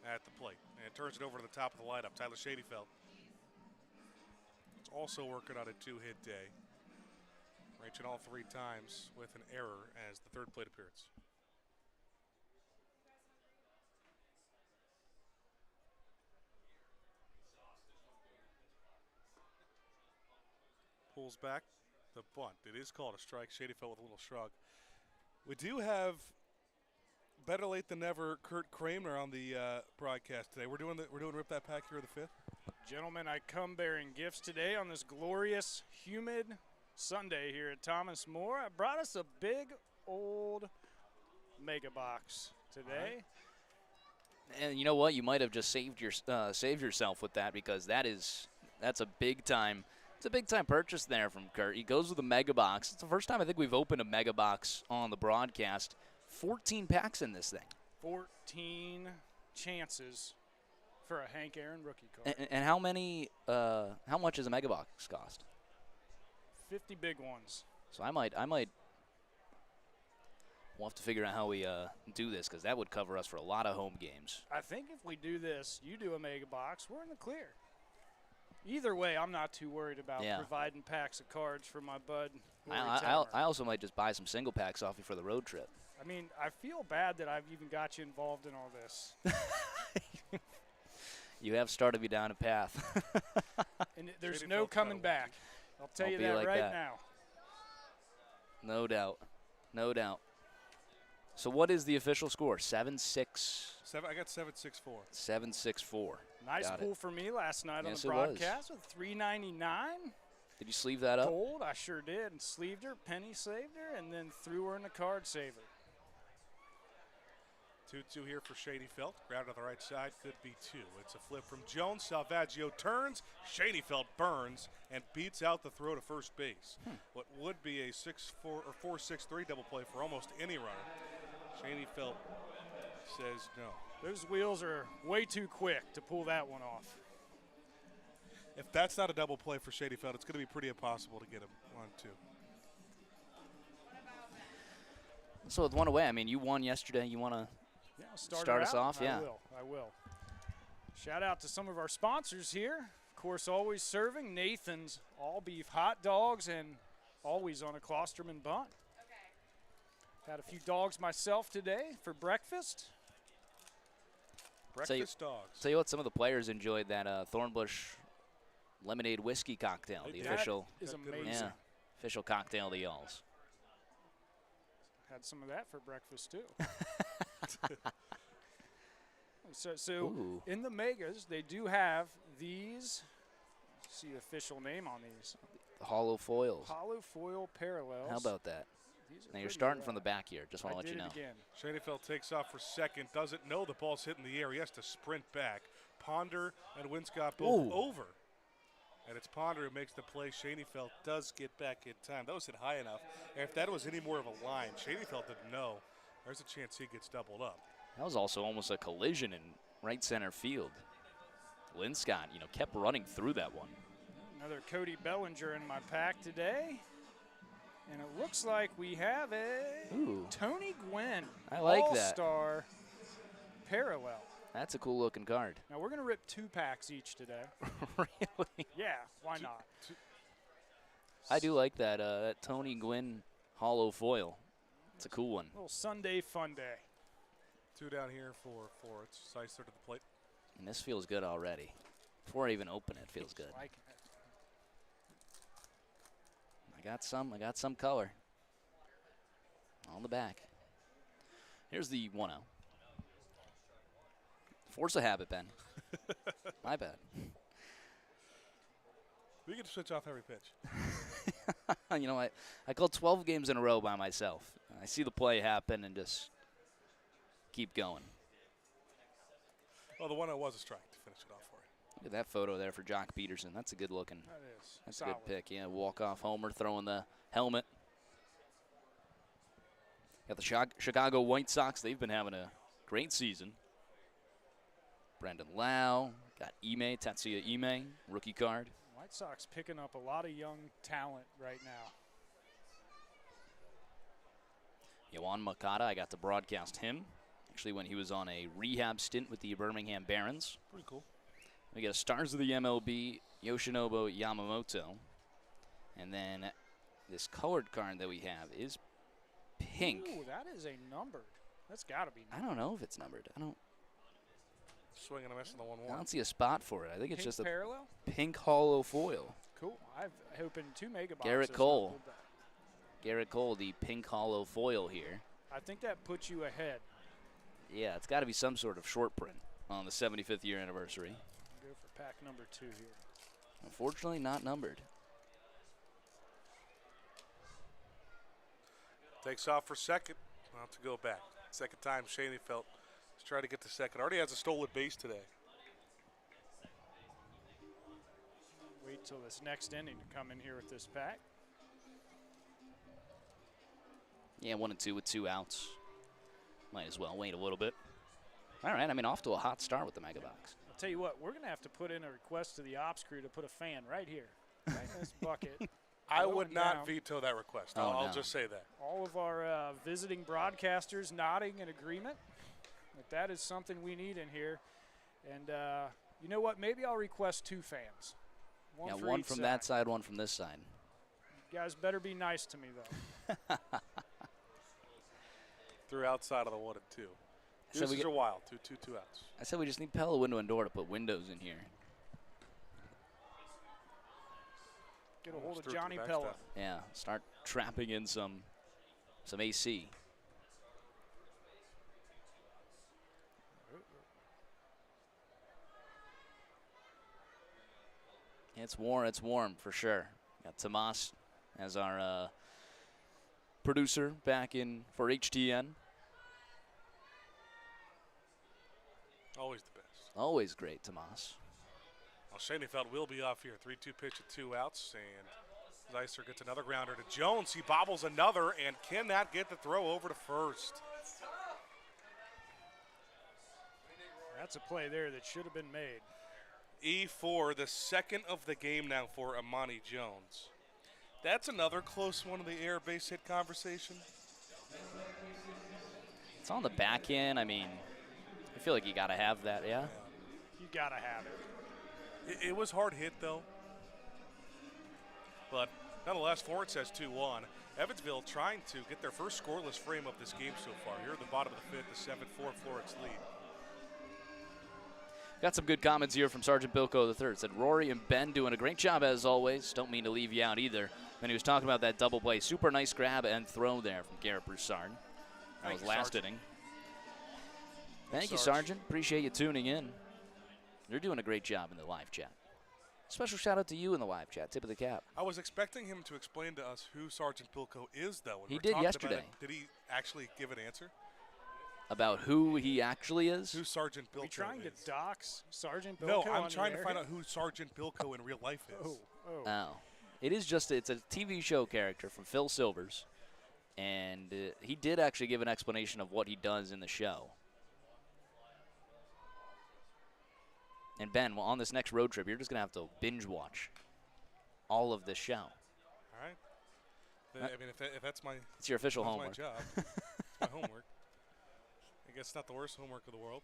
at the plate. And turns it over to the top of the lineup, Tyler Shadyfeld. It's also working on a 2-hit day. Reaching all 3 times with an error as the third plate appearance. Pulls back the bunt. It is called a strike. Shadyfeld with a little shrug. We do have better late than never Kurt Kramer on the broadcast today. We're doing Rip That Pack here of the 5th. Gentlemen, I come bearing gifts today on this glorious, humid Sunday here at Thomas More. I brought us a big old mega box today. And you know what? You might have just saved yourself with that, because that's a big time. It's a big time purchase there from Kurt. He goes with a mega box. It's the first time I think we've opened a mega box on the broadcast. 14 packs in this thing. 14 chances for a Hank Aaron rookie card. And how many? How much does a mega box cost? 50 big ones. So I might. We'll have to figure out how we do this, because that would cover us for a lot of home games. I think if we do this, you do a mega box, we're in the clear. Either way, I'm not too worried about providing packs of cards for my bud. I also might just buy some single packs off you for the road trip. I mean, I feel bad that I've even got you involved in all this. You have started me down a path. And there's no coming back. I'll tell you that like right that. now. No doubt. No doubt. So what is the official score? 7-6? I got 7-6-4. 7-6-4. Nice pull for me last night on the broadcast with $3.99. Did you sleeve that up? Gold, I sure did. And sleeved her, penny saved her, and then threw her in the card saver. 2-2 here for Shadyfeld. Ground to the right side, could be 2. It's a flip from Jones. Salvaggio turns. Shadyfeld burns and beats out the throw to first base. What would be a 6-4 or 4-6-3 double play for almost any runner. Shadyfeld says no. Those wheels are way too quick to pull that one off. If that's not a double play for Shadyfeld, it's going to be pretty impossible to get him on 2. So with one away, I mean, you won yesterday. You want to start us off? I will. Shout out to some of our sponsors here. Of course, always serving Nathan's all-beef hot dogs and always on a Klosterman bun. Had a few dogs myself today for breakfast. Breakfast dogs. Tell you what, some of the players enjoyed that Thornbush lemonade whiskey cocktail. The official is amazing. Yeah, official cocktail of the Ulls. Had some of that for breakfast too. So in the megas, they do have these. See the official name on these. The hollow foils. Hollow foil parallels. How about that? Now you're starting from the back here. Just want to let you know. Again. Shadyfeld takes off for second. Doesn't know the ball's hitting the air. He has to sprint back. Ponder and Winscott both over. And it's Ponder who makes the play. Shadyfeld does get back in time. That was hit high enough. And if that was any more of a line, Shadyfeld didn't know. There's a chance he gets doubled up. That was also almost a collision in right center field. Linscott, kept running through that one. Another Cody Bellinger in my pack today. And it looks like we have a Tony Gwynn I like All-Star parallel. That's a cool looking card. Now we're going to rip 2 packs each today. Really? Yeah, why not? I do like that Tony Gwynn hollow foil. It's a cool one. A little Sunday fun day. 2 down here for Florence. Sicer to the plate. And this feels good already. Before I even open it, feels good. Like it. I got some color on the back. Here's the 1-0. Force a habit, Ben. My bad. We get to switch off every pitch. I called 12 games in a row by myself. I see the play happen and just keep going. Well, the 1-0 was a strike to finish it off for Look at that photo there for Jock Peterson. That's a good looking. That is. That's solid. a good pick. Yeah, walk-off homer, throwing the helmet. Got the Chicago White Sox. They've been having a great season. Brandon Lau, got Tatsuya Ime, rookie card. White Sox picking up a lot of young talent right now. Yohan Makata, I got to broadcast him. Actually, when he was on a rehab stint with the Birmingham Barons. Pretty cool. We got Stars of the MLB, Yoshinobu Yamamoto. And then this colored card that we have is pink. Ooh, that is a numbered. That's got to be numbered. I don't know if it's numbered. Swing and a miss on the 1-1. I don't see a spot for it. I think it's Pink just a parallel? pink hollow foil. Cool. I've opened 2 mega boxes. Garrett and Cole. pulled that. Garrett Cole, the pink hollow foil here. I think that puts you ahead. Yeah, it's got to be some sort of short print on the 75th year anniversary. Go for pack number 2 here. Unfortunately, not numbered. Takes off for second. Not to go back. Second time Shaney felt he's trying to get to second. Already has a stolen base today. Wait till this next inning to come in here with this pack. Yeah, 1 and 2 with 2 outs. Might as well wait a little bit. All right, I mean, off to a hot start with the mega box. I'll tell you what, we're going to have to put in a request to the ops crew to put a fan right here, right in this bucket. I would Going not down. veto that request. Oh, I'll no. just say that. All of our visiting broadcasters nodding in agreement that is something we need in here. And you know what? Maybe I'll request 2 fans. Yeah, for one each from that side, one from this side. You guys better be nice to me, though. Threw outside of the 1 and 2. So we Deuces get- are wild. 2 outs. I said we just need Pella window and door to put windows in here. Get a hold Almost of threw it to Johnny the Pella. backstop. Yeah, start trapping in some AC. It's warm for sure. Got Tomas as our producer back in for HTN. Always the best. Always great, Tomas. Well, Schoenfeld will be off here. 3-2 pitch at 2 outs, and Zeiser gets another grounder to Jones. He bobbles another and cannot get the throw over to first. That's a play there that should have been made. E4, the second of the game now for Amani Jones. That's another close one of the air base hit conversation. It's on the back end. I mean, I feel like you got to have that, yeah? You got to have it. It was hard hit, though. But nonetheless, Florence has 2-1. Evansville trying to get their first scoreless frame of this game so far. Here at the bottom of the 5th, the 7-4 Florence lead. Got some good comments here from Sergeant Bilko III. Said, Rory and Ben doing a great job as always. Don't mean to leave you out either. And he was talking about that double play. Super nice grab and throw there from Garrett Broussard. That was last inning. Thank you, Sergeant. Appreciate you tuning in. You're doing a great job in the live chat. Special shout out to you in the live chat. Tip of the cap. I was expecting him to explain to us who Sergeant Bilko is, though. when He we're did talking about yesterday. it. Did he actually give an answer? About who he actually is? Who Sergeant Bilko Are we trying is? to dox Sergeant Bilko? No, on I'm the trying to air? find out who Sergeant Bilko in real life is. Oh. It is just, it's a TV show character from Phil Silvers. And he did actually give an explanation of what he does in the show. And Ben, well, on this next road trip, you're just going to have to binge watch all of this show. All right. I mean, if that's my, It's your official that's homework. my job. It's my homework. I guess not the worst homework of the world.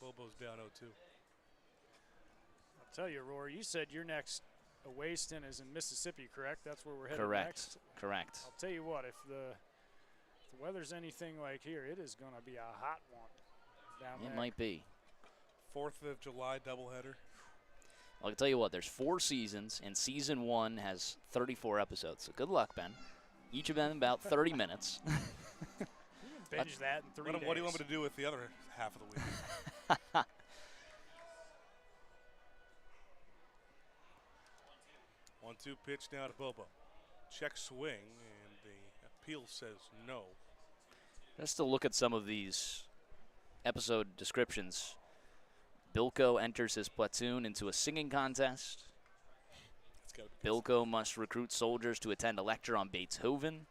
Bobo's down 0-2. I'll tell you, Rory, you said your next away stint is in Mississippi, correct? That's where we're headed Correct. next. Correct. I'll tell you what, if the weather's anything like here, it is going to be a hot one down there. It might be. 4th of July doubleheader. Well, I can tell you what, there's 4 seasons, and season 1 has 34 episodes. So good luck, Ben. Each of them about 30 minutes. You can binge that in 3 days. What do you want me to do with the other half of the week? 1-2 pitch now to Bobo. Check swing, and the appeal says no. Let's still look at some of these episode descriptions. Bilko enters his platoon into a singing contest. Bilko must recruit soldiers to attend a lecture on Beethoven.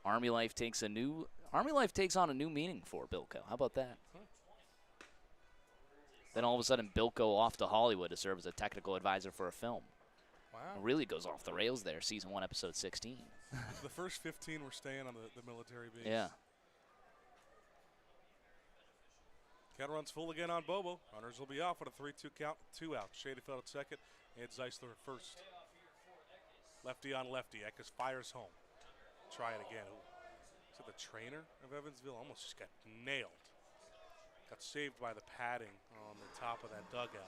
Army life takes on a new meaning for Bilko. How about that? Then all of a sudden, Bilko off to Hollywood to serve as a technical advisor for a film. Wow. It really goes off the rails there, season 1, episode 16. The first 15 were staying on the military base. Yeah. Count runs full again on Bobo. Runners will be off with a 3-2 count, 2 out. Schadefeld at second, and Zeisler at first. Lefty on lefty. Eckes fires home. Try it again. Ooh. So the trainer of Evansville almost just got nailed. Got saved by the padding on the top of that dugout.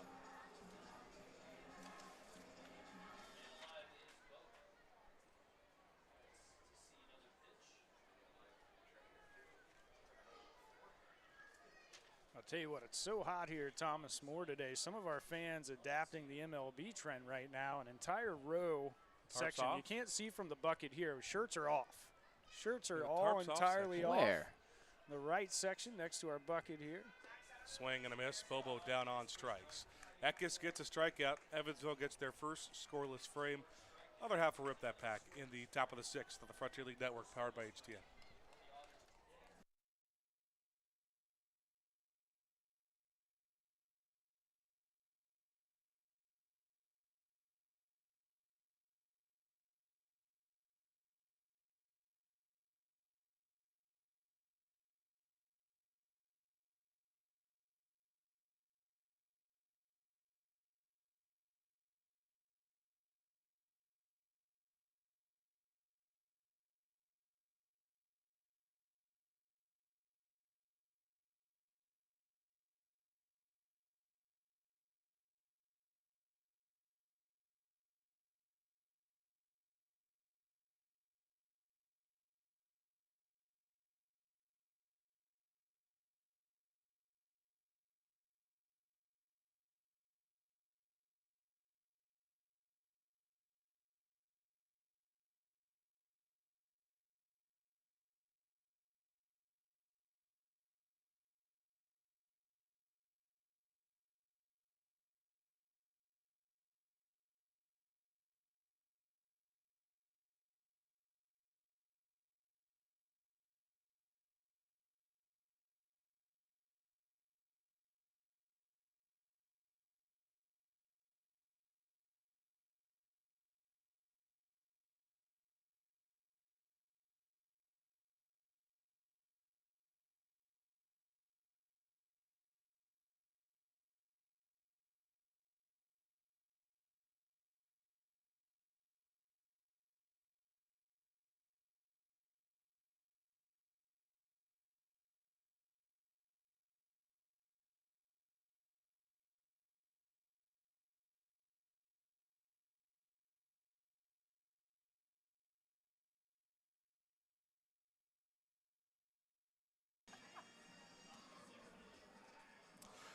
I'll tell you what, it's so hot here at Thomas More today. Some of our fans adapting the MLB trend right now. An entire row section. off? You can't see from the bucket here. Shirts are off. Shirts are Yeah, all tarps off entirely section. off. Where? The right section next to our bucket here. Swing and a miss. Bobo down on strikes. Eckes gets a strikeout. Evansville gets their first scoreless frame. Other half will rip that pack in the top of the 6th of the Frontier League Network, powered by HTN.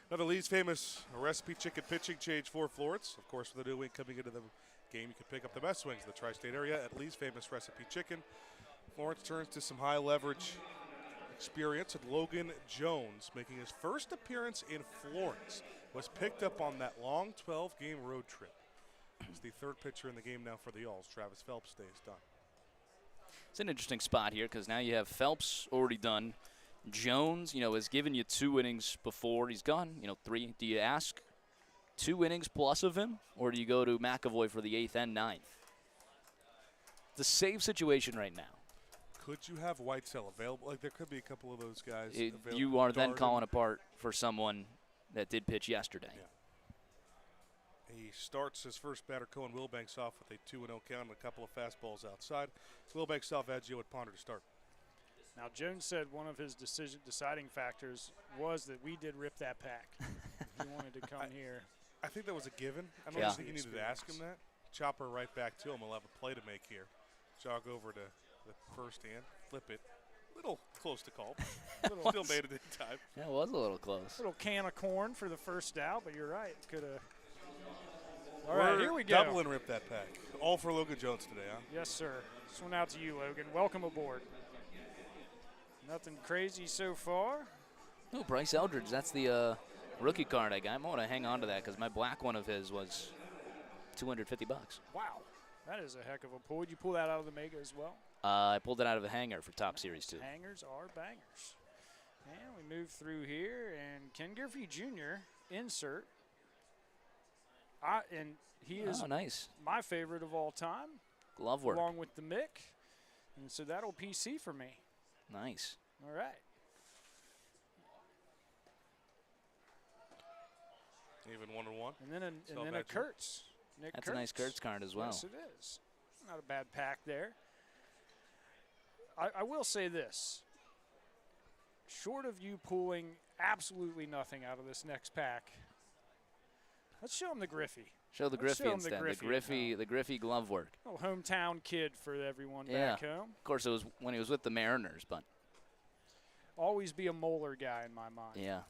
Another Lee's famous recipe chicken pitching change for Florence. Of course, with the new wing coming into the game, you can pick up the best wings in the tri-state area at Lee's famous recipe chicken. Florence turns to some high leverage experience, and Logan Jones, making his first appearance in Florence, was picked up on that long 12-game road trip. He's the third pitcher in the game now for the Alls. Travis Phelps stays done. It's an interesting spot here because now you have Phelps already done. Jones, has given you 2 innings before he's gone, 3. Do you ask 2 innings plus of him, or do you go to McAvoy for the 8th and 9th? It's a safe situation right now. Could you have Whitesell available? Like, there could be a couple of those guys available. You are then calling apart for someone that did pitch yesterday. Yeah. He starts his first batter, Cohen Wilbanks, off with a 2-0 count and a couple of fastballs outside. Wilbanks off Adgio at Ponder to start. Now, Jones said one of his deciding factors was that we did rip that pack. He wanted to come here. I think that was a given. I don't think you needed to ask him that. Chopper right back to him. We'll have a play to make here. Jog over to the first hand, flip it. Little close to call. Still made it in time. Yeah, it was a little close. Little can of corn for the first out, but you're right. Could have. All right, here we go. Double and rip that pack. All for Logan Jones today, huh? Yes, sir. This one out to you, Logan. Welcome aboard. Nothing crazy so far. Oh, Bryce Eldridge. That's the rookie card I got. I want to hang on to that because my black one of his was $250. Wow, that is a heck of a pull. Did you pull that out of the Mega as well? I pulled it out of a hanger for Top Series 2. Hangers are bangers. And we move through here, and Ken Griffey Jr. insert. And he is nice. my favorite of all time. Glove work. Along with the Mick. And so that'll PC for me. Nice. All right. Even 1-1. And then a Kurtz. Nick That's Kurtz. a nice Kurtz card as well. Yes, it is. Not a bad pack there. I will say this. Short of you pulling absolutely nothing out of this next pack, let's show him the Griffey. Show the Let's Griffey show him instead. the The Griffey glove work. Little hometown kid for everyone Yeah. back home. Of course, it was when he was with the Mariners, but Always be a Moeller guy in my mind. yeah.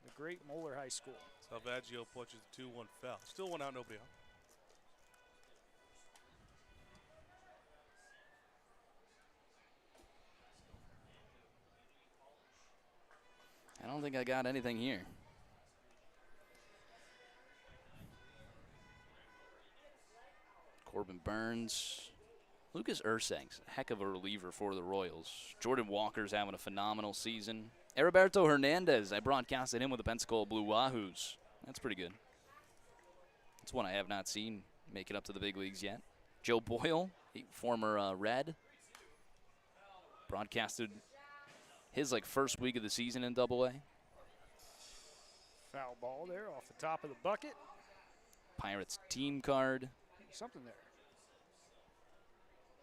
The great Moeller High School. Salvaggio punches the 2-1 foul. Still one out, nobody out. I don't think I got anything here. Corbin Burns. Lucas Ursang's a heck of a reliever for the Royals. Jordan Walker's having a phenomenal season. Heriberto Hernandez, I broadcasted him with the Pensacola Blue Wahoos. That's pretty good. That's one I have not seen make it up to the big leagues yet. Joe Boyle, former Red. Broadcasted his first week of the season in Double-A. Foul ball there off the top of the bucket. Pirates team card. Something there.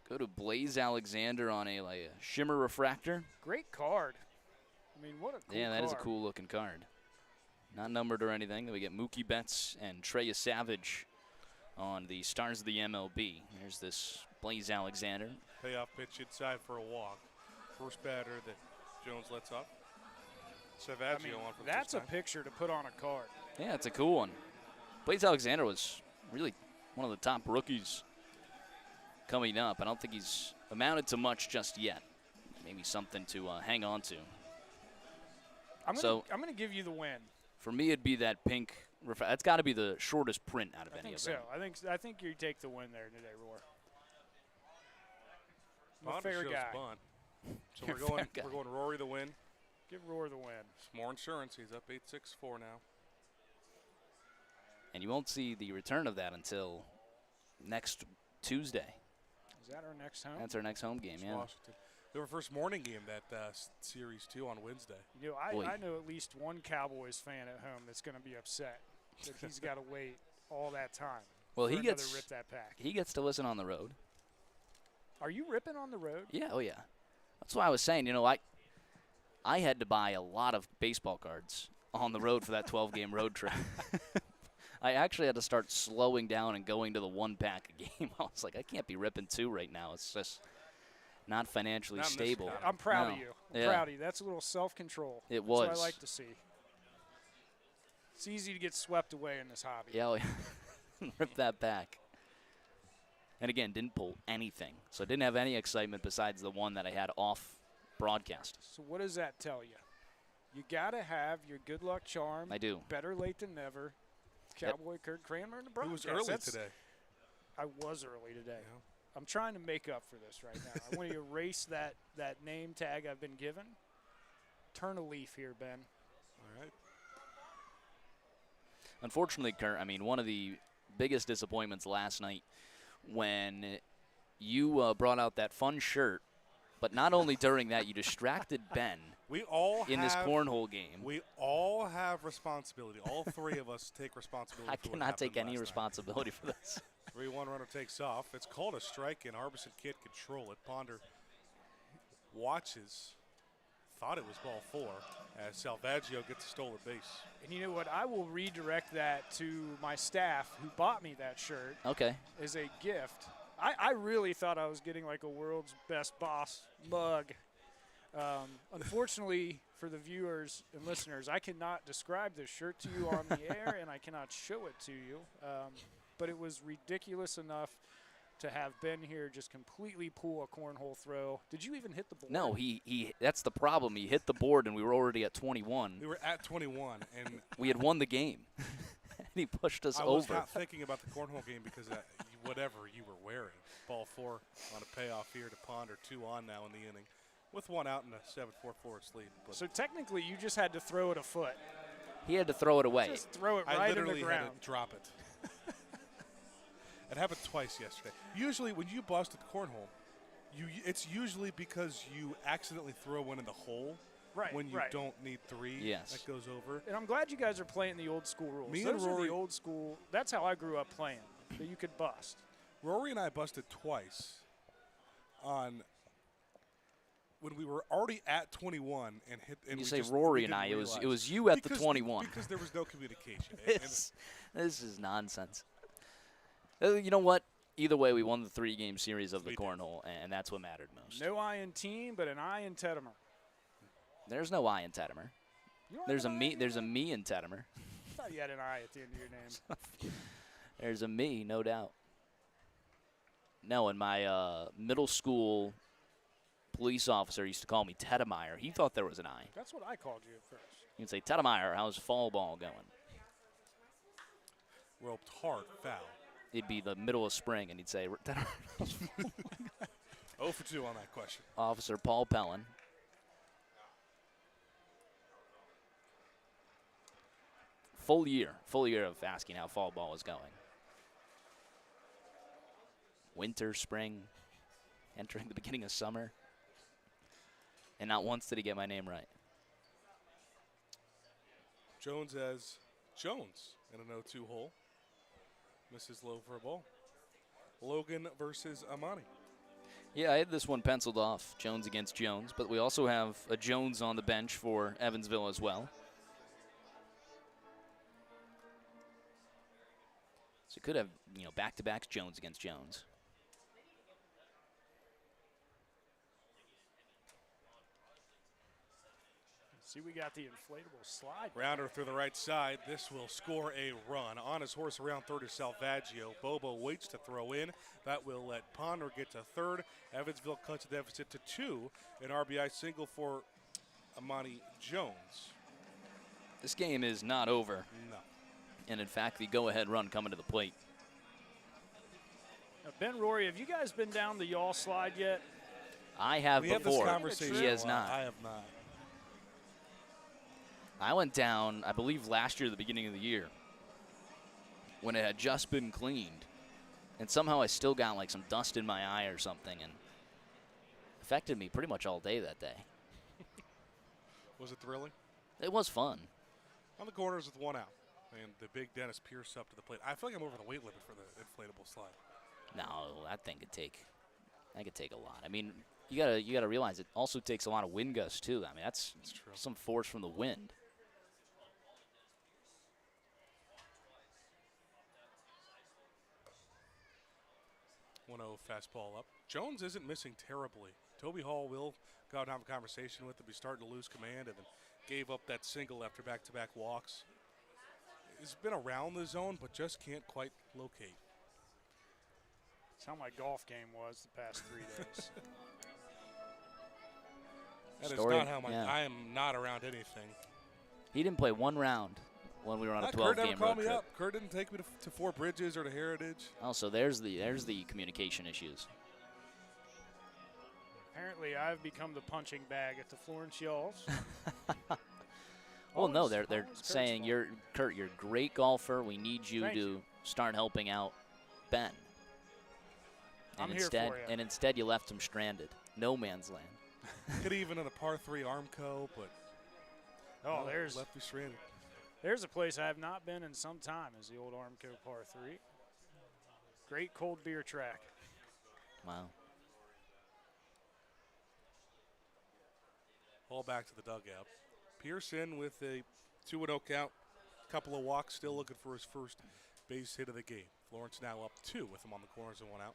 Go to Blaze Alexander on a shimmer refractor. Great card. I mean, what a cool Yeah, that card. is a cool looking card. Not numbered or anything. Then we get Mookie Betts and Treya Savage on the Stars of the MLB. There's this Blaze Alexander. Payoff pitch inside for a walk. First batter that Jones lets up. Salvaggio on for the that's a first time. picture to put on a card. Yeah, it's a cool one. Blaze Alexander was really one of the top rookies coming up. I don't think he's amounted to much just yet. Maybe something to hang on to. I'm gonna give you the win. For me, it'd be that pink. That's got to be the shortest print out of I any think of so. them. I think you take the win there today, Roar. I'm a Bond fair shows guy. Bond. So You're we're a going fair guy. Rory the win. Give Roar the win. Some more insurance. He's up 8-6-4 now. And you won't see the return of that until next Tuesday. Is that our next home? That's our next home game, It's yeah. Washington. They were first morning game that Series 2 on Wednesday. You know, Boy. I know at least one Cowboys fan at home that's going to be upset that he's got to wait all that time. Well, for he another gets rip that pack. he gets to listen on the road. Are you ripping on the road? Yeah, oh yeah. That's why I was saying, I had to buy a lot of baseball cards on the road for that 12-game road trip. I actually had to start slowing down and going to the one pack a game. I was like, I can't be ripping two right now. It's just not financially Not in this stable. economy. I'm proud No. of you. I'm Yeah. proud of you. That's a little self-control. It That's what was. I like to see. It's easy to get swept away in this hobby. Yeah, oh, yeah. Rip that back. And again, didn't pull anything. So I didn't have any excitement besides the one that I had off broadcast. So what does that tell you? You got to have your good luck charm. I do. Better late than never. Yep. Cowboy Kurt Kramer and the He Broncos. was early That's- today. I was early today. Yeah. I'm trying to make up for this right now. I want to erase that name tag I've been given. Turn a leaf here, Ben. All right. Unfortunately, Kurt, one of the biggest disappointments last night when you brought out that fun shirt, but not only during that, you distracted Ben We all in this cornhole game. We all have responsibility. All three of us take responsibility. I for what cannot take happened any last responsibility for this. night. 3-1 runner takes off. It's called a strike, and Harbison can't control it. Ponder watches. Thought it was ball 4 as Salvaggio gets a stolen base. And you know what? I will redirect that to my staff who bought me that shirt Okay. as a gift. I really thought I was getting like a world's best boss mug. Unfortunately for the viewers and listeners, I cannot describe this shirt to you on the air, and I cannot show it to you. But it was ridiculous enough to have been here just completely pull a cornhole throw. Did you even hit the board? No, he that's the problem. He hit the board, and we were already at 21. We were at 21, and We had won the game. And he pushed us I over. was not thinking about the cornhole game because whatever you were wearing. Ball 4 on a payoff here to Ponder, 2 on now in the inning, with 1 out and a 7-4 Florence lead. But So technically, you just had to throw it a foot. He had to throw it away. Just throw it I right in literally the ground. had to drop it. It happened twice yesterday. Usually, when you bust at the cornhole, it's usually because you accidentally throw one in the hole. Right, when you right. don't need 3, Yes. that goes over. And I'm glad you guys are playing the old school rules. Me and Those are Rory- the old school. That's how I grew up playing. That you could bust. Rory and I busted twice on when we were already at 21 and hit. And You we say just, Rory we and I. didn't It was realize. you at the Because 21. because there was no communication. This is nonsense. You know what? Either way, we won the 3-game series of the We did. cornhole, and that's what mattered most. No I in team, but an I in Tettemer. There's no I in Tettemer. You don't There's have a an me. I? There's a me in Tettemer. I thought you had an I at the end of your name. There's a me, no doubt. No, and my middle school police officer used to call me Tettemeyer. He thought there was an I. That's what I called you at first. You'd say, Tettemeyer, how's fall ball going? Roped hard foul. It'd be the middle of spring, and he'd say, 0 for 2 on that question. Officer Paul Pellin. Full year of asking how fall ball was going. Winter, spring, entering the beginning of summer. And not once did he get my name right. Jones has Jones in an 0-2 hole. Misses low for a ball. Logan versus Amani. Yeah, I had this one penciled off, Jones against Jones, but we also have a Jones on the bench for Evansville as well. So could have, back-to-backs Jones against Jones. See, we got the inflatable slide. Rounder through the right side. This will score a run. On his horse around third is Salvaggio. Bobo waits to throw in. That will let Ponder get to third. Evansville cuts the deficit to 2. An RBI single for Amani Jones. This game is not over. No. And in fact, the go-ahead run coming to the plate. Now, Ben, Rory, have you guys been down the yaw slide yet? I have We had this before. conversation. He has Well, not. I have not. I went down, I believe, last year, the beginning of the year, when it had just been cleaned. And somehow I still got like some dust in my eye or something, and affected me pretty much all day that day. Was it thrilling? It was fun. On the corners with 1 out. And the big Dennis Pierce up to the plate. I feel like I'm over the weight limit for the inflatable slide. No, that thing could take a lot. I mean, you gotta realize it also takes a lot of wind gusts too. I mean, that's true. some force from the wind. 1-0 fastball up. Jones isn't missing terribly. Toby Hall will go out and have a conversation with him. He's starting to lose command and then gave up that single after back-to-back walks. He's been around the zone, but just can't quite locate. That's how my golf game was the past 3 days. That is Story, not how yeah. I am not around anything. He didn't play one round when we were on a Kurt never 12-game called road me trip. up. Kurt didn't take me to Four Bridges or to Heritage. Also, there's the communication issues. Apparently, I've become the punching bag at the Florence Yalls. Well, no, Always- they're always Kurt's saying fault. Kurt, you're a great golfer. We need you Thank to you. start helping out Ben. I'm And here instead, for ya. and instead you left him stranded, no man's land. Could even in a par 3 Armco, but Oh, no, there's left me stranded. a place I have not been in some time, is the old Armco Par 3. Great cold beer track. Wow. Ball back to the dugout. Pearson with a 2-0 count. Couple of walks, still looking for his first base hit of the game. Florence now up 2 with him on the corners and 1 out.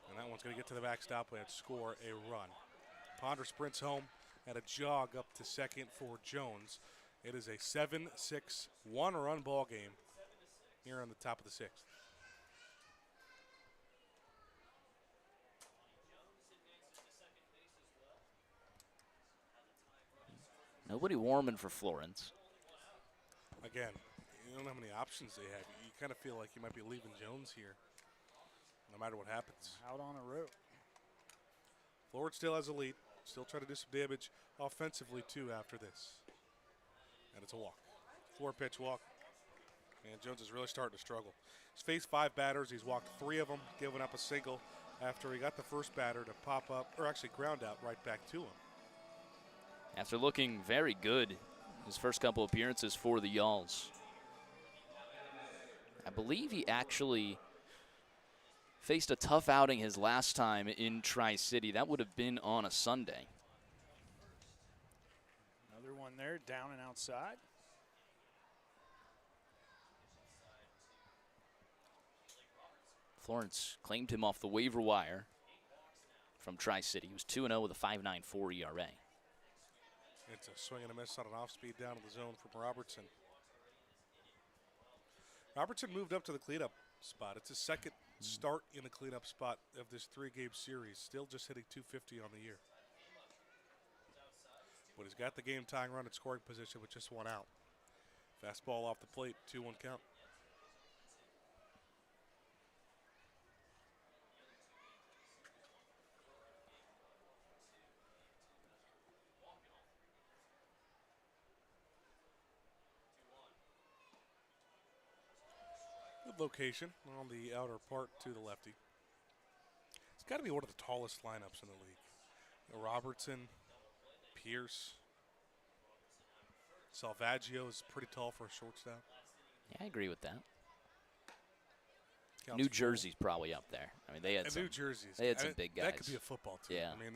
And that one's going to get to the backstop and score a run. Ponder sprints home at a jog up to second for Jones. It is a 7-6 1-run ball game here on the top of the 6th. Nobody warming for Florence. Again, you don't know how many options they have. You kind of feel like you might be leaving Jones here, no matter what happens. Out on a rope. Florence still has a lead. Still trying to do some damage offensively, too, after this. And it's a walk. 4-pitch walk. And Jones is really starting to struggle. He's faced 5 batters. He's walked 3 of them, giving up a single after he got the first batter to pop up, or actually ground out right back to him. After looking very good his first couple appearances for the Yalls. I believe he actually faced a tough outing his last time in Tri-City. That would have been on a Sunday. Another one there, down and outside. Florence claimed him off the waiver wire from Tri-City. He was 2-0 with a 5.94 ERA. It's a swing and a miss on an off-speed down to the zone from Robertson. Robertson moved up to the cleanup spot. It's his second start in the cleanup spot of this 3-game series. Still just hitting .250 on the year. But he's got the game-tying run at scoring position with just 1 out. Fastball off the plate, 2-1 count. Good location on the outer part to the lefty. It's got to be one of the tallest lineups in the league. Robertson, Pierce, Salvaggio is pretty tall for a shortstop. Yeah, I agree with that. Counts New full. Jersey's probably up there. I mean, they had And some. New Jersey's. They had some big guys. That could be a football team. Yeah. I mean,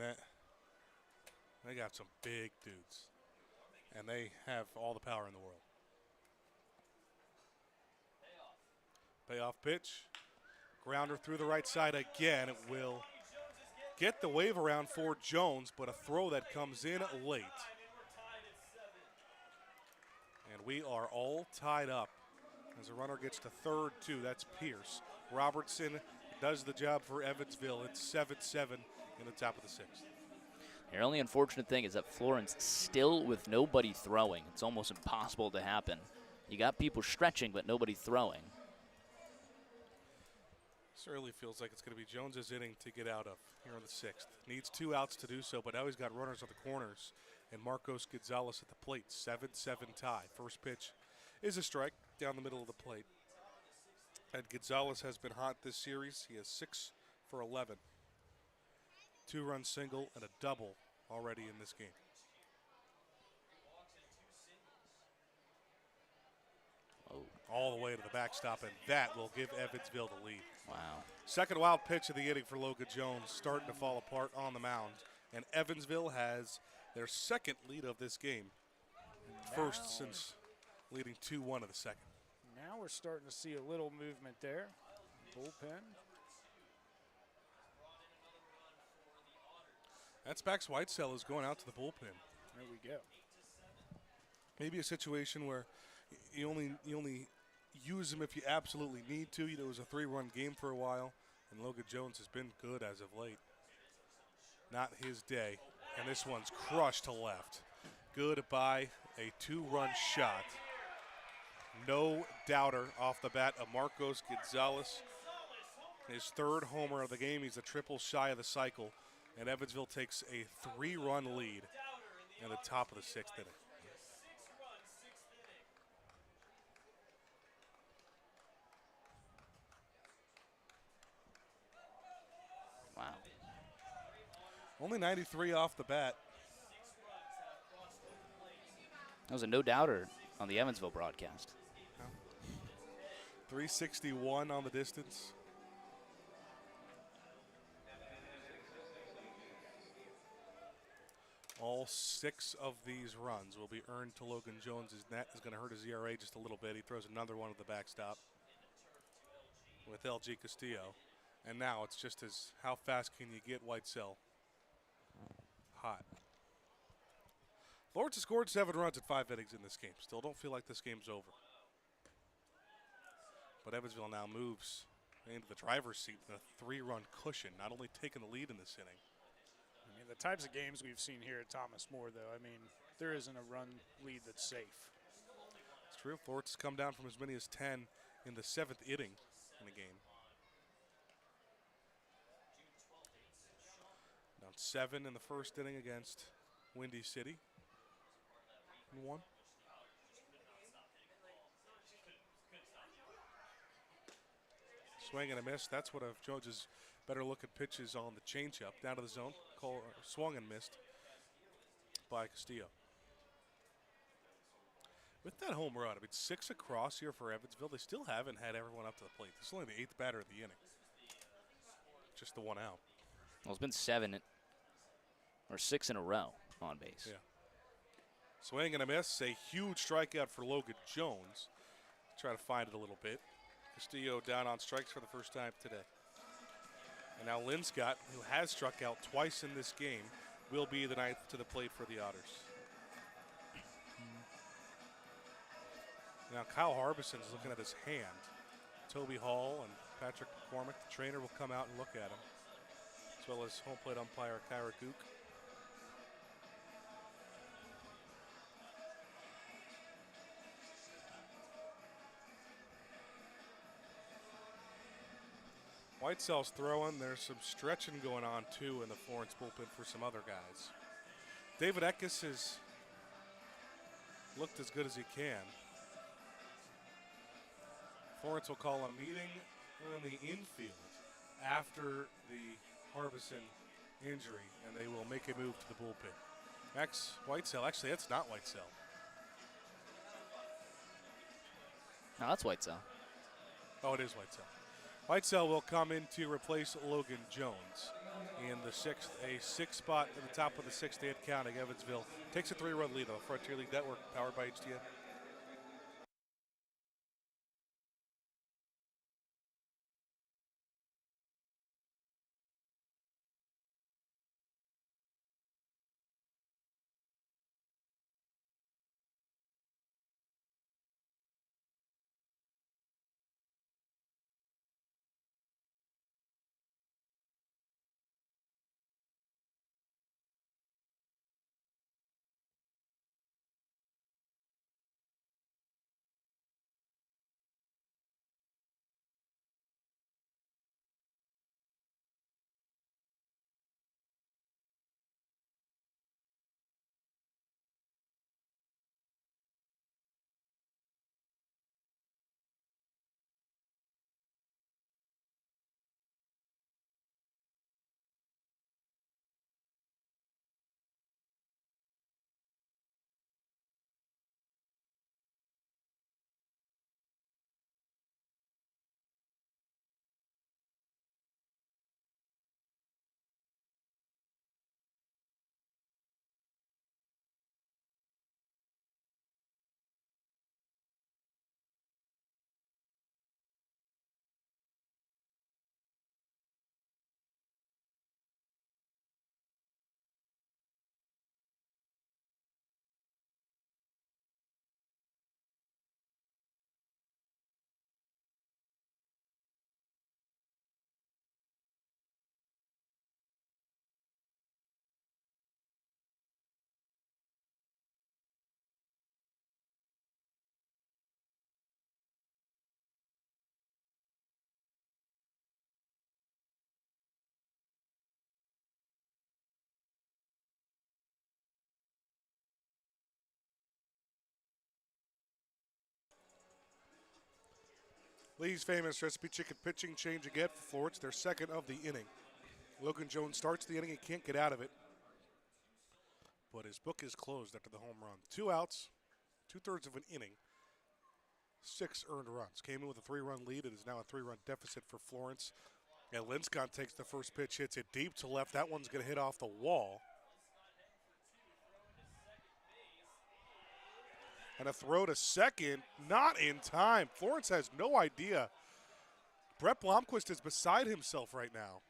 they got some big dudes. And they have all the power in the world. Payoff pitch. Grounder through the right side again. It will get the wave around for Jones, but a throw that comes in late. And we are all tied up as a runner gets to third, too. That's Pierce. Robertson does the job for Evansville. It's 7-7 in the top of the 6th. The only unfortunate thing is that Florence still with nobody throwing. It's almost impossible to happen. You got people stretching, but nobody throwing. Certainly feels like it's going to be Jones's inning to get out of here in the 6th. Needs 2 outs to do so, but now he's got runners on the corners. And Marcos Gonzalez at the plate. 7-7 tie. First pitch is a strike down the middle of the plate. And Gonzalez has been hot this series. He has 6 for 11. 2-run single and a double already in this game. Oh, All the way to the backstop, and that will give Evansville the lead. wow. Second wild pitch of the inning for Logan Jones, starting to fall apart on the mound. And Evansville has their second lead of this game. First since leading 2-1 of the second. Now we're starting to see a little movement there. Bullpen. That's Max Whitesell is going out to the bullpen. There we go. Maybe a situation where you only use him if you absolutely need to. You know, it was a 3-run game for a while, and Logan Jones has been good as of late. Not his day, and this one's crushed to left. Good by a 2-run shot. No doubter off the bat of Marcos Gonzalez. His third homer of the game. He's a triple shy of the cycle, and Evansville takes a 3-run lead in the top of the 6th inning. Wow. Only 93 off the bat. That was a no-doubter on the Evansville broadcast. 361 on the distance. All 6 of these runs will be earned to Logan Jones. His net is going to hurt his ERA just a little bit. He throws another one at the backstop with LG Castillo. And now it's just as how fast can you get Whitesell hot. Florence has scored 7 runs at 5 innings in this game. Still don't feel like this game's over. But Evansville now moves into the driver's seat with a 3-run cushion, not only taking the lead in this inning. I mean, the types of games we've seen here at Thomas More, though, I mean, there isn't a run lead that's safe. It's true. Florence has come down from as many as 10 in the 7th inning in the game. Down 7 in the first inning against Windy City. And 1. Swing and a miss. That's one of Jones's better looking pitches on the changeup. Down to the zone. Swung and missed by Castillo. With that home run, I mean, 6 across here for Evansville. They still haven't had everyone up to the plate. This is only the 8th batter of the inning. Just the one out. Well, it's been 7 or 6 in a row on base. Yeah. Swing and a miss. A huge strikeout for Logan Jones. Try to find it a little bit. Castillo down on strikes for the first time today. And now Linscott, who has struck out twice in this game, will be the 9th to the plate for the Otters. Now Kyle Harbison's looking at his hand. Toby Hall and Patrick McCormick, the trainer, will come out and look at him, as well as home plate umpire Kyra Gook. Whitesell's throwing. There's some stretching going on, too, in the Florence bullpen for some other guys. David Eckes has looked as good as he can. Florence will call a meeting in the infield after the Harbison injury, and they will make a move to the bullpen. Max Whitesell. Actually, that's not Whitesell. No, that's Whitesell. Oh, it is Whitesell. Whitesell will come in to replace Logan Jones in the 6th. A 6 spot at the top of the 6th, Ed County. Evansville takes a 3-run lead on the Frontier League Network, powered by HTN. Lee's famous recipe chicken pitching change again for Florence, their 2nd of the inning. Logan Jones starts the inning and can't get out of it, but his book is closed after the home run. 2 outs, 2/3 of an inning, 6 earned runs. Came in with a 3-run lead. It is now a 3-run deficit for Florence. And Linscott takes the first pitch, hits it deep to left. That one's going to hit off the wall. And a throw to second, not in time. Florence has no idea. Brett Blomquist is beside himself right now.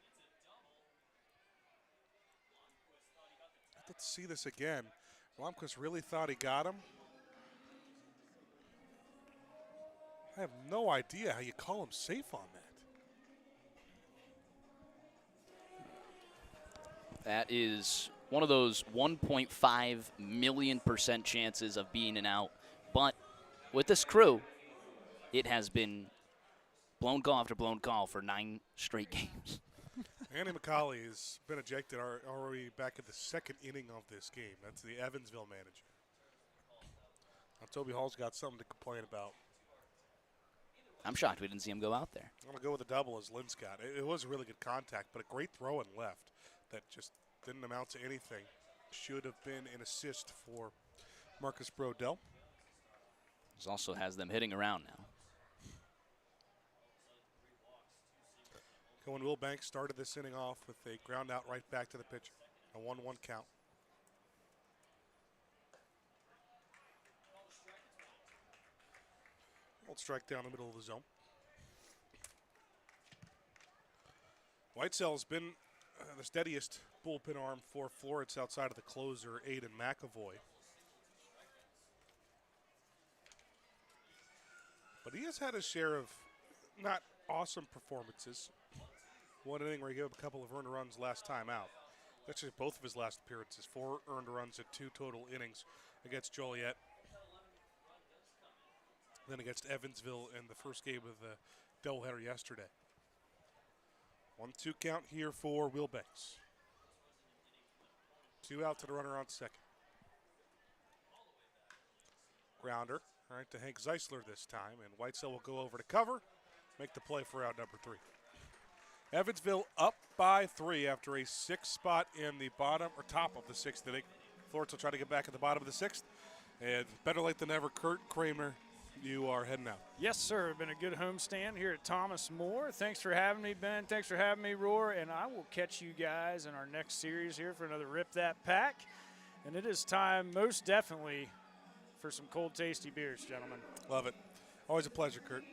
Let's see this again. Blomquist really thought he got him. I have no idea how you call him safe on that. That is one of those 1.5 million% chances of being an out. But with this crew, it has been blown call after blown call for 9 straight games. Andy McCauley has been ejected already back in the second inning of this game. That's the Evansville manager. Now, Toby Hall's got something to complain about. I'm shocked we didn't see him go out there. I'm going to go with a double as Lynn Scott. It was a really good contact, but a great throw and left that just didn't amount to anything. Should have been an assist for Marcus Brodell. He also has them hitting around now. Cohen Wilbanks started this inning off with a ground out right back to the pitcher. A 1-1 count. Old strike down the middle of the zone. Whitesell's been the steadiest bullpen arm for Florence outside of the closer, Aiden McAvoy. But he has had his share of not awesome performances. One inning where he gave up a couple of earned runs last time out. Actually, both of his last appearances, 4 earned runs in 2 total innings against Joliet. Then against Evansville in the first game of the doubleheader yesterday. 1-2 count here for Wilbanks. 2 out to the runner on second. Grounder, all right, to Hank Zeisler this time, and Whitesell will go over to cover, make the play for out number 3. Evansville up by 3 after a 6 spot in the bottom or top of the 6th inning. Florence will try to get back at the bottom of the 6th, and better late than never. Kurt Kramer, you are heading out. Yes, sir. Been a good homestand here at Thomas More. Thanks for having me, Ben. Thanks for having me, Roar. And I will catch you guys in our next series here for another Rip That Pack. And it is time, most definitely, for some cold, tasty beers, gentlemen. Love it. Always a pleasure, Kurt.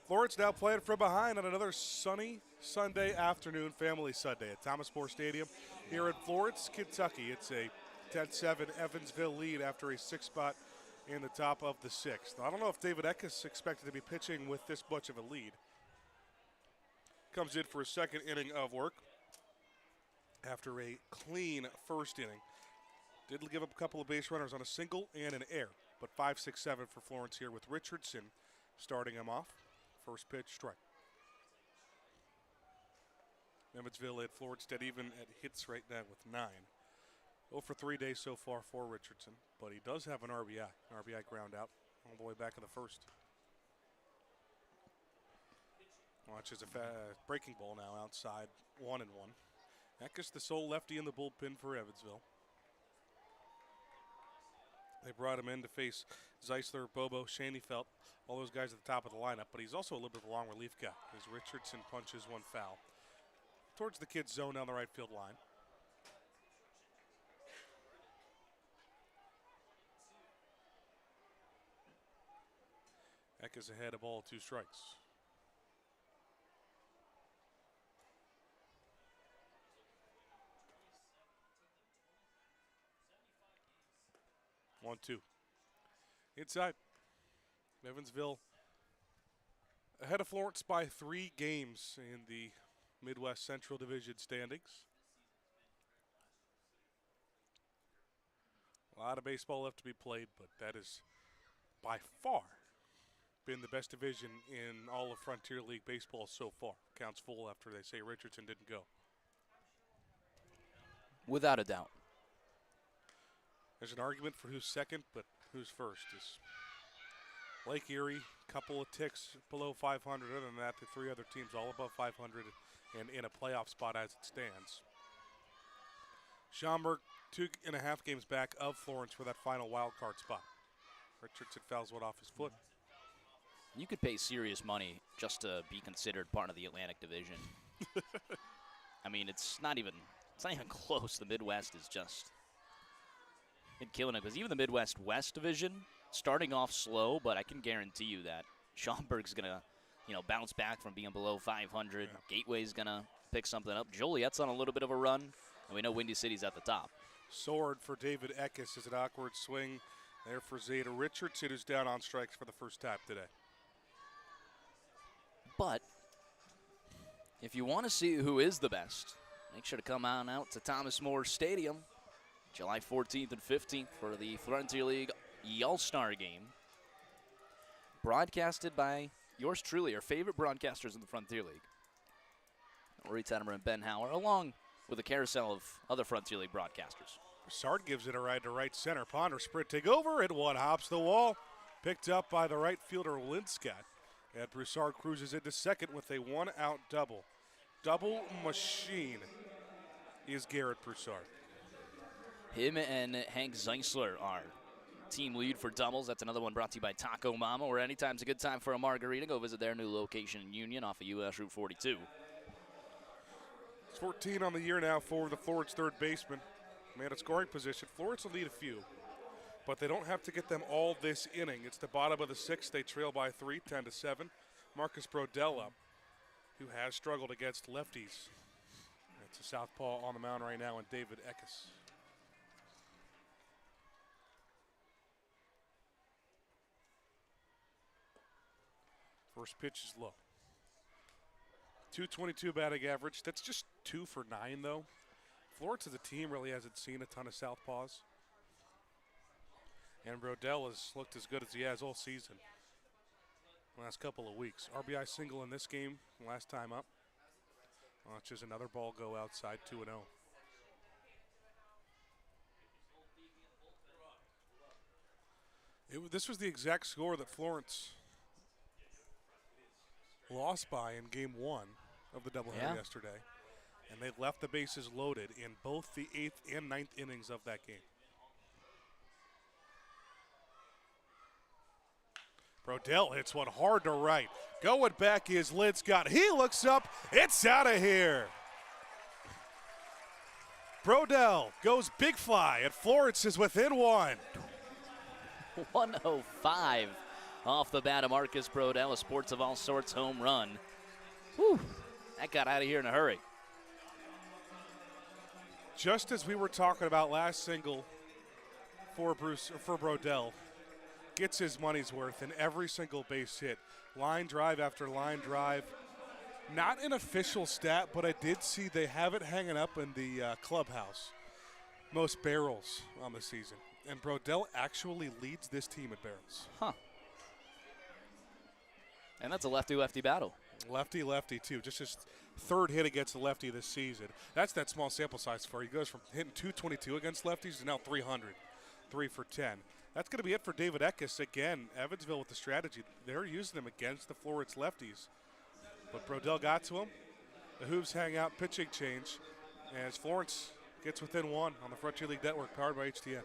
Florence now playing from behind on another sunny Sunday afternoon, family Sunday at Thomas More Stadium here in Florence, Kentucky. It's a 10-7 Evansville lead after a 6 spot in the top of the 6th. Now, I don't know if David Eckes expected to be pitching with this much of a lead. Comes in for a second inning of work after a clean first inning. Did give up a couple of base runners on a single and an error, but 5-6-7 for Florence here with Richardson starting him off. First pitch, strike. Evansville at Florence dead even at hits right now with 9. 0 for 3 days so far for Richardson, but he does have an RBI ground out all the way back in the first. Watches a breaking ball now outside, 1-1. Eckes, the sole lefty in the bullpen for Evansville. They brought him in to face Zeisler, Bobo, Shaneyfelt, all those guys at the top of the lineup, but he's also a little bit of a long relief guy as Richardson punches one foul towards the kid's zone down the right field line. Eckes ahead of ball, 2 strikes. 1-2. Inside. Evansville ahead of Florence by 3 games in the Midwest Central Division standings. A lot of baseball left to be played, but that is by far been the best division in all of Frontier League baseball so far. Counts full after they say Richardson didn't go. Without a doubt. There's an argument for who's second, but who's first is Lake Erie, couple of ticks below 500. Other than that, the 3 other teams all above 500 and in a playoff spot as it stands. Schaumburg 2.5 games back of Florence for that final wild card spot. Richardson fouls one off his foot. You could pay serious money just to be considered part of the Atlantic Division. I mean, it's not even close. The Midwest is just killing it, because even the Midwest West Division starting off slow, but I can guarantee you that Schaumburg's gonna, bounce back from being below 500. Yeah. Gateway's gonna pick something up. Joliet's on a little bit of a run, and we know Windy City's at the top. Sword for David Eckes is an awkward swing there for Zeta Richardson, who's down on strikes for the first time today. But if you want to see who is the best, make sure to come on out to Thomas More Stadium July 14th and 15th for the Frontier League All-Star Game. Broadcasted by yours truly, our favorite broadcasters in the Frontier League, Rory Tettemer and Ben Hauer, along with a carousel of other Frontier League broadcasters. Broussard gives it a ride to right center. Ponder sprinting over, and one hops the wall. Picked up by the right fielder Linscott. And Broussard cruises into second with a 1-out double. Double machine is Garrett Broussard. Him and Hank Zeisler are team lead for doubles. That's another one brought to you by Taco Mama, where anytime's a good time for a margarita. Go visit their new location in Union off of US Route 42. It's 14 on the year now for the Florence third baseman. Man at scoring position. Florence will lead a few, but they don't have to get them all this inning. It's the bottom of the 6th. They trail by 3, 10-7. Marcus Brodell up, who has struggled against lefties. It's a southpaw on the mound right now, and David Eckes. First pitch is low. 222 batting average. That's just 2 for 9, though. Florence as a team really hasn't seen a ton of southpaws. And Brodell has looked as good as he has all season. Last couple of weeks. RBI single in this game, last time up. Watch as another ball go outside, 2-0. This was the exact score that Florence lost by in game 1 of the doubleheader yesterday. And they left the bases loaded in both the 8th and 9th innings of that game. Brodell hits one hard to right. Going back is Linscott. He looks up. It's out of here. Brodell goes big fly, and Florence is within 1. 105 off the bat of Marcus Brodell, a Sports of All Sorts home run. Whew, that got out of here in a hurry. Just as we were talking about last single for Brodell, gets his money's worth in every single base hit. Line drive after line drive. Not an official stat, but I did see they have it hanging up in the clubhouse. Most barrels on the season. And Brodell actually leads this team at barrels. Huh. And that's a lefty-lefty battle. Lefty-lefty, too. Just his 3rd hit against the lefty this season. That's that small sample size for you. He goes from hitting 222 against lefties to now 300. 3 for 10. That's going to be it for David Eckes. Again, Evansville with the strategy. They're using them against the Florence lefties. But Brodell got to him. The hooves hang out, pitching change. As Florence gets within 1 on the Frontier League Network, powered by HTN.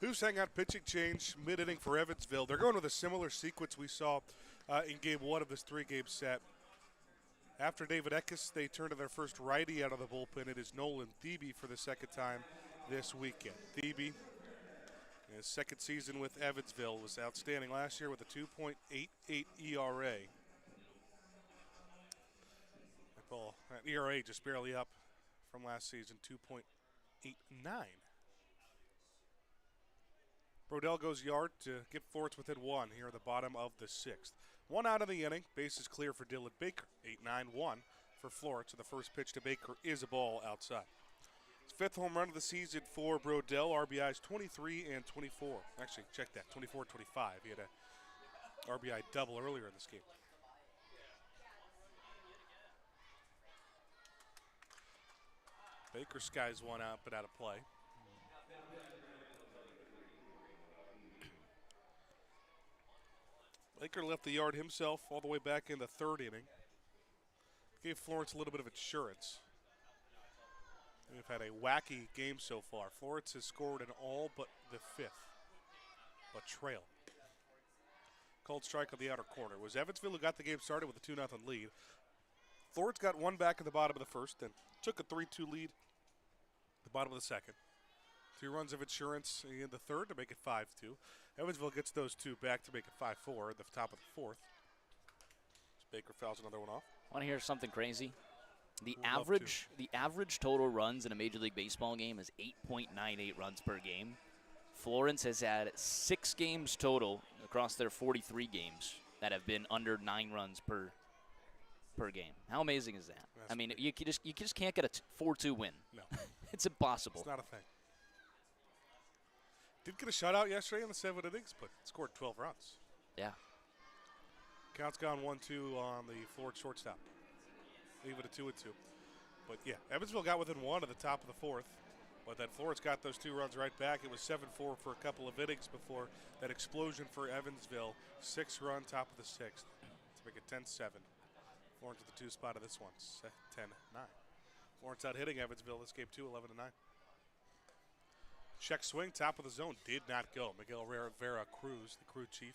Who's hang out pitching change mid-inning for Evansville. They're going with a similar sequence we saw in Game 1 of this 3-game set. After David Eckes, they turn to their first righty out of the bullpen. It is Nolan Thebe for the second time this weekend. Thebe, in his second season with Evansville, was outstanding last year with a 2.88 ERA. That ERA just barely up from last season, 2.89. Brodell goes yard to get Florence within 1 here at the bottom of the 6th. 1 out of the inning. Bases clear for Dylan Baker. 8-9-1 for Florence. And the first pitch to Baker is a ball outside. His 5th home run of the season for Brodell. RBIs 23 and 24. Actually, check that. 24 25. He had a RBI double earlier in this game. Baker skies one out, but out of play. Baker left the yard himself all the way back in the 3rd inning. Gave Florence a little bit of insurance. We've had a wacky game so far. Florence has scored in all but the 5th, but trail. Called strike on the outer corner. It was Evansville who got the game started with a 2-0 lead. Florence got one back at the bottom of the 1st, then took a 3-2 lead at the bottom of the 2nd. 2 runs of insurance in the 3rd to make it 5-2. Evansville gets those 2 back to make it 5-4 at the top of the 4th. Baker fouls another one off. Want to hear something crazy? The Would average total runs in a Major League Baseball game is 8.98 runs per game. Florence has had 6 games total across their 43 games that have been under 9 runs per game. How amazing is that? That's I mean, you just can't get a 4-2 win. No. It's impossible. It's not a thing. Did get a shutout yesterday in the 7 innings, but scored 12 runs. Yeah. Count's gone 1-2 on the Florence shortstop. Leave it at 2-2. But yeah, Evansville got within 1 at the top of the 4th, but then Florence got those 2 runs right back. It was 7-4 for a couple of innings before that explosion for Evansville. 6-run top of the 6th to make it 10-7. Florence at the 2 spot of this one, 10-9. Florence out hitting Evansville this game too, 11-9. Check swing, top of the zone, did not go. Miguel Vera Cruz, the crew chief,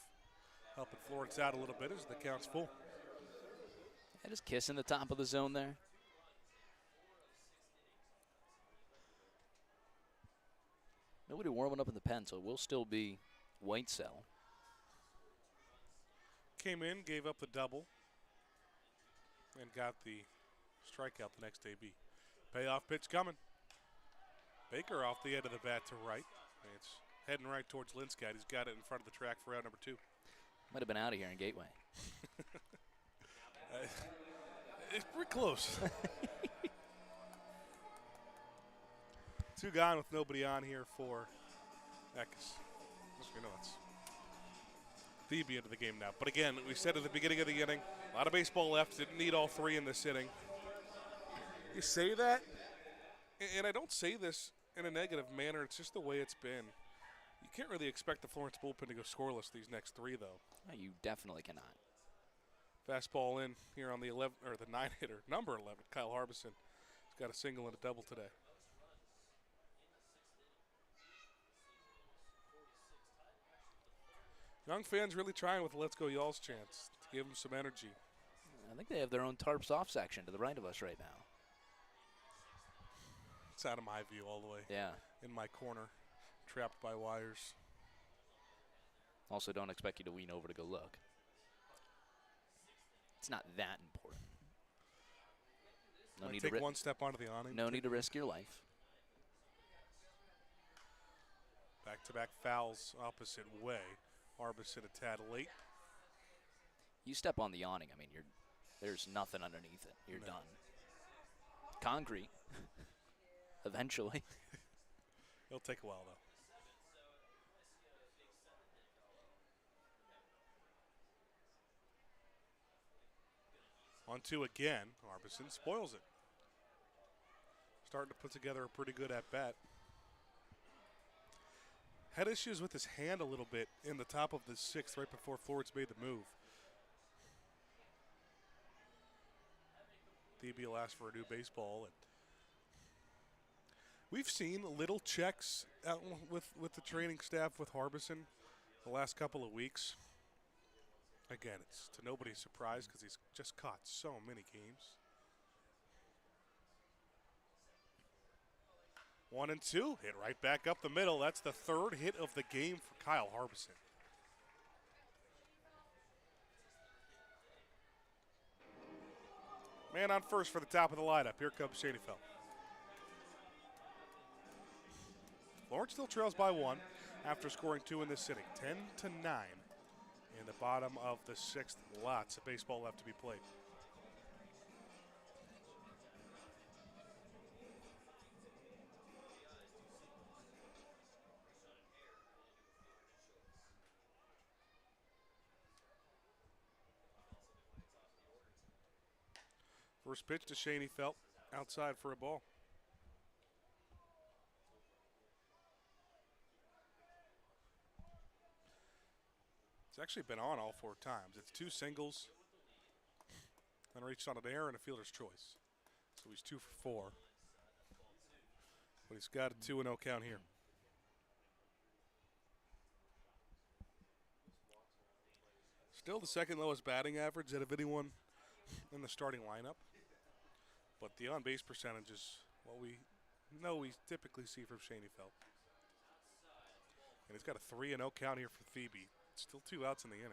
helping Florence out a little bit as the count's full. Yeah, just kissing the top of the zone there. Nobody warming up in the pen, so it will still be White Cell. Came in, gave up the double, and got the strikeout the next AB. Payoff pitch coming. Baker off the end of the bat to right. It's heading right towards Linscott. He's got it in front of the track for out number 2. Might have been out of here in Gateway. It's pretty close. 2 gone with nobody on here for Eckes. You know, it's Thebe into the game now. But again, we said at the beginning of the inning, a lot of baseball left. Didn't need all 3 in this inning. You say that, and I don't say this in a negative manner. It's just the way it's been. You can't really expect the Florence bullpen to go scoreless these next 3, though. No, you definitely cannot. Fastball in here on the 11 or the 9 hitter, number 11, Kyle Harbison. He's got a single and a double today. Young fans really trying with the Let's Go Y'all's chance to give them some energy. I think they have their own tarps off section to the right of us right now. It's out of my view all the way. Yeah. In my corner, trapped by wires. Also, don't expect you to lean over to go look. It's not that important. No need take to one step onto the awning. No need to risk your life. Back-to-back fouls opposite way. Harbison a tad late. You step on the awning, I mean, there's nothing underneath it. You're done. Concrete. Eventually. It'll take a while, though. 1-2 again. Harbison spoils it. Starting to put together a pretty good at-bat. Had issues with his hand a little bit in the top of the 6th right before Florence made the move. DB will ask for a new baseball. We've seen little checks out with the training staff with Harbison the last couple of weeks. Again, it's to nobody's surprise because he's just caught so many games. 1 and 2, hit right back up the middle. That's the third hit of the game for Kyle Harbison. Man on first for the top of the lineup. Here comes Schoenfeld. Florence still trails by 1 after scoring 2 in this inning. 10-9 in the bottom of the 6th. Lots of baseball left to be played. First pitch to Schoenfeld, outside for a ball. It's actually been on all 4 times. It's 2 singles, then reached on an error and a fielder's choice. So he's 2 for 4. But he's got a 2-0 count here. Still the second lowest batting average out of anyone in the starting lineup. But the on-base percentage is what we know we typically see from Schoenfeld. And he's got a 3-0 count here for Thebe. Still 2 outs in the inning.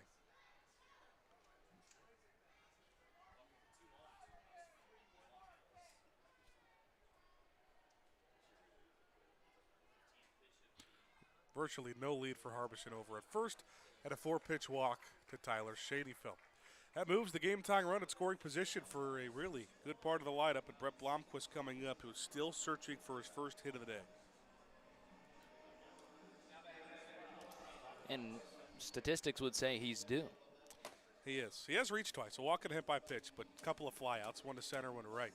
Virtually no lead for Harbison over at first, at a 4-pitch walk to Tyler Schoenfeld. That moves the game-tying run at scoring position for a really good part of the lineup, and Brett Blomquist coming up, who's still searching for his first hit of the day. And statistics would say he's due. He is. He has reached twice, a walk and a hit by pitch, but a couple of flyouts, one to center, one to right.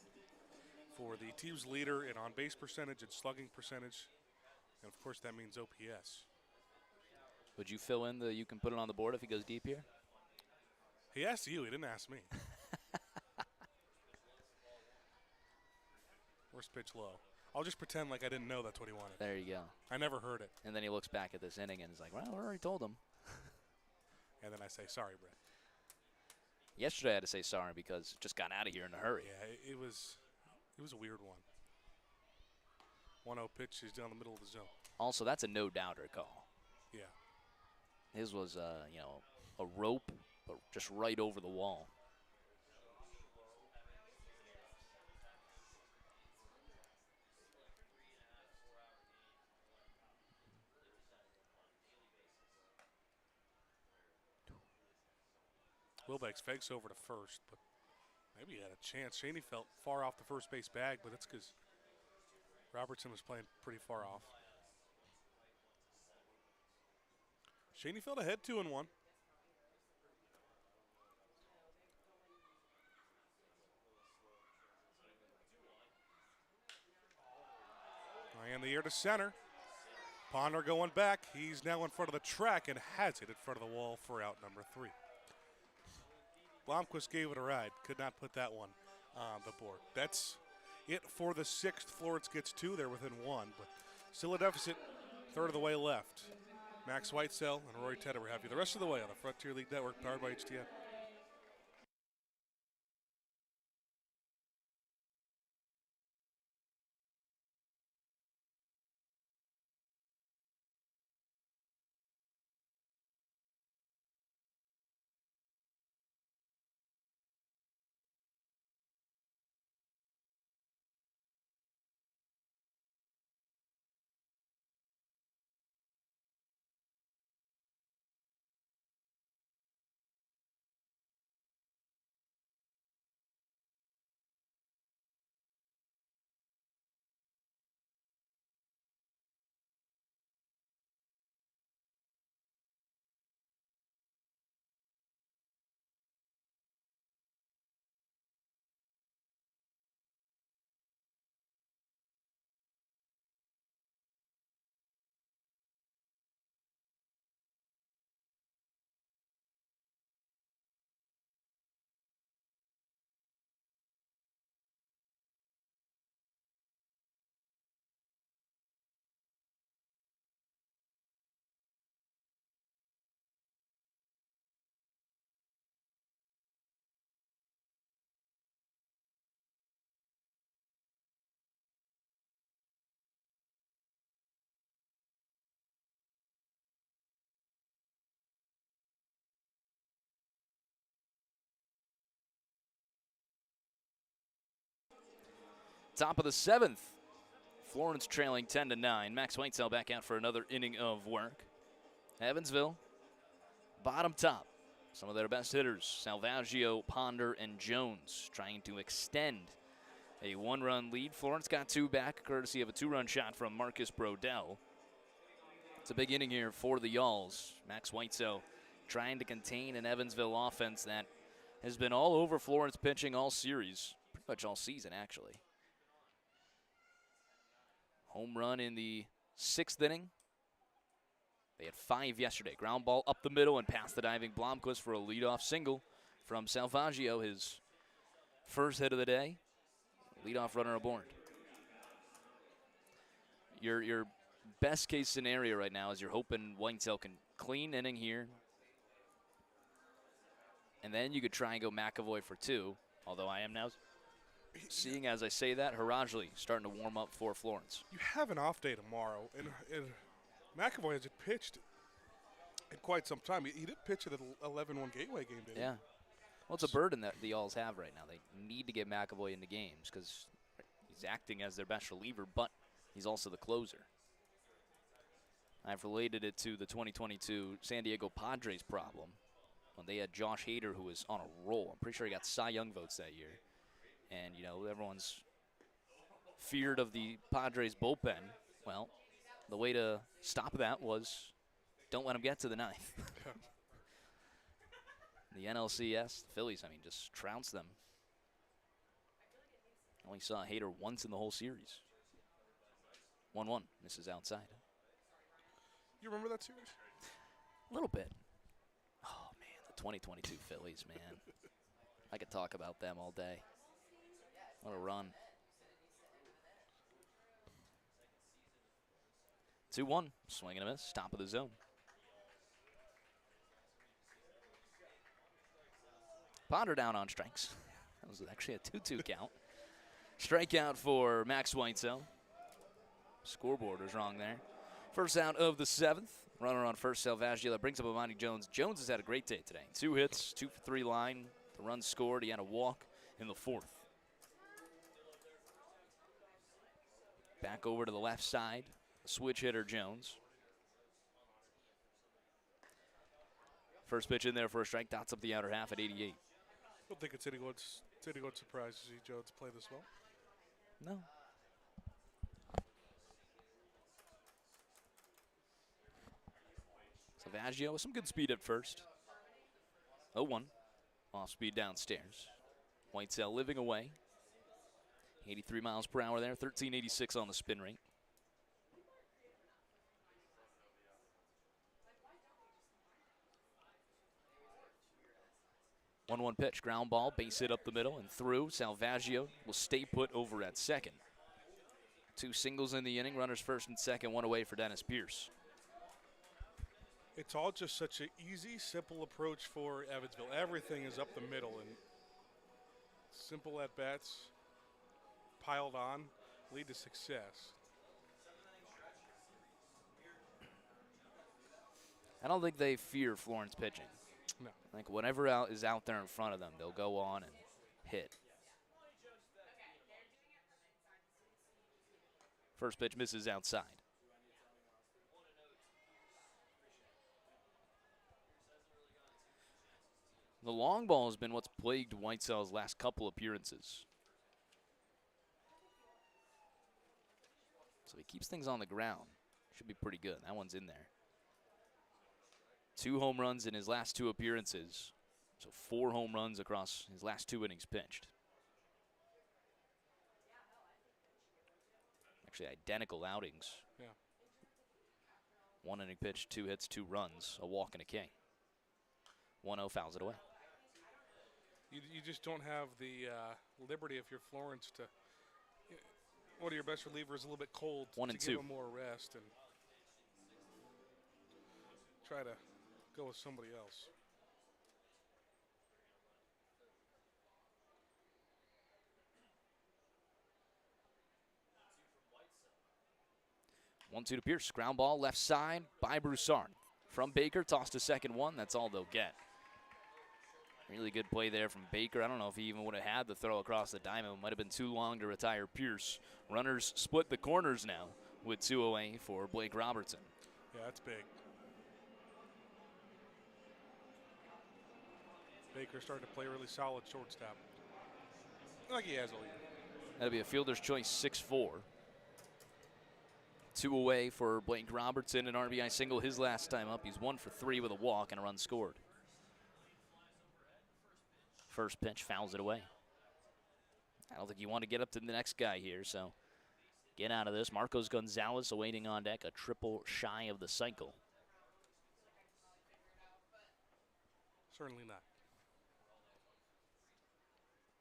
For the team's leader in on-base percentage and slugging percentage, and of course that means OPS. Would you fill in you can put it on the board if he goes deep here? He asked you, he didn't ask me. First pitch low. I'll just pretend like I didn't know that's what he wanted. There you go. I never heard it. And then he looks back at this inning and is like, well, I already told him. And then I say, sorry, Brett. Yesterday I had to say sorry because just got out of here in a hurry. Yeah, it was a weird one. 1-0 pitch, he's down the middle of the zone. Also, that's a no-doubter call. Yeah. His was, a rope, but just right over the wall. Wilbeck's fakes over to first, but maybe he had a chance. Shaney felt far off the first base bag, but that's because Robertson was playing pretty far off. Shaney felt ahead 2-1. And the air to center. Ponder going back. He's now in front of the track and has it in front of the wall for out number 3. Blomquist gave it a ride. Could not put that one on the board. That's it for the 6th. Florence gets 2. They're within 1, but still a deficit. Third of the way left. Max Whitesell and Rory Tettemer have you the rest of the way on the Frontier League Network, powered by HTN. Top of the 7th. Florence trailing 10-9. Max Whitesell back out for another inning of work. Evansville, bottom top. Some of their best hitters, Salvaggio, Ponder, and Jones, trying to extend a 1-run lead. Florence got 2 back, courtesy of a 2-run shot from Marcus Brodell. It's a big inning here for the Yalls. Max Whitesell trying to contain an Evansville offense that has been all over Florence pitching all series, pretty much all season, actually. Home run in the 6th inning. They had 5 yesterday. Ground ball up the middle and past the diving Blomquist for a leadoff single from Salvaggio, his first hit of the day. Leadoff runner aboard. Your best case scenario right now is you're hoping Whitesell can clean inning here. And then you could try and go McAvoy for 2. Although I am now seeing, as I say that, Harajli starting to warm up for Florence. You have an off day tomorrow, and McAvoy hasn't pitched in quite some time. He did pitch at the 11-1 Gateway game, didn't he? Yeah. Well, it's a burden that the Alls have right now. They need to get McAvoy into games because he's acting as their best reliever, but he's also the closer. I've related it to the 2022 San Diego Padres problem when they had Josh Hader, who was on a roll. I'm pretty sure he got Cy Young votes that year. And, you know, everyone's feared of the Padres bullpen. Well, the way to stop that was don't let him get to the 9th. The NLCS, the Phillies, I mean, just trounced them. Only saw Hader once in the whole series. 1-1, misses outside. You remember that series? A little bit. Oh, man, the 2022 Phillies, man. I could talk about them all day. What a run. 2-1, swing and a miss, top of the zone. Ponder down on strikes. That was actually a 2-2 count. Strikeout for Max Whitesell. Scoreboard was wrong there. First out of the 7th. Runner on first, Salvaggio. That brings up Amani Jones. Jones has had a great day today. 2 hits, 2 for 3 line. The run scored. He had a walk in the 4th. Back over to the left side. Switch hitter Jones. First pitch in there for a strike. Dots up the outer half at 88. I don't think it's anyone's surprise to see Jones play this well. No. Salvaggio with some good speed at first. 0-1. Off speed downstairs. Whitesell living away. 83 miles per hour there. 1386 on the spin rate. 1-1 pitch, ground ball, base hit up the middle and through. Salvaggio will stay put over at second. 2 singles in the inning, runners first and second, 1 away for Dennis Pierce. It's all just such an easy, simple approach for Evansville. Everything is up the middle, and simple at-bats piled on lead to success. I don't think they fear Florence pitching. No. Like whatever is out there in front of them, they'll go on and hit. First pitch misses outside. The long ball has been what's plagued Whitesell's last couple appearances. So he keeps things on the ground. Should be pretty good. That one's in there. 2 home runs in his last 2 appearances. So 4 home runs across his last 2 innings pitched. Actually identical outings. Yeah. 1 inning pitch, 2 hits, 2 runs, a walk and a K. 1-0 fouls it away. You just don't have the liberty if you're Florence to one of your best relievers a little bit cold 1 to and give 2. him more rest and try to go with somebody else. One-two to Pierce. Ground ball left side by Broussard. From Baker, toss to second 1. That's all they'll get. Really good play there from Baker. I don't know if he even would have had the throw across the diamond. It might have been too long to retire Pierce. Runners split the corners now with 2 away for Blake Robertson. Yeah, that's big. Baker started to play really solid shortstop, like he has all year. That'll be a fielder's choice 6-4. 2 away for Blake Robertson, an RBI single his last time up. He's 1 for 3 with a walk and a run scored. First pitch fouls it away. I don't think you want to get up to the next guy here, so get out of this. Marcos Gonzalez awaiting on deck, a triple shy of the cycle. Certainly not.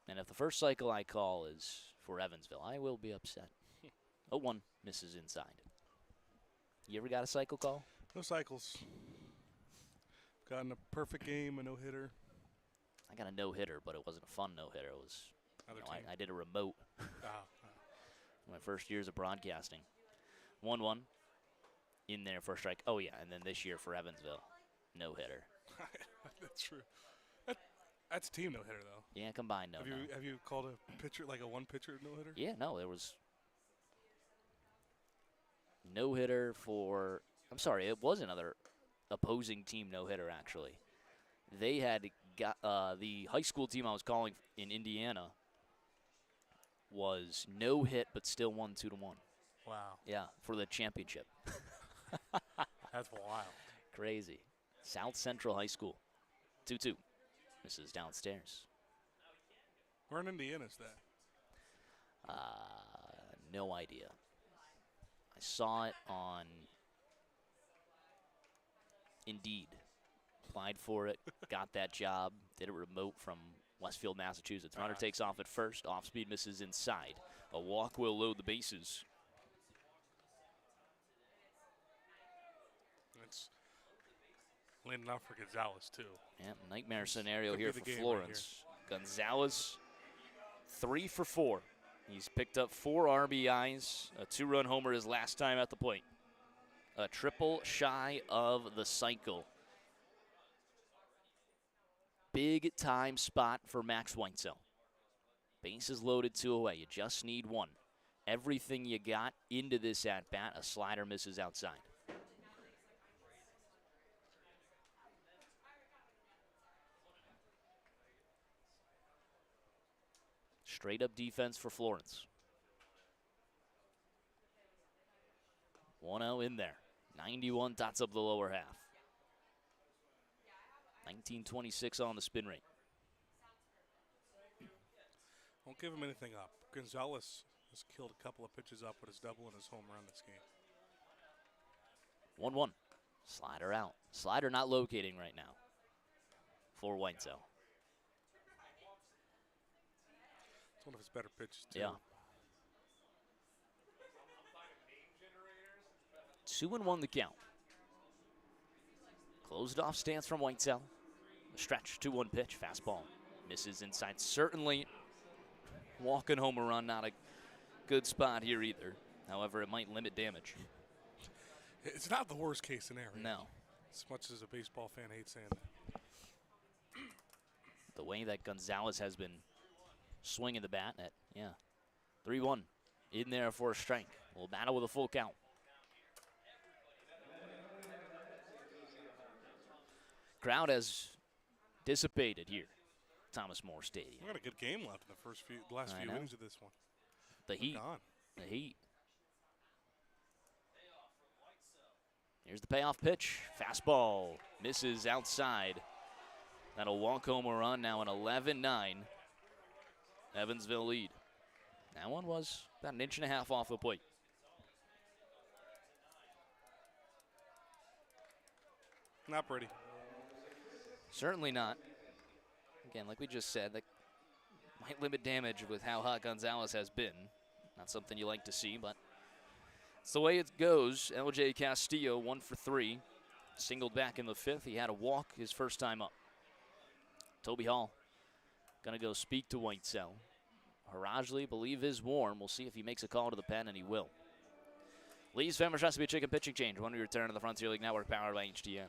And if the first cycle I call is for Evansville, I will be upset. 0-1 misses inside. You ever got a cycle call? No cycles. Gotten a perfect game, a no-hitter. I got a no-hitter, but it wasn't a fun no-hitter. It was, I did a remote. My first years of broadcasting. 1-1 in there for a strike. Oh, yeah, and then this year for Evansville, no-hitter. That's true. That's a team no-hitter, though. Yeah, combined no. Have you called a pitcher, like a one-pitcher no-hitter? Yeah, no, there was no-hitter for, I'm sorry, it was another opposing team no-hitter, actually. They had got, the high school team I was calling in Indiana was no-hit, but still won 2-1. Wow. Yeah, for the championship. That's wild. Crazy. South Central High School. 2-2. This is downstairs. Where in Indiana is that? No idea. I saw it on Indeed. Applied for it, got that job, did it remote from Westfield, Massachusetts. Runner takes off at first. Off speed misses inside. A walk will load the bases. It's landing off for Gonzalez, too. Yeah, nightmare scenario Could be here the for game Florence. Gonzalez, 3 for 4. He's picked up 4 RBIs, a 2-run homer his last time at the plate. A triple shy of the cycle. Big time spot for Max Weitzel. Bases loaded, 2 away. You just need 1. Everything you got into this at-bat. A slider misses outside. Straight up defense for Florence. 1-0 in there. 91 dots up the lower half. 1926 on the spin rate. Won't give him anything up. Gonzalez has killed a couple of pitches up with his double and his home run this game. 1-1. Slider out. Slider not locating right now for Weitzel. It's one of his better pitches, too. Yeah. 2-1 the count. Closed off stance from Weitzel. A stretch, 2-1 pitch, fastball. Misses inside. Certainly walking home a run, not a good spot here either. However, it might limit damage. It's not the worst case scenario. No. As much as a baseball fan hates saying that. The way that Gonzalez has been swinging the bat at, 3-1 in there for a strike. We'll battle with a full count. Crowd has dissipated here, Thomas More Stadium. We got a good game left in the last few innings of this one. The heat. Gone. The heat. Here's the payoff pitch. Fastball misses outside. That'll walk home a run. Now an 11-9 Evansville lead. That one was about an inch and a half off the plate. Not pretty. Certainly not. Again, like we just said, that might limit damage with how hot Gonzalez has been. Not something you like to see, but it's the way it goes. LJ Castillo, 1 for 3. Singled back in the 5th. He had a walk his first time up. Toby Hall going to go speak to Weitzel. Harajli, believe, is warm. We'll see if he makes a call to the pen, and he will. Lee's Famous Recipe Chicken Pitching Change. When we return to the Frontier League Network, powered by HDN.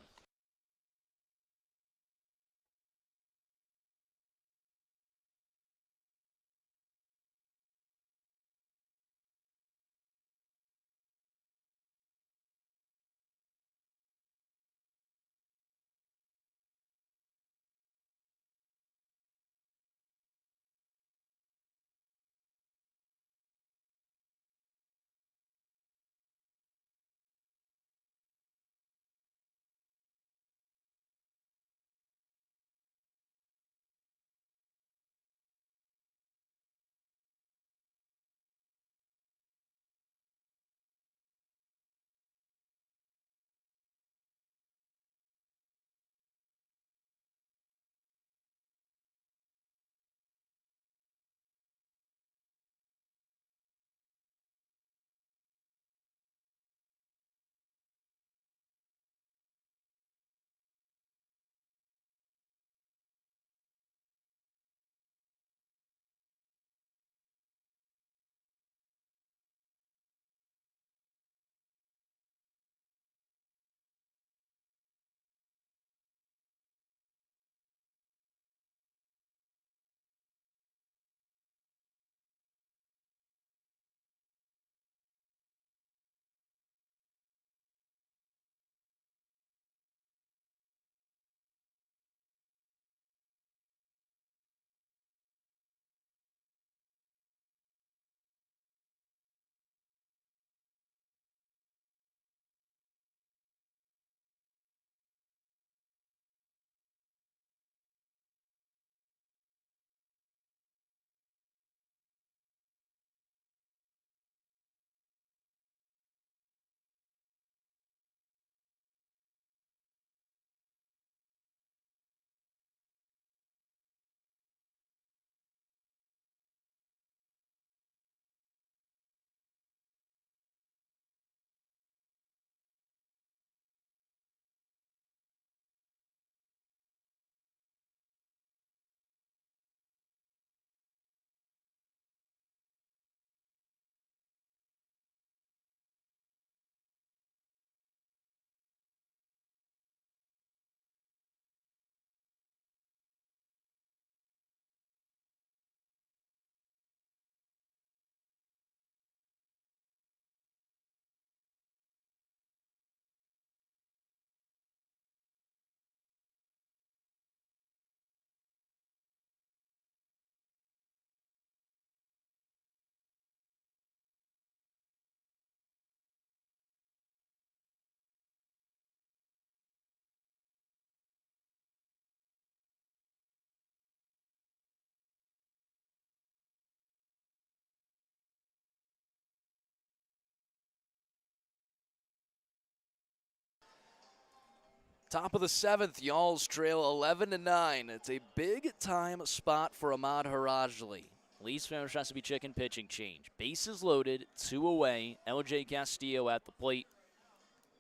Top of the 7th, Y'alls trail 11-9. It's a big-time spot for Ahmad Harajli. Lee's Famish Recipe Chicken pitching change. Bases loaded, 2 away. LJ Castillo at the plate.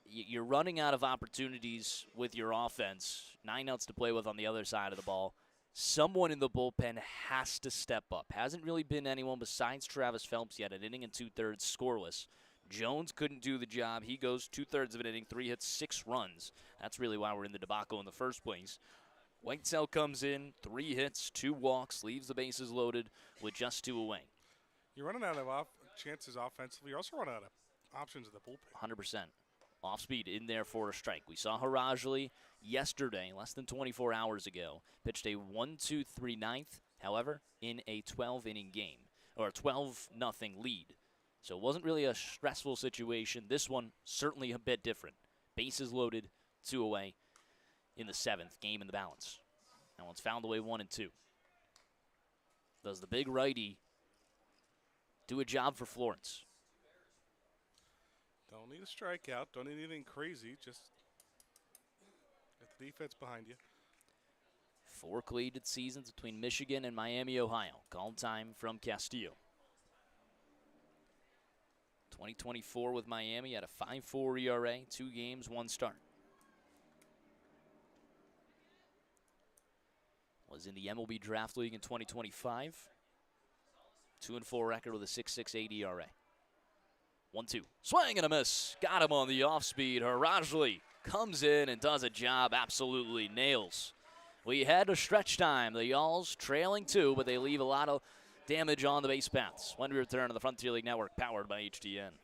You're running out of opportunities with your offense. 9 outs to play with on the other side of the ball. Someone in the bullpen has to step up. Hasn't really been anyone besides Travis Phelps yet, an inning and 2/3 scoreless. Jones couldn't do the job. He goes 2/3 of an inning, 3 hits, 6 runs. That's really why we're in the debacle in the first place. Whitesell comes in, 3 hits, 2 walks, leaves the bases loaded with just 2 away. You're running out of chances offensively. You're also running out of options in the bullpen. 100%. Off speed in there for a strike. We saw Harajli yesterday, less than 24 hours ago, pitched a 1-2-3 ninth, however, in a 12-inning game, or a 12-0 lead. So it wasn't really a stressful situation. This one, certainly a bit different. Bases loaded, 2 away in the 7th, game in the balance. That one's fouled away 1-2. Does the big righty do a job for Florence? Don't need a strikeout. Don't need anything crazy. Just get the defense behind you. 4 collegiate seasons between Michigan and Miami, Ohio. Call time from Castillo. 2024 with Miami at a 5.4 ERA, 2 games, 1 start. Was in the MLB Draft League in 2025. 2-4 record with a 6.68 ERA. 1-2. Swing and a miss. Got him on the off speed. Harajli comes in and does a job. Absolutely nails. We head to stretch time. The Y'alls trailing 2, but they leave a lot of damage on the base paths. When we return to the Frontier League Network, powered by HDN.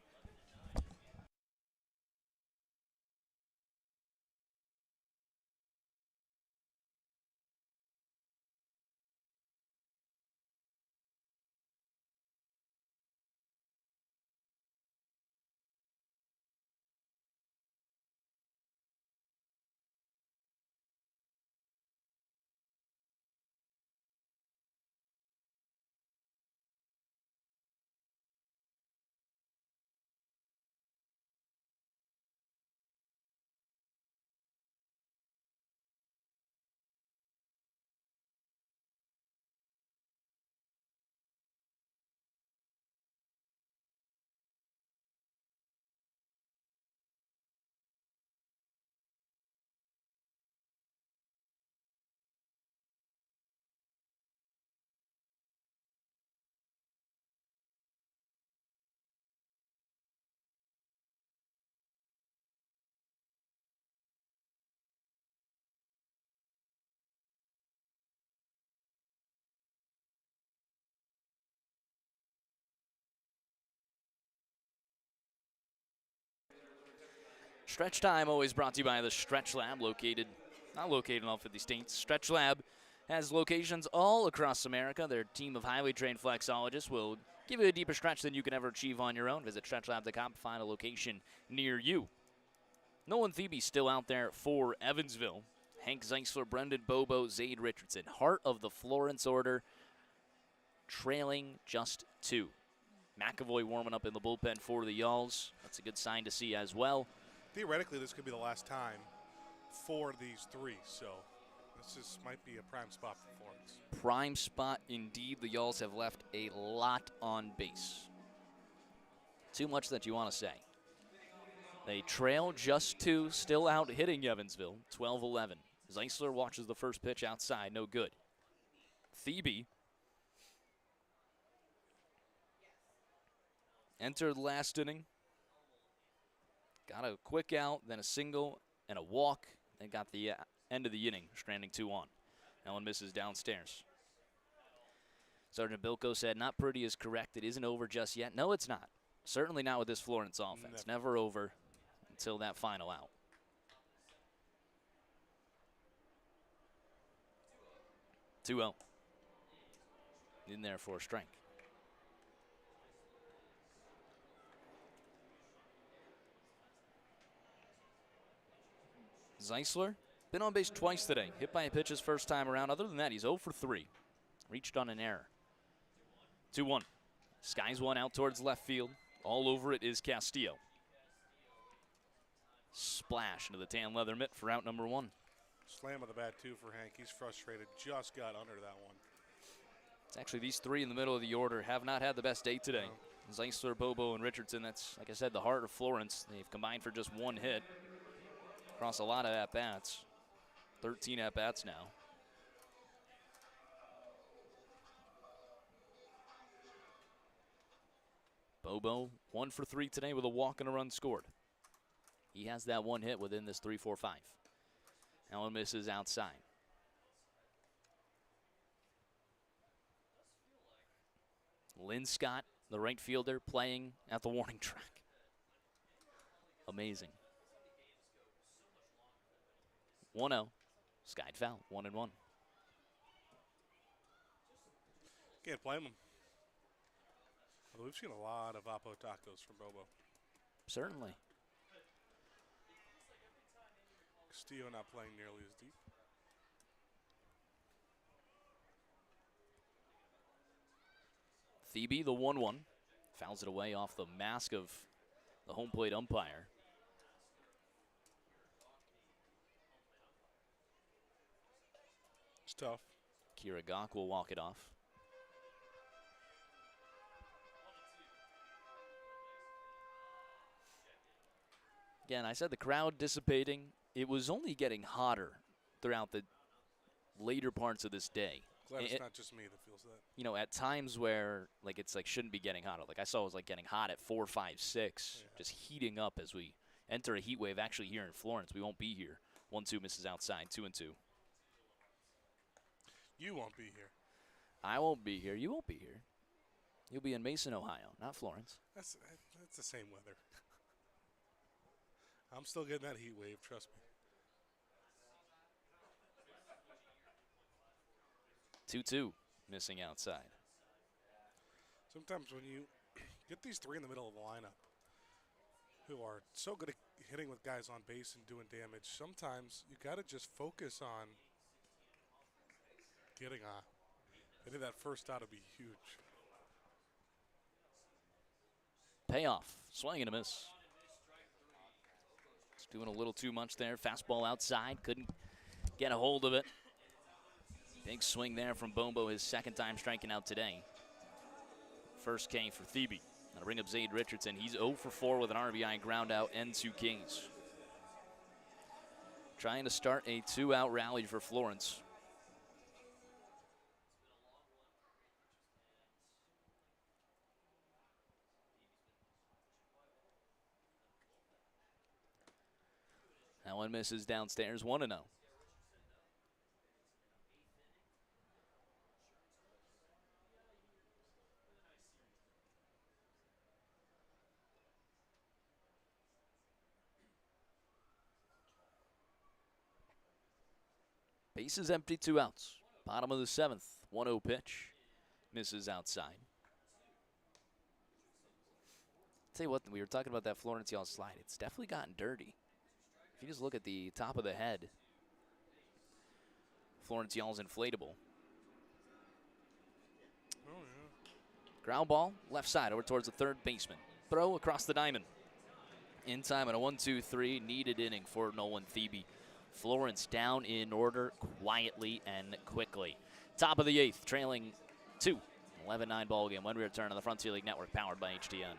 Stretch time always brought to you by the Stretch Lab, not located in all 50 states. Stretch Lab has locations all across America. Their team of highly trained flexologists will give you a deeper stretch than you can ever achieve on your own. Visit stretchlab.com to find a location near you. Nolan Thebe still out there for Evansville. Hank Zeisler, Brendan Bobo, Zaid Richardson. Heart of the Florence order, trailing just 2. McAvoy warming up in the bullpen for the Y'alls. That's a good sign to see as well. Theoretically, this could be the last time for these 3, so this might be a prime spot for Florence. Prime spot indeed. The Y'alls have left a lot on base. Too much that you want to say. They trail just 2, still out hitting Evansville, 12-11. Zeisler watches the first pitch outside, no good. Thebe entered last inning. Got a quick out, then a single and a walk, and got the end of the inning, stranding 2 on. Ellen misses downstairs. Sergeant Bilko said, not pretty is correct. It isn't over just yet. No, it's not. Certainly not with this Florence offense. Never over until that final out. 2-0. In there for a strike. Zeisler, been on base twice today. Hit by a pitch his first time around. Other than that, he's 0 for 3. Reached on an error. 2-1. Skies one out towards left field. All over it is Castillo. Splash into the tan leather mitt for out number 1. Slam of the bat, too, for Hank. He's frustrated. Just got under that one. It's actually these 3 in the middle of the order have not had the best day today. Zeisler, Bobo, and Richardson, that's, like I said, the heart of Florence. They've combined for just 1 hit across a lot of at-bats. 13 at-bats now. Bobo 1 for 3 today with a walk and a run scored. He has that 1 hit within this 3-4-5. Allen misses outside. Lynn Scott, the right fielder, playing at the warning track. Amazing. 1-0. Skied foul. 1-1. Can't blame him. Although we've seen a lot of Oppo tacos from Bobo. Certainly. Castillo not playing nearly as deep. Thebe, the 1-1. Fouls it away off the mask of the home plate umpire. It's tough. Kiragak will walk it off. Again, I said the crowd dissipating. It was only getting hotter throughout the later parts of this day. Glad it's not just me that feels that. You know, at times where like it's like shouldn't be getting hotter. Like I saw it was like getting hot at 4, 5, 6, just heating up as we enter a heat wave. Actually, here in Florence, we won't be here. 1-2 misses outside. 2-2. You won't be here. I won't be here. You won't be here. You'll be in Mason, Ohio, not Florence. That's the same weather. I'm still getting that heat wave, trust me. 2-2, missing outside. Sometimes when you get these 3 in the middle of the lineup who are so good at hitting with guys on base and doing damage, sometimes you got to just focus on getting on. I think that first out would be huge. Payoff, swing and a miss. It's doing a little too much there. Fastball outside, couldn't get a hold of it. Big swing there from Bombo, his 2nd time striking out today. First K for Thebe. That'll bring up Zade Richardson. He's 0 for 4 with an RBI ground out and 2 Ks. Trying to start a 2-out rally for Florence. That one misses downstairs. 1-0. Bases empty, 2 outs. Bottom of the 7th. 1-0 pitch. Misses outside. Tell you what, we were talking about that Florence y'all slide. It's definitely gotten dirty. If you just look at the top of the head, Florence y'all's inflatable. Oh, yeah. Ground ball, left side, over towards the 3rd baseman. Throw across the diamond. In time and a 1-2-3 needed inning for Nolan Thebe. Florence down in order quietly and quickly. Top of the 8th, trailing 2. 11-9 ball game when we return on the Frontier League Network, powered by HTN.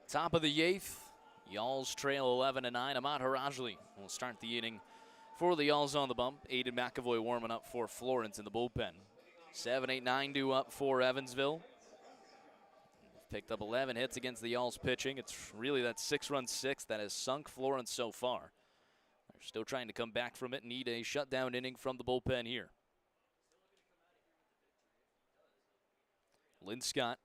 Top of the 8th, Y'alls trail 11-9. Ahmad Harajli will start the inning for the Y'alls on the bump. Aiden McAvoy warming up for Florence in the bullpen. 7-8-9 due up for Evansville. Picked up 11 hits against the Y'alls pitching. It's really that 6-run six that has sunk Florence so far. They're still trying to come back from it and need a shutdown inning from the bullpen here. Lynn Scott,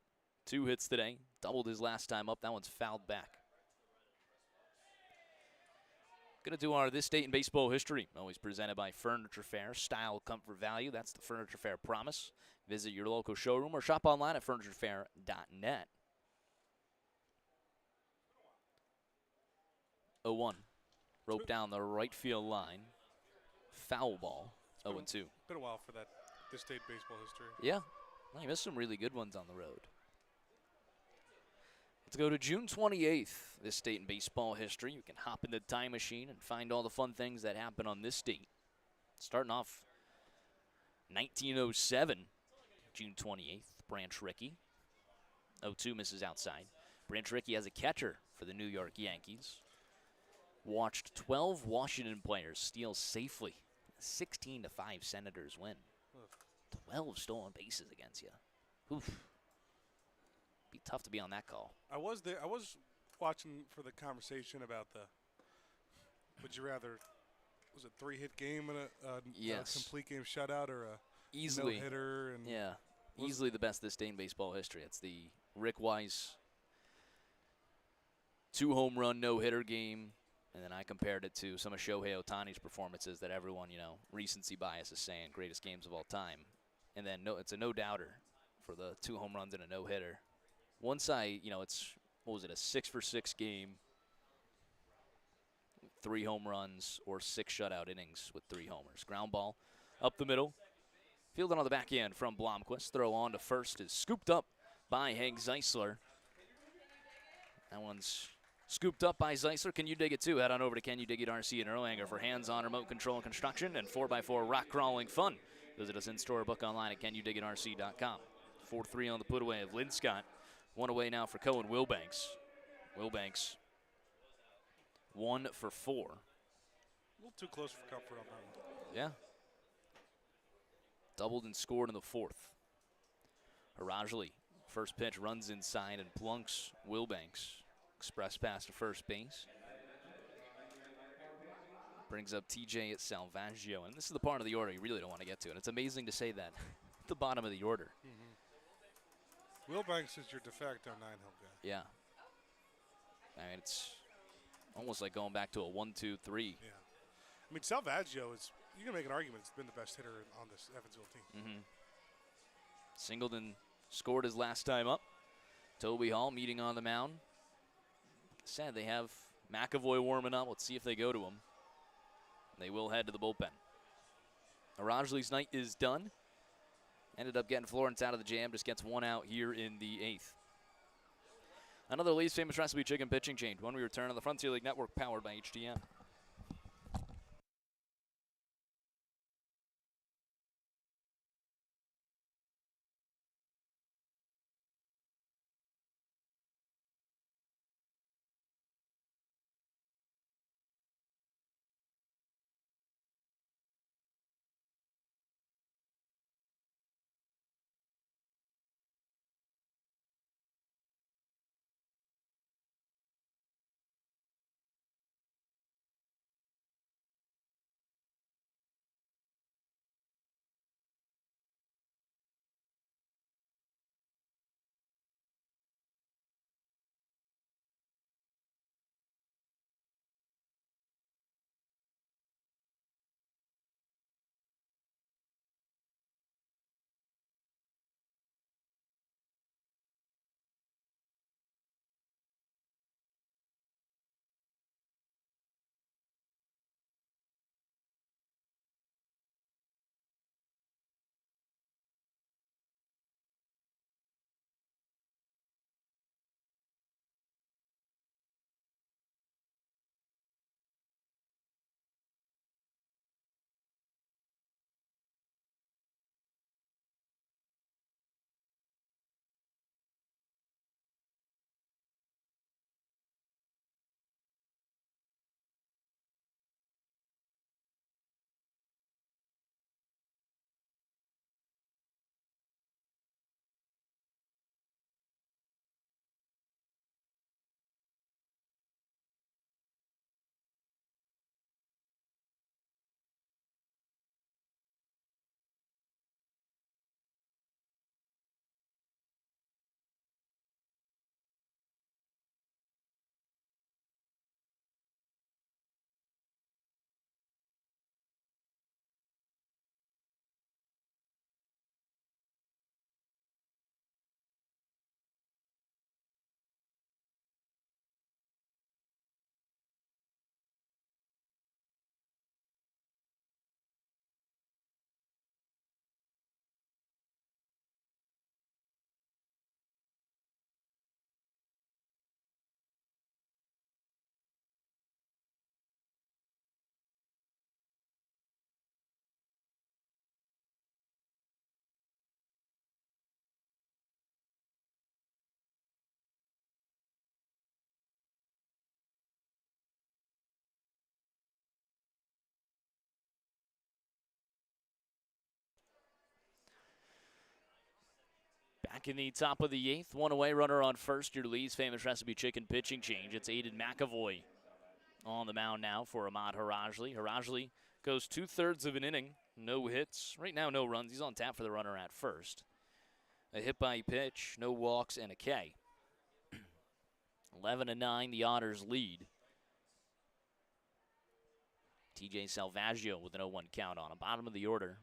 2 hits today. Doubled his last time up. That one's fouled back. Going to do our This Date in Baseball History, always presented by Furniture Fair. Style, comfort, value. That's the Furniture Fair promise. Visit your local showroom or shop online at FurnitureFair.net. 0-1. Rope down the right field line. Foul ball. 0-2. Been a while for that This State baseball history. Yeah. Well, you missed some really good ones on the road. Let's go to June 28th, This Date in Baseball History. You can hop in the time machine and find all the fun things that happen on this date. Starting off 1907, June 28th, Branch Rickey. 0-2 misses outside. Branch Rickey has a catcher for the New York Yankees. Watched 12 Washington players steal safely. 16-5 Senators win. 12 stolen bases against you. Oof. Be tough to be on that call. I was there. I was watching for the conversation about the. Would you rather? Was it 3-hit game and a Yes. complete game shutout or a Easily. no-hitter? And Yeah. Easily the best This Day in baseball history. It's the Rick Weiss 2-home-run no-hitter game. And then I compared it to some of Shohei Ohtani's performances that everyone, recency bias is saying greatest games of all time. And then it's a no-doubter for the 2 home runs and a no-hitter. One side, it's, a 6-for-6 game, 3 home runs, or 6 shutout innings with 3 homers. Ground ball up the middle. Fielded on the back end from Blomquist. Throw on to first is scooped up by Hank Zeisler. That one's scooped up by Zeisler. Can you dig it too? Head on over to Can You Dig It RC in Erlanger for hands-on remote control and construction and 4x4 rock crawling fun. Visit us in-store or book online at CanYouDigItRC.com. 4-3 on the put away of Lynn Scott. 1 away now for Cohen Wilbanks. Wilbanks 1 for 4. a little too close for comfort on that one. Yeah. Doubled and scored in the 4th. Harajli, first pitch, runs inside and plunks Wilbanks. Express pass to first base. Brings up TJ at Salvaggio. And this is the part of the order you really don't want to get to. And it's amazing to say that at the bottom of the order. Wilbanks is your de facto 9-hole guy. Yeah. I mean, it's almost like going back to a 1-2-3. Yeah. I mean, Salvaggio is, you can make an argument, it's been the best hitter on this Evansville team. Singleton scored his last time up. Toby Hall meeting on the mound. Like I said, they have McAvoy warming up. Let's see if they go to him. They will head to the bullpen. Arajli's night is done. Ended up getting Florence out of the jam. Just gets 1 out here in the 8th. Another Lee's Famous Recipe Chicken pitching change when we return on the Frontier League Network powered by HTM. back in the top of the 8th. One away, runner on first. Your Lee's Famous Recipe Chicken pitching change. It's Aiden McAvoy on the mound now for Ahmad Harajli. Harajli goes 2/3 of an inning. No hits. Right now, no runs. He's on tap for the runner at first. A hit by pitch, no walks, and a K. 11-9, the Otters lead. TJ Salvaggio with an 0-1 count on him. Bottom of the order.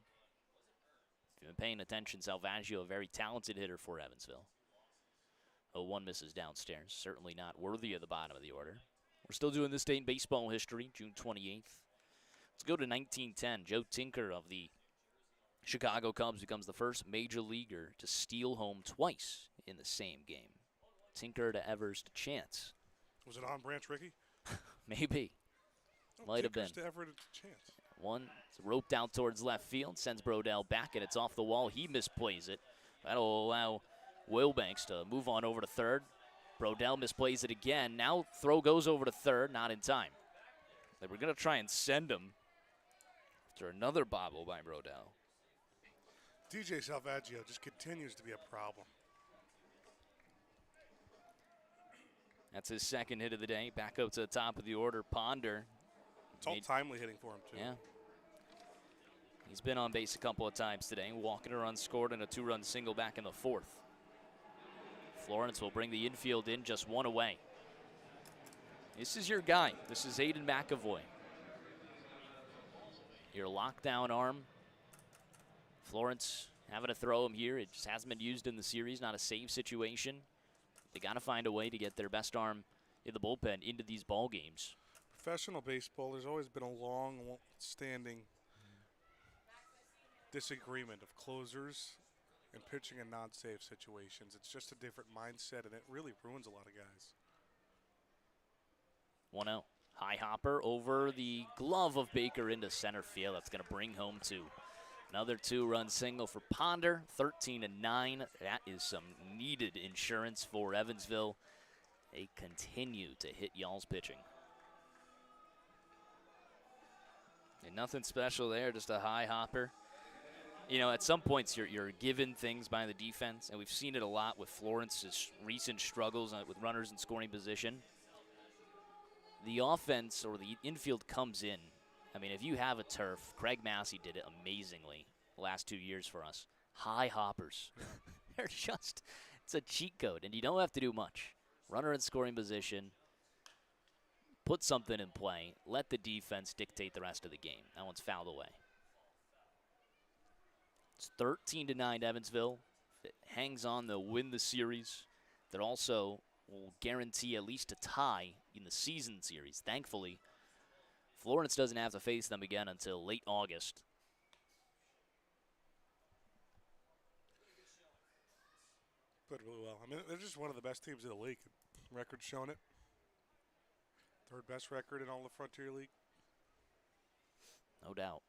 If you've been paying attention, Salvaggio, a very talented hitter for Evansville. 0-1 misses downstairs. Certainly not worthy of the bottom of the order. We're still doing this day in baseball history, June 28th. Let's go to 1910. Joe Tinker of the Chicago Cubs becomes the first major leaguer to steal home twice in the same game. Tinker to Evers to Chance. Was it on Branch Rickey? Maybe. Might have been. To Everett to Chance. One roped out towards left field, sends Brodell back, and it's off the wall. He misplays it. That'll allow Wilbanks to move on over to third. Brodell misplays it again. Now throw goes over to third, not in time. They were going to try and send him after another bobble by Brodell. DJ Salvaggio just continues to be a problem. That's his second hit of the day. Back up to the top of the order. Ponder. It's all timely hitting for him, too. Yeah. He's been on base a couple of times today. Walking a run scored and a 2-run single back in the 4th. Florence will bring the infield in just one away. This is your guy. This is Aiden McAvoy. Your lockdown arm. Florence having to throw him here. It just hasn't been used in the series. Not a save situation. They got to find a way to get their best arm in the bullpen into these ball games. Professional baseball, there's always been a long-standing disagreement of closers and pitching in non-save situations. It's just a different mindset, and it really ruins a lot of guys. 1-0. High hopper over the glove of Baker into center field. That's going to bring home 2. Another 2-run single for Ponder. 13-9. That is some needed insurance for Evansville. They continue to hit y'all's pitching. And nothing special there, just a high hopper. You know, at some points you're given things by the defense, and we've seen it a lot with Florence's recent struggles with runners in scoring position. The offense or the infield comes in. I mean, if you have a turf, Craig Massey did it amazingly the last 2 years for us. High hoppers. They're just, it's a cheat code, and you don't have to do much. Runner in scoring position, put something in play, let the defense dictate the rest of the game. That one's fouled away. It's 13-9 Evansville. If it hangs on, they'll win the series. That also will guarantee at least a tie in the season series. Thankfully, Florence doesn't have to face them again until late August. Played really well. I mean, they're just one of the best teams in the league. Record's showing it. Third best record in all the Frontier League. No doubt.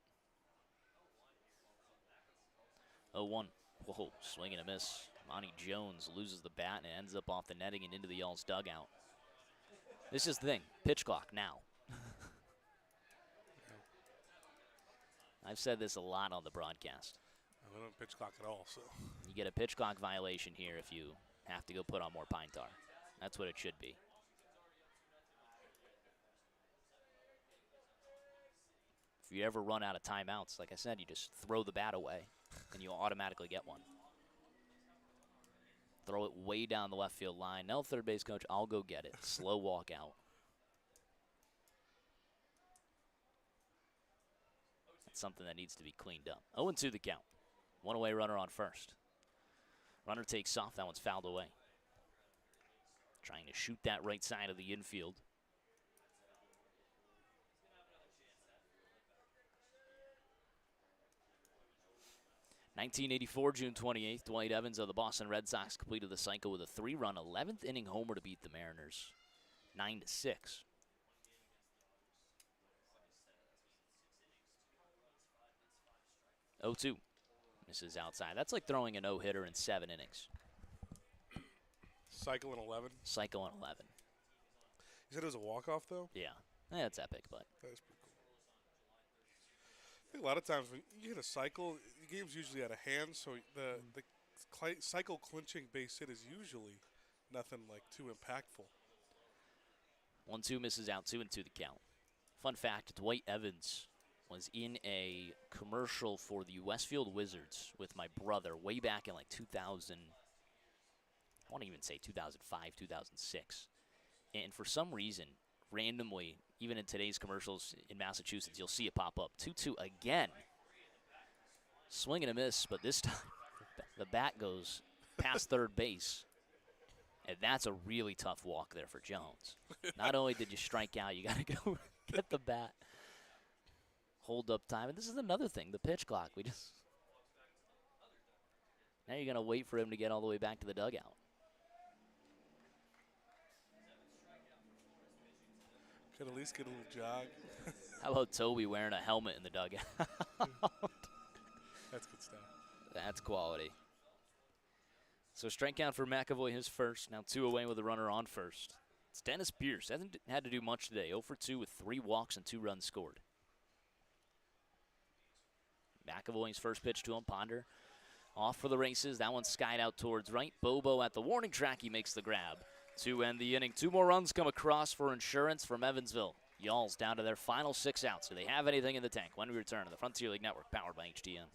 0-1. Whoa, swing and a miss. Monty Jones loses the bat and ends up off the netting and into the Y'all's dugout. This is the thing. Pitch clock now. I've said this a lot on the broadcast. I don't pitch clock at all, so. You get a pitch clock violation here if you have to go put on more pine tar. That's what it should be. If you ever run out of timeouts, like I said, you just throw the bat away and you'll automatically get one. Throw it way down the left field line. No, third base coach, I'll go get it. Slow walk out. That's something that needs to be cleaned up. 0-2 the count. One away runner on first. Runner takes off. That one's fouled away. Trying to shoot that right side of the infield. (1984) June 28th, Dwight Evans of the Boston Red Sox completed the cycle with a 3-run 11th inning homer to beat the Mariners 9-6. 0-2. Misses outside. That's like throwing a no-hitter in 7 innings. Cycle in 11. Cycle in 11. You said it was a walk-off, though? Yeah. That's epic, but. That is pretty cool. I think a lot of times when you hit a cycle, the game's usually out of hand, so the cycle clinching base hit is usually nothing like too impactful. 1-2 misses out, 2-2 the count. Fun fact, Dwight Evans was in a commercial for the Westfield Wizards with my brother way back in like 2000, I want to even say 2005, 2006. And for some reason, randomly, even in today's commercials in Massachusetts, you'll see it pop up. 2-2 again. Swing and a miss, but this time the bat goes past third base. And that's a really tough walk there for Jones. Not only did you strike out, you got to go get the bat. Hold up time. And this is another thing, the pitch clock. Now you're going to wait for him to get all the way back to the dugout. Could at least get a little jog. How about Toby wearing a helmet in the dugout? That's good stuff. That's quality. So strikeout for McAvoy, his first. Now 2 away with a runner on first. It's Dennis Pierce. Hasn't had to do much today. 0 for 2 with 3 walks and 2 runs scored. McAvoy's first pitch to him. Ponder off for the races. That one's skied out towards right. Bobo at the warning track. He makes the grab to end the inning. 2 more runs come across for insurance from Evansville. Y'all's down to their final 6 outs. Do they have anything in the tank? When we return to the Frontier League Network, powered by HDM.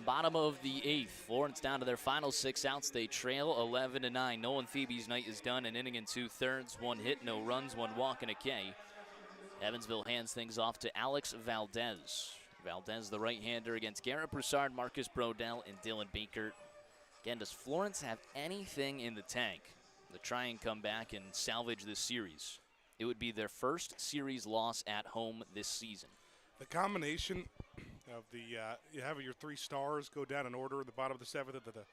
Bottom of the 8th. Florence down to their final 6 outs. They trail 11-9. Nolan Phoebe's night is done. An inning and 2/3. 1 hit, no runs, 1 walk, and a K. Evansville hands things off to Alex Valdez. Valdez, the right-hander, against Garrett Broussard, Marcus Brodell, and Dylan Baker. Again, does Florence have anything in the tank to try and come back and salvage this series? It would be their first series loss at home this season. The combination of the you have your 3 stars go down in order in the bottom of the 7th, and the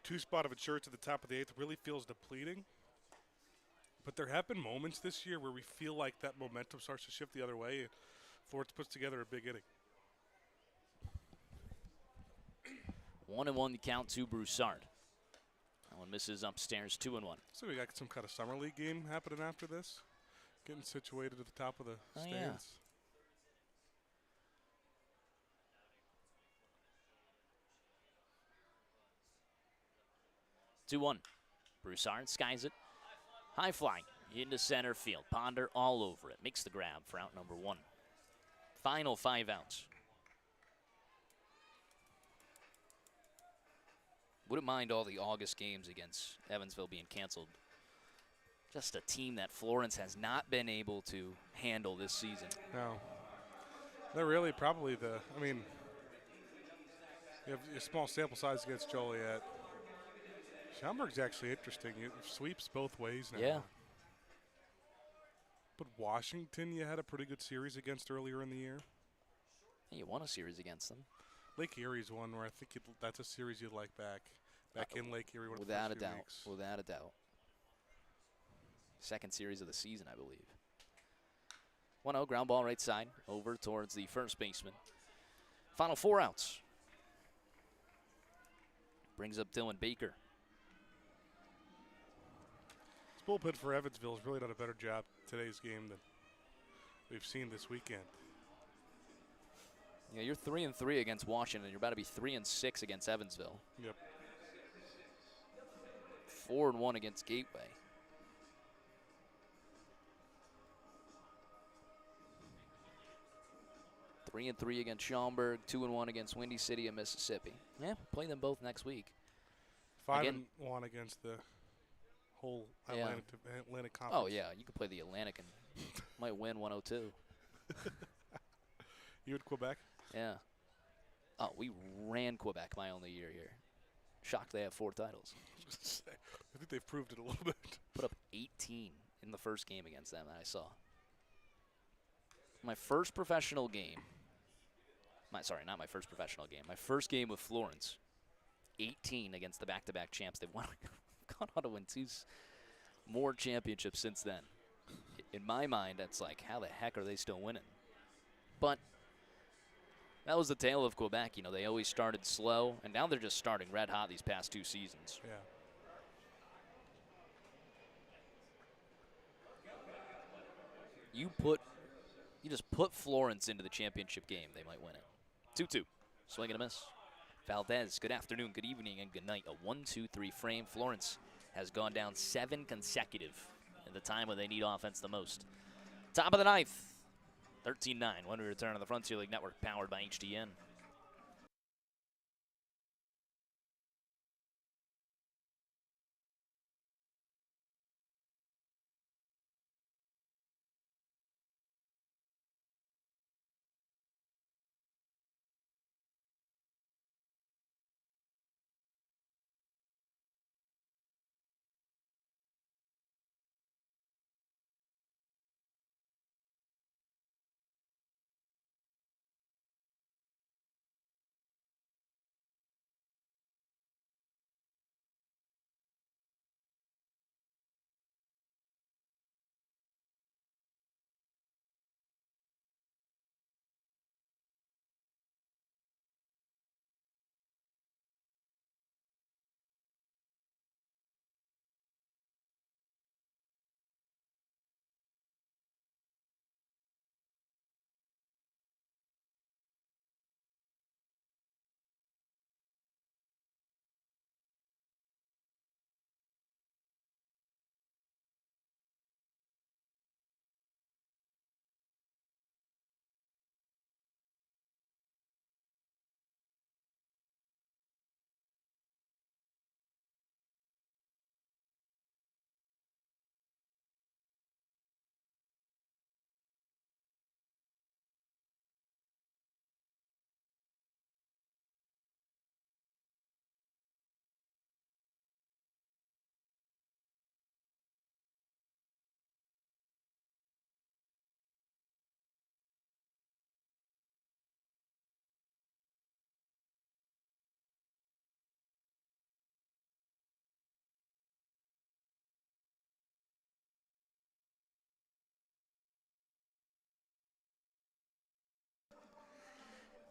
2 spot of insurance at the top of the 8th really feels depleting. But there have been moments this year where we feel like that momentum starts to shift the other way, and Florence puts together a big inning. 1-1 the count to Broussard. That one misses upstairs, 2-1. So we got some kind of summer league game happening after this, getting situated at the top of the stands. Yeah. 2-1. Broussard skies it. High flying into center field. Ponder all over it. Makes the grab for out number 1. Final 5 outs. Wouldn't mind all the August games against Evansville being canceled. Just a team that Florence has not been able to handle this season. No. They're really probably you have a small sample size against Joliet. Schaumburg's actually interesting. It sweeps both ways now. Yeah. But Washington, you had a pretty good series against earlier in the year. Hey, you won a series against them. Lake Erie's one where I think that's a series you'd like back in Lake Erie. Without a doubt. Without a doubt. Second series of the season, I believe. 1-0, ground ball right side, over towards the first baseman. Final 4 outs. Brings up Dylan Baker. This bullpen for Evansville has really done a better job today's game than we've seen this weekend. Yeah, you're 3-3 against Washington. You're about to be 3-6 against Evansville. Yep. 4-1 against Gateway. Three and 3 against Schaumburg, 2-1 against Windy City and Mississippi. Yeah, play them both next week. 5-1 against the whole Atlantic Conference. Oh yeah, you could play the Atlantic and might win 102. You at Quebec? Yeah. Oh, we ran Quebec my only year here. Shocked they have 4 titles. I think they've proved it a little bit. Put up 18 in the first game against them that I saw. My first professional game. Not my first professional game. My first game with Florence. 18 against the back-to-back champs. They've gone on to win 2 more championships since then. In my mind, that's like, how the heck are they still winning? But that was the tale of Quebec. You know, they always started slow, and now they're just starting red hot these past 2 seasons. Yeah. You just put Florence into the championship game, they might win it. 2-2. Swing and a miss. Valdez, good afternoon, good evening, and good night. A 1-2-3 frame. Florence has gone down 7 consecutive at the time when they need offense the most. Top of the 9th. 13-9. When we return on the Frontier League Network, powered by HDN.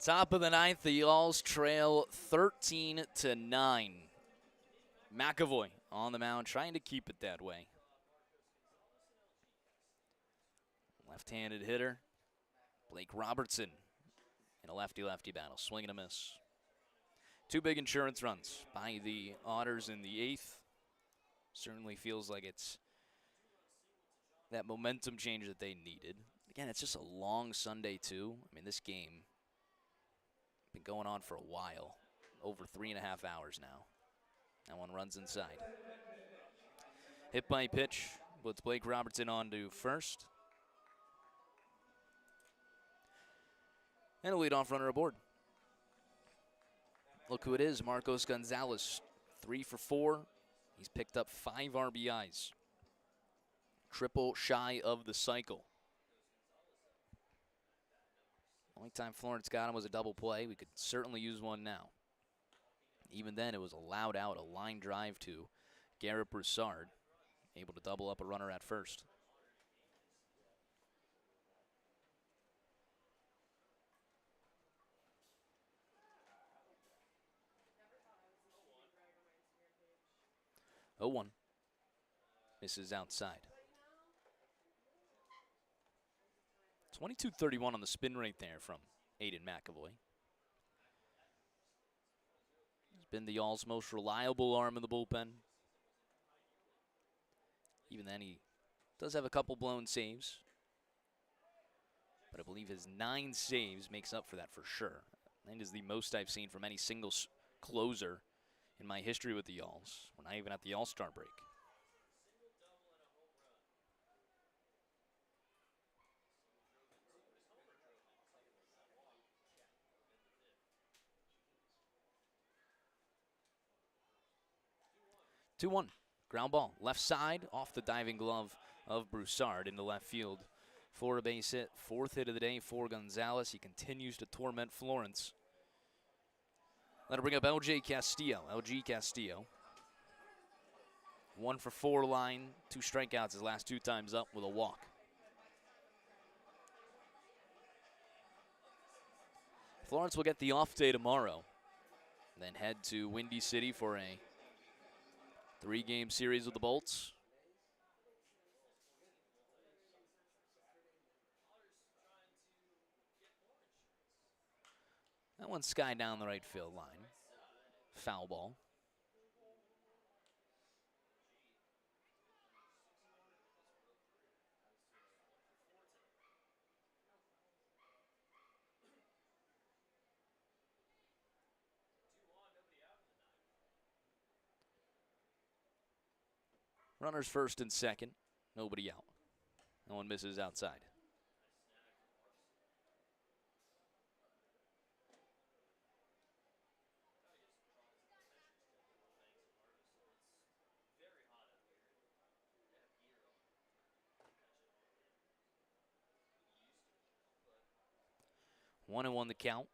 Top of the 9th, the Y'alls trail 13-9. McAvoy on the mound, trying to keep it that way. Left-handed hitter, Blake Robertson in a lefty-lefty battle. Swing and a miss. 2 big insurance runs by the Otters in the 8th. Certainly feels like it's that momentum change that they needed. Again, it's just a long Sunday, too. I mean, this game been going on for a while, over 3.5 hours now. That one runs inside. Hit by pitch, puts Blake Robertson on to first. And a leadoff runner aboard. Look who it is, Marcos Gonzalez, 3 for 4. He's picked up 5 RBIs. triple shy of the cycle. Only time Florence got him was a double play. We could certainly use one now. Even then, it was allowed out, a line drive to Garrett Broussard, able to double up a runner at first. Oh, 1. Misses outside. 22-31 on the spin rate there from Aiden McAvoy. He's been the Y'all's most reliable arm in the bullpen. Even then, he does have a couple blown saves. But I believe his 9 saves makes up for that for sure. And is the most I've seen from any single closer in my history with the Y'alls. We're not even at the All-Star break. Two 2-1. Ground ball. Left side off the diving glove of Broussard into left field. For a base hit. 4th hit of the day for Gonzalez. He continues to torment Florence. That'll bring up LG Castillo. 1 for 4 line. 2 strikeouts his last 2 times up with a walk. Florence will get the off day tomorrow. Then head to Windy City for a 3-game series with the Bolts. That one's sky down the right field line. Foul ball. Runners first and second. Nobody out. No one misses outside. One and 1 the count.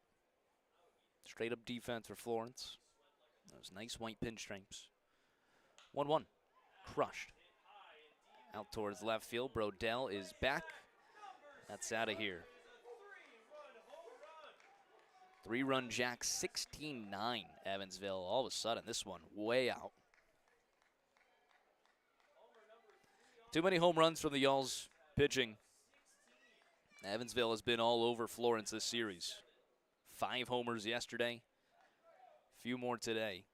Straight up defense for Florence. Those nice white pinstripes. 1-1. Crushed. Out towards left field. Brodell is back. That's out of here. 3-run jack, 16-9 Evansville. All of a sudden, this one way out. Too many home runs from the Y'alls pitching. Evansville has been all over Florence this series. 5 homers yesterday. Few more today.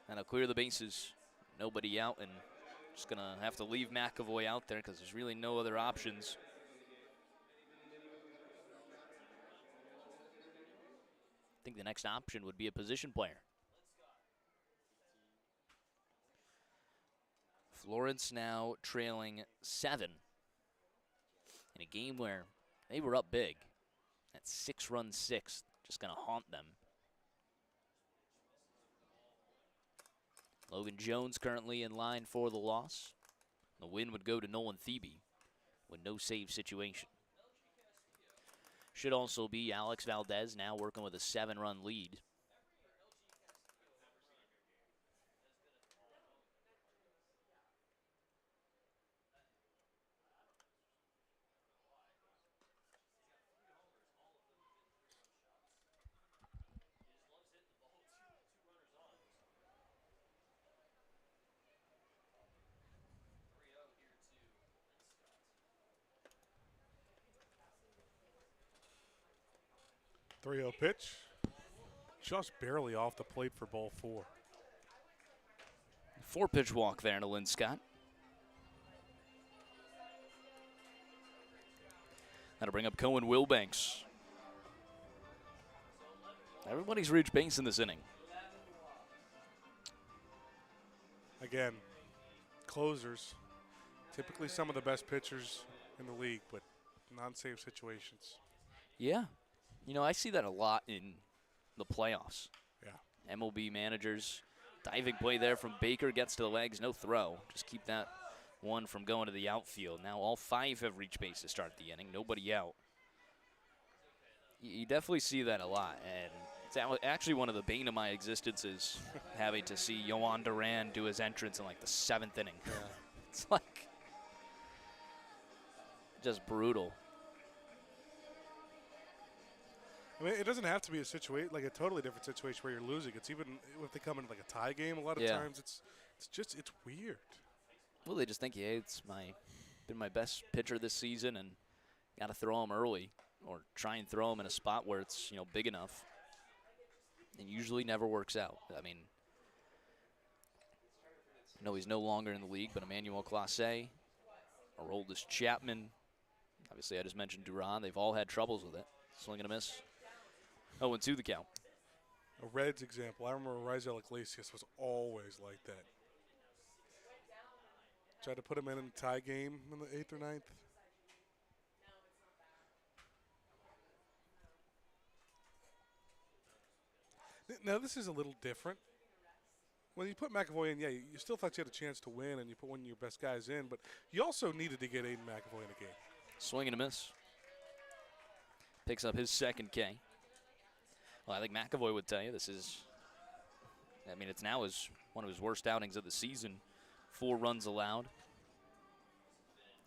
And I'll clear the bases. Nobody out, and just going to have to leave McAvoy out there because there's really no other options. I think the next option would be a position player. Florence now trailing 7 in a game where they were up big. That 6-run 6th just going to haunt them. Logan Jones currently in line for the loss. The win would go to Nolan Thebe with no save situation. Should also be Alex Valdez now working with a 7-run lead. Three-zero pitch. Just barely off the plate for ball 4. 4-pitch walk there to Lynn Scott. That'll bring up Cohen Wilbanks. Everybody's reached base in this inning. Again, closers, typically some of the best pitchers in the league, but non-save situations. Yeah. You know, I see that a lot in the playoffs. Yeah. MLB managers, diving play there from Baker, gets to the legs, no throw. Just keep that one from going to the outfield. Now all 5 have reached base to start the inning, nobody out. You definitely see that a lot, and it's actually one of the bane of my existence is having to see Yohan Duran do his entrance in like the 7th inning. Yeah. It's like just brutal. I mean, it doesn't have to be a situation like a totally different situation where you're losing. It's even if they come into like a tie game. A lot of times, it's weird. Well, they just think, yeah, it's been my best pitcher this season, and got to throw him early or try and throw him in a spot where it's big enough. And usually never works out. I mean, he's no longer in the league, but Emmanuel Clase, our oldest Chapman. Obviously, I just mentioned Duran. They've all had troubles with it. Swing and a miss. 0-2 the count. A Reds example. I remember Raisel Iglesias was always like that. Tried to put him in a tie game in the 8th or 9th. Now, this is a little different. When you put McAvoy in, yeah, you still thought you had a chance to win, and you put one of your best guys in, but you also needed to get Aiden McAvoy in a game. Swing and a miss. Picks up his 2nd K. Well, I think McAvoy would tell you this is, it's now one of his worst outings of the season. 4 runs allowed.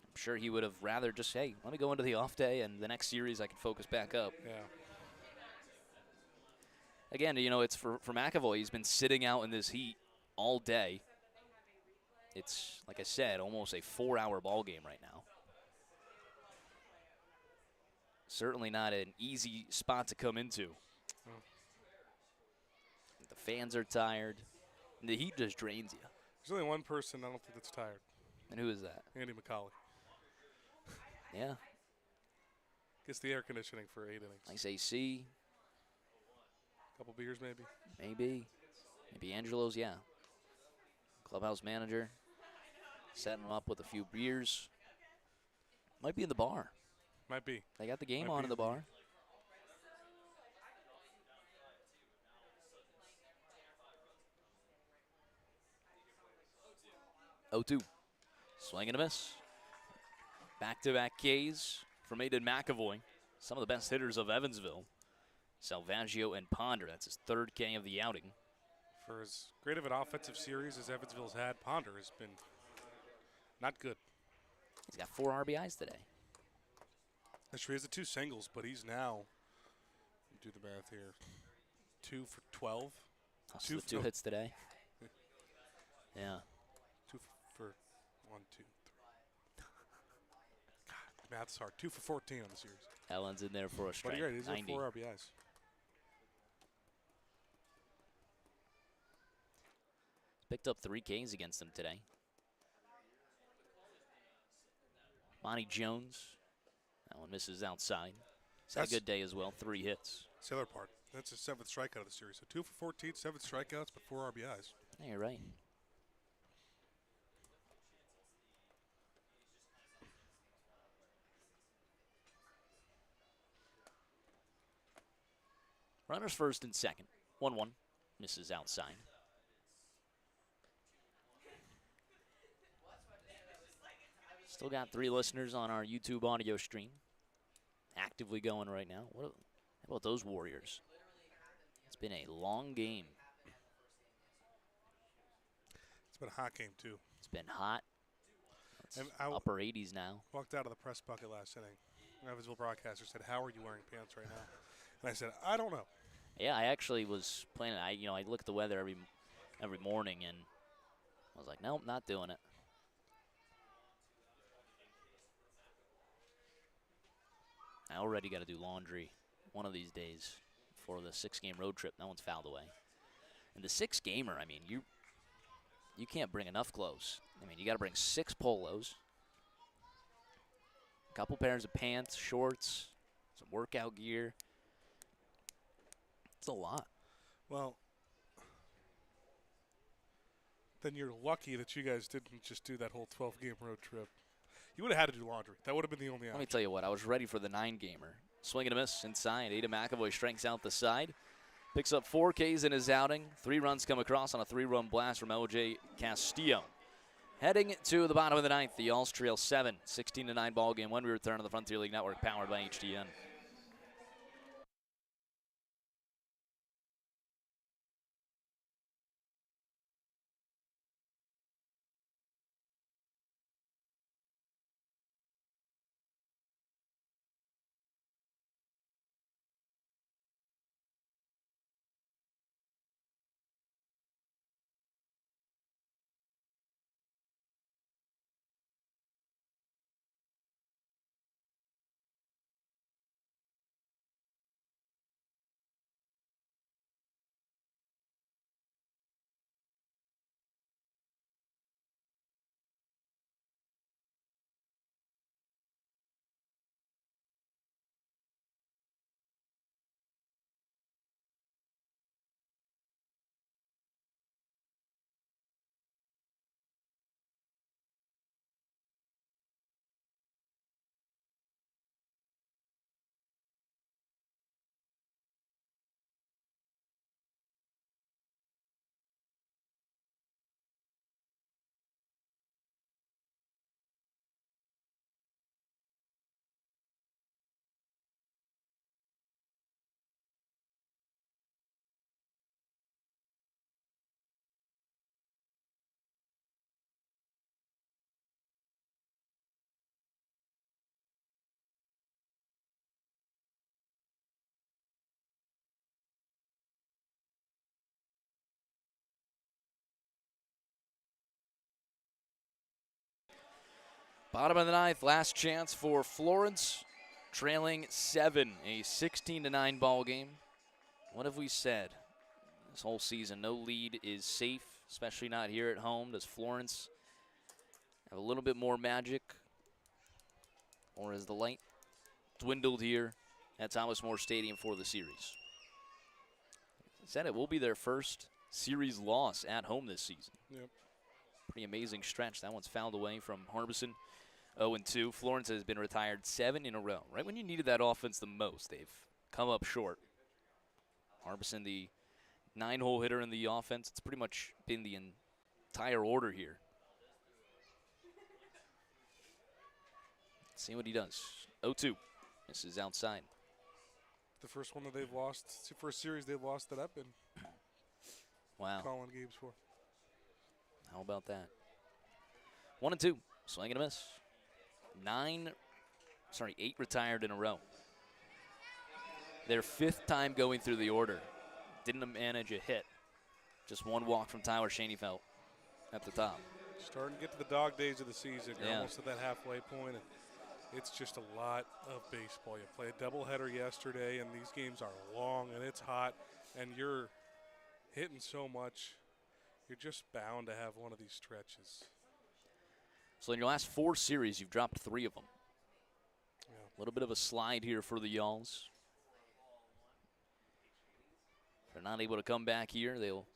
I'm sure he would have rather just, hey, let me go into the off day, and the next series I can focus back up. Yeah. Again, it's for McAvoy. He's been sitting out in this heat all day. It's, like I said, almost a 4-hour ball game right now. Certainly not an easy spot to come into. The fans are tired. And the heat just drains you. There's only one person I don't think that's tired. And who is that? Andy McCauley. Yeah. Gets the air conditioning for 8 innings. Nice AC. Couple beers maybe. Maybe Angelo's, yeah. Clubhouse manager. Setting him up with a few beers. Might be in the bar. Might be. They got the game Might on be. in the bar. Oh, 2. Swing and a miss. Back-to-back Ks from Aiden McAvoy. Some of the best hitters of Evansville. Salvaggio and Ponder. That's his 3rd K of the outing. For as great of an offensive series as Evansville's had, Ponder has been not good. He's got 4 RBIs today. That's true. He has the 2 singles, but he's now, do the math here, 2 for 12. So the 2 hits today. Yeah. 2 for 1, 2, 3. God, math's hard. 2 for 14 on the series. Allen's in there for a strike. But you're right, he's 90. at 4 RBIs. Picked up 3 Ks against them today. Monty Jones. That one misses outside. He's had a good day as well. 3 hits. That's the other part. That's his 7th strikeout of the series. So 2 for 14, 7 strikeouts, but 4 RBIs. Yeah, you're right. Runners first and second. 1-1. Misses outside. Still got 3 listeners on our YouTube audio stream. Actively going right now. How about those Warriors? It's been a long game. It's been a hot game, too. It's been hot. It's And upper 80s now. Walked out of the press bucket last inning. An Evansville broadcaster said, "How are you wearing pants right now?" And I said, "I don't know." Yeah, I actually was planning. I look at the weather every morning, and I was like, nope, not doing it. I already got to do laundry one of these days for the 6-game road trip. That one's fouled away. And the 6-gamer, you can't bring enough clothes. You got to bring 6 polos, a couple pairs of pants, shorts, some workout gear. It's a lot. Well, then you're lucky that you guys didn't just do that whole 12-game road trip. You would have had to do laundry. That would have been the only option. Let me tell you what, I was ready for the 9-gamer. Swing and a miss inside. Aiden McAvoy strikes out the side. Picks up 4 Ks in his outing. 3 runs come across on a 3-run blast from O.J. Castillo. Heading to the bottom of the 9th, the Alls trail 7, 16-9 ball game when we return to the Frontier League Network, powered by HDN. Bottom of the 9th, last chance for Florence, trailing 7, a 16-9 ball game. What have we said this whole season? No lead is safe, especially not here at home. Does Florence have a little bit more magic, or has the light dwindled here at Thomas More Stadium for the series? I said it will be their first series loss at home this season. Yep. Pretty amazing stretch. That one's fouled away from Harbison. 0-2. Florence has been retired 7 in a row. Right when you needed that offense the most, they've come up short. Harbison, the 9-hole hitter in the offense. It's pretty much been the entire order here. Let's see what he does. 0-2. This is outside. The first one that they've lost, it's the first series they've lost that I've been calling games for. How about that? 1-2. Swing and a miss. 8 retired in a row. Their 5th time going through the order. Didn't manage a hit. Just 1 walk from Tyler Schoenfeld at the top. Starting to get to the dog days of the season. You're Yeah. almost at that halfway point, and it's just a lot of baseball. You play a doubleheader yesterday, and these games are long, and it's hot, and you're hitting so much. You're just bound to have one of these stretches. So in your last 4 series, you've dropped 3 of them. Yeah. A little bit of a slide here for the Y'alls. If they're not able to come back here, they'll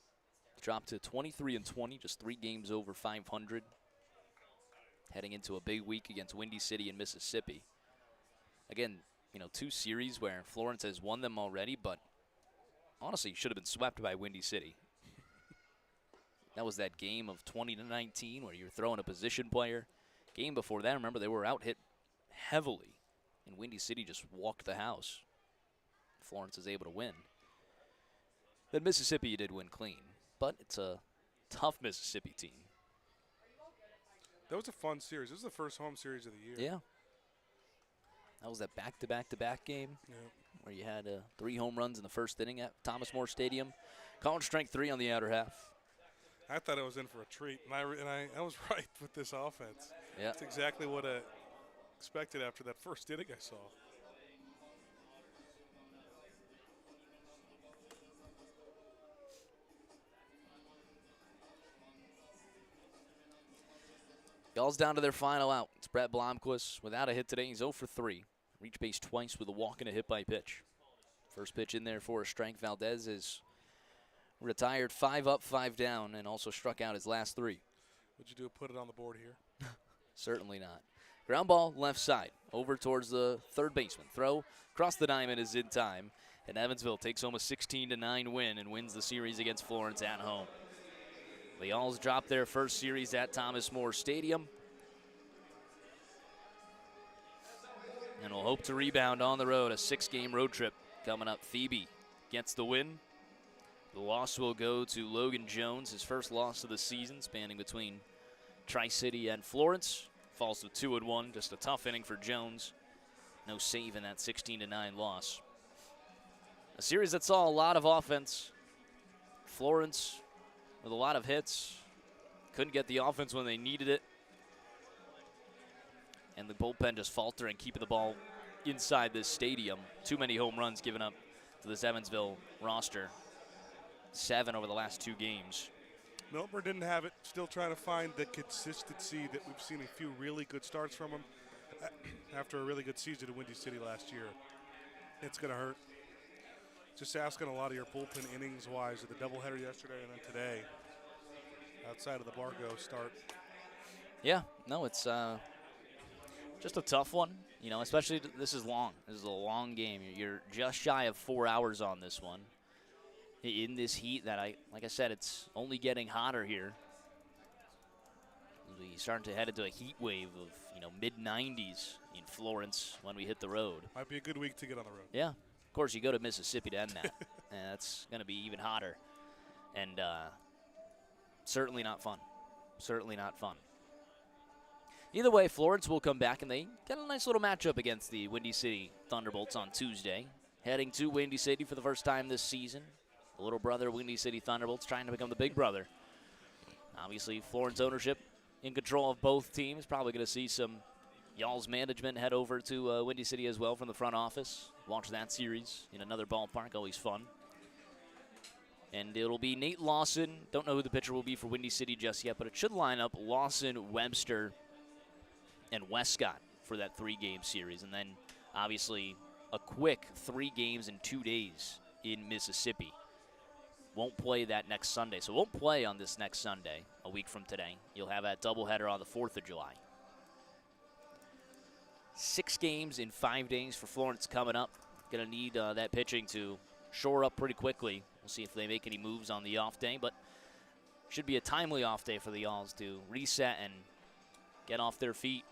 drop to 23-20, just 3 games over 500. Heading into a big week against Windy City and Mississippi. Again, 2 series where Florence has won them already, but honestly should have been swept by Windy City. That was that game of 20-19 where you were throwing a position player. Game before that, remember, they were out hit heavily, and Windy City just walked the house. Florence is able to win. Then Mississippi did win clean, but it's a tough Mississippi team. That was a fun series. This was the first home series of the year. Yeah. That was that back-to-back-to-back game where you had 3 home runs in the first inning at Thomas More Stadium. College strength 3 on the outer half. I thought I was in for a treat, and I was right with this offense. Yeah. That's exactly what I expected after that first inning I saw. Y'all's down to their final out. It's Brett Blomquist without a hit today. He's 0 for 3. Reached base twice with a walk and a hit by pitch. First pitch in there for a strike. Valdez is retired 5 up, 5 down, and also struck out his last 3. Would you do put it on the board here? Certainly not. Ground ball left side over towards the third baseman. Throw across the diamond is in time. And Evansville takes home a 16-9 win and wins the series against Florence at home. The Owls dropped their first series at Thomas More Stadium. And will hope to rebound on the road, a 6-game road trip coming up. Phoebe gets the win. The loss will go to Logan Jones, his first loss of the season, spanning between Tri-City and Florence. Falls to 2-1, just a tough inning for Jones. No save in that 16-9 loss. A series that saw a lot of offense. Florence with a lot of hits. Couldn't get the offense when they needed it. And the bullpen just faltering, keeping the ball inside this stadium. Too many home runs given up to this Evansville roster. 7 over the last 2 games. Milburn didn't have it. Still trying to find the consistency that we've seen a few really good starts from him after a really good season at Windy City last year. It's going to hurt. Just asking a lot of your bullpen innings-wise of the doubleheader yesterday and then today outside of the Bargo start. Yeah, no, it's just a tough one. You know, especially this is long. This is a long game. You're just shy of 4 hours on this one. In this heat that, like I said, it's only getting hotter here. We starting to head into a heat wave of, mid-90s in Florence when we hit the road. Might be a good week to get on the road. Yeah. Of course, you go to Mississippi to end that. And that's going to be even hotter. And certainly not fun. Certainly not fun. Either way, Florence will come back, and they get a nice little matchup against the Windy City Thunderbolts on Tuesday. Heading to Windy City for the first time this season. The little brother, Windy City Thunderbolts, trying to become the big brother. Obviously, Florence ownership in control of both teams. Probably going to see some Y'all's management head over to Windy City as well from the front office. Watch that series in another ballpark. Always fun. And it'll be Nate Lawson. Don't know who the pitcher will be for Windy City just yet, but it should line up Lawson, Webster, and Westcott for that 3-game series. And then, obviously, a quick 3 games in 2 days in Mississippi. Won't play that next Sunday. So won't play on this next Sunday, a week from today. You'll have that doubleheader on the 4th of July. 6 games in 5 days for Florence coming up. Going to need that pitching to shore up pretty quickly. We'll see if they make any moves on the off day, but should be a timely off day for the Y'alls to reset and get off their feet.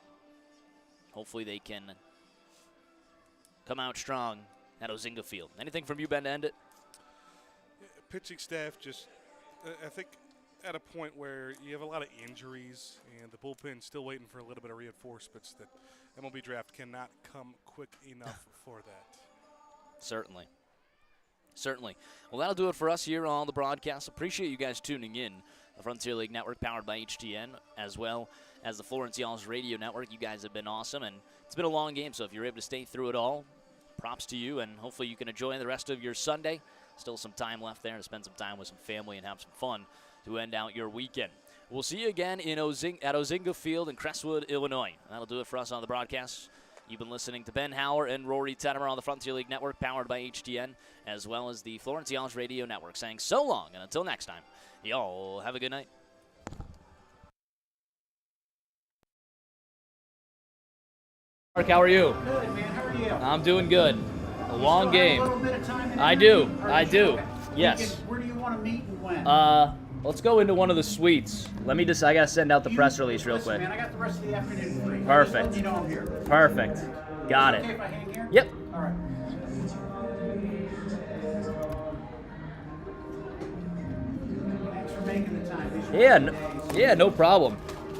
Hopefully they can come out strong at Ozinga Field. Anything from you, Ben, to end it? Pitching staff just, I think, at a point where you have a lot of injuries and the bullpen's still waiting for a little bit of reinforcements that MLB draft cannot come quick enough for that. Certainly. Certainly. Well, that'll do it for us here on the broadcast. Appreciate you guys tuning in. The Frontier League Network powered by HTN, as well as the Florence Y'alls Radio Network. You guys have been awesome, and it's been a long game, so if you're able to stay through it all, props to you, and hopefully you can enjoy the rest of your Sunday. Still some time left there to spend some time with some family and have some fun to end out your weekend. We'll see you again at Ozinga Field in Crestwood, Illinois. That'll do it for us on the broadcast. You've been listening to Ben Hauer and Rory Tettemer on the Frontier League Network, powered by HTN, as well as the Florence Y'alls Radio Network, saying so long, and until next time, y'all have a good night. Mark, how are you? Good, man. How are you? I'm doing good. A long game. A little bit of time in I between? do. Or I is- do. okay. Yes. Where do you want to meet and when? Let's go into one of the suites. I gotta send out the press release real Listen, quick. man, I got the rest of the afternoon free. Perfect. Just let me know I'm here. Perfect. Got Okay it. if I hang here? Yep. All right. Thanks for making the time. These are Yeah, long days. yeah, no problem.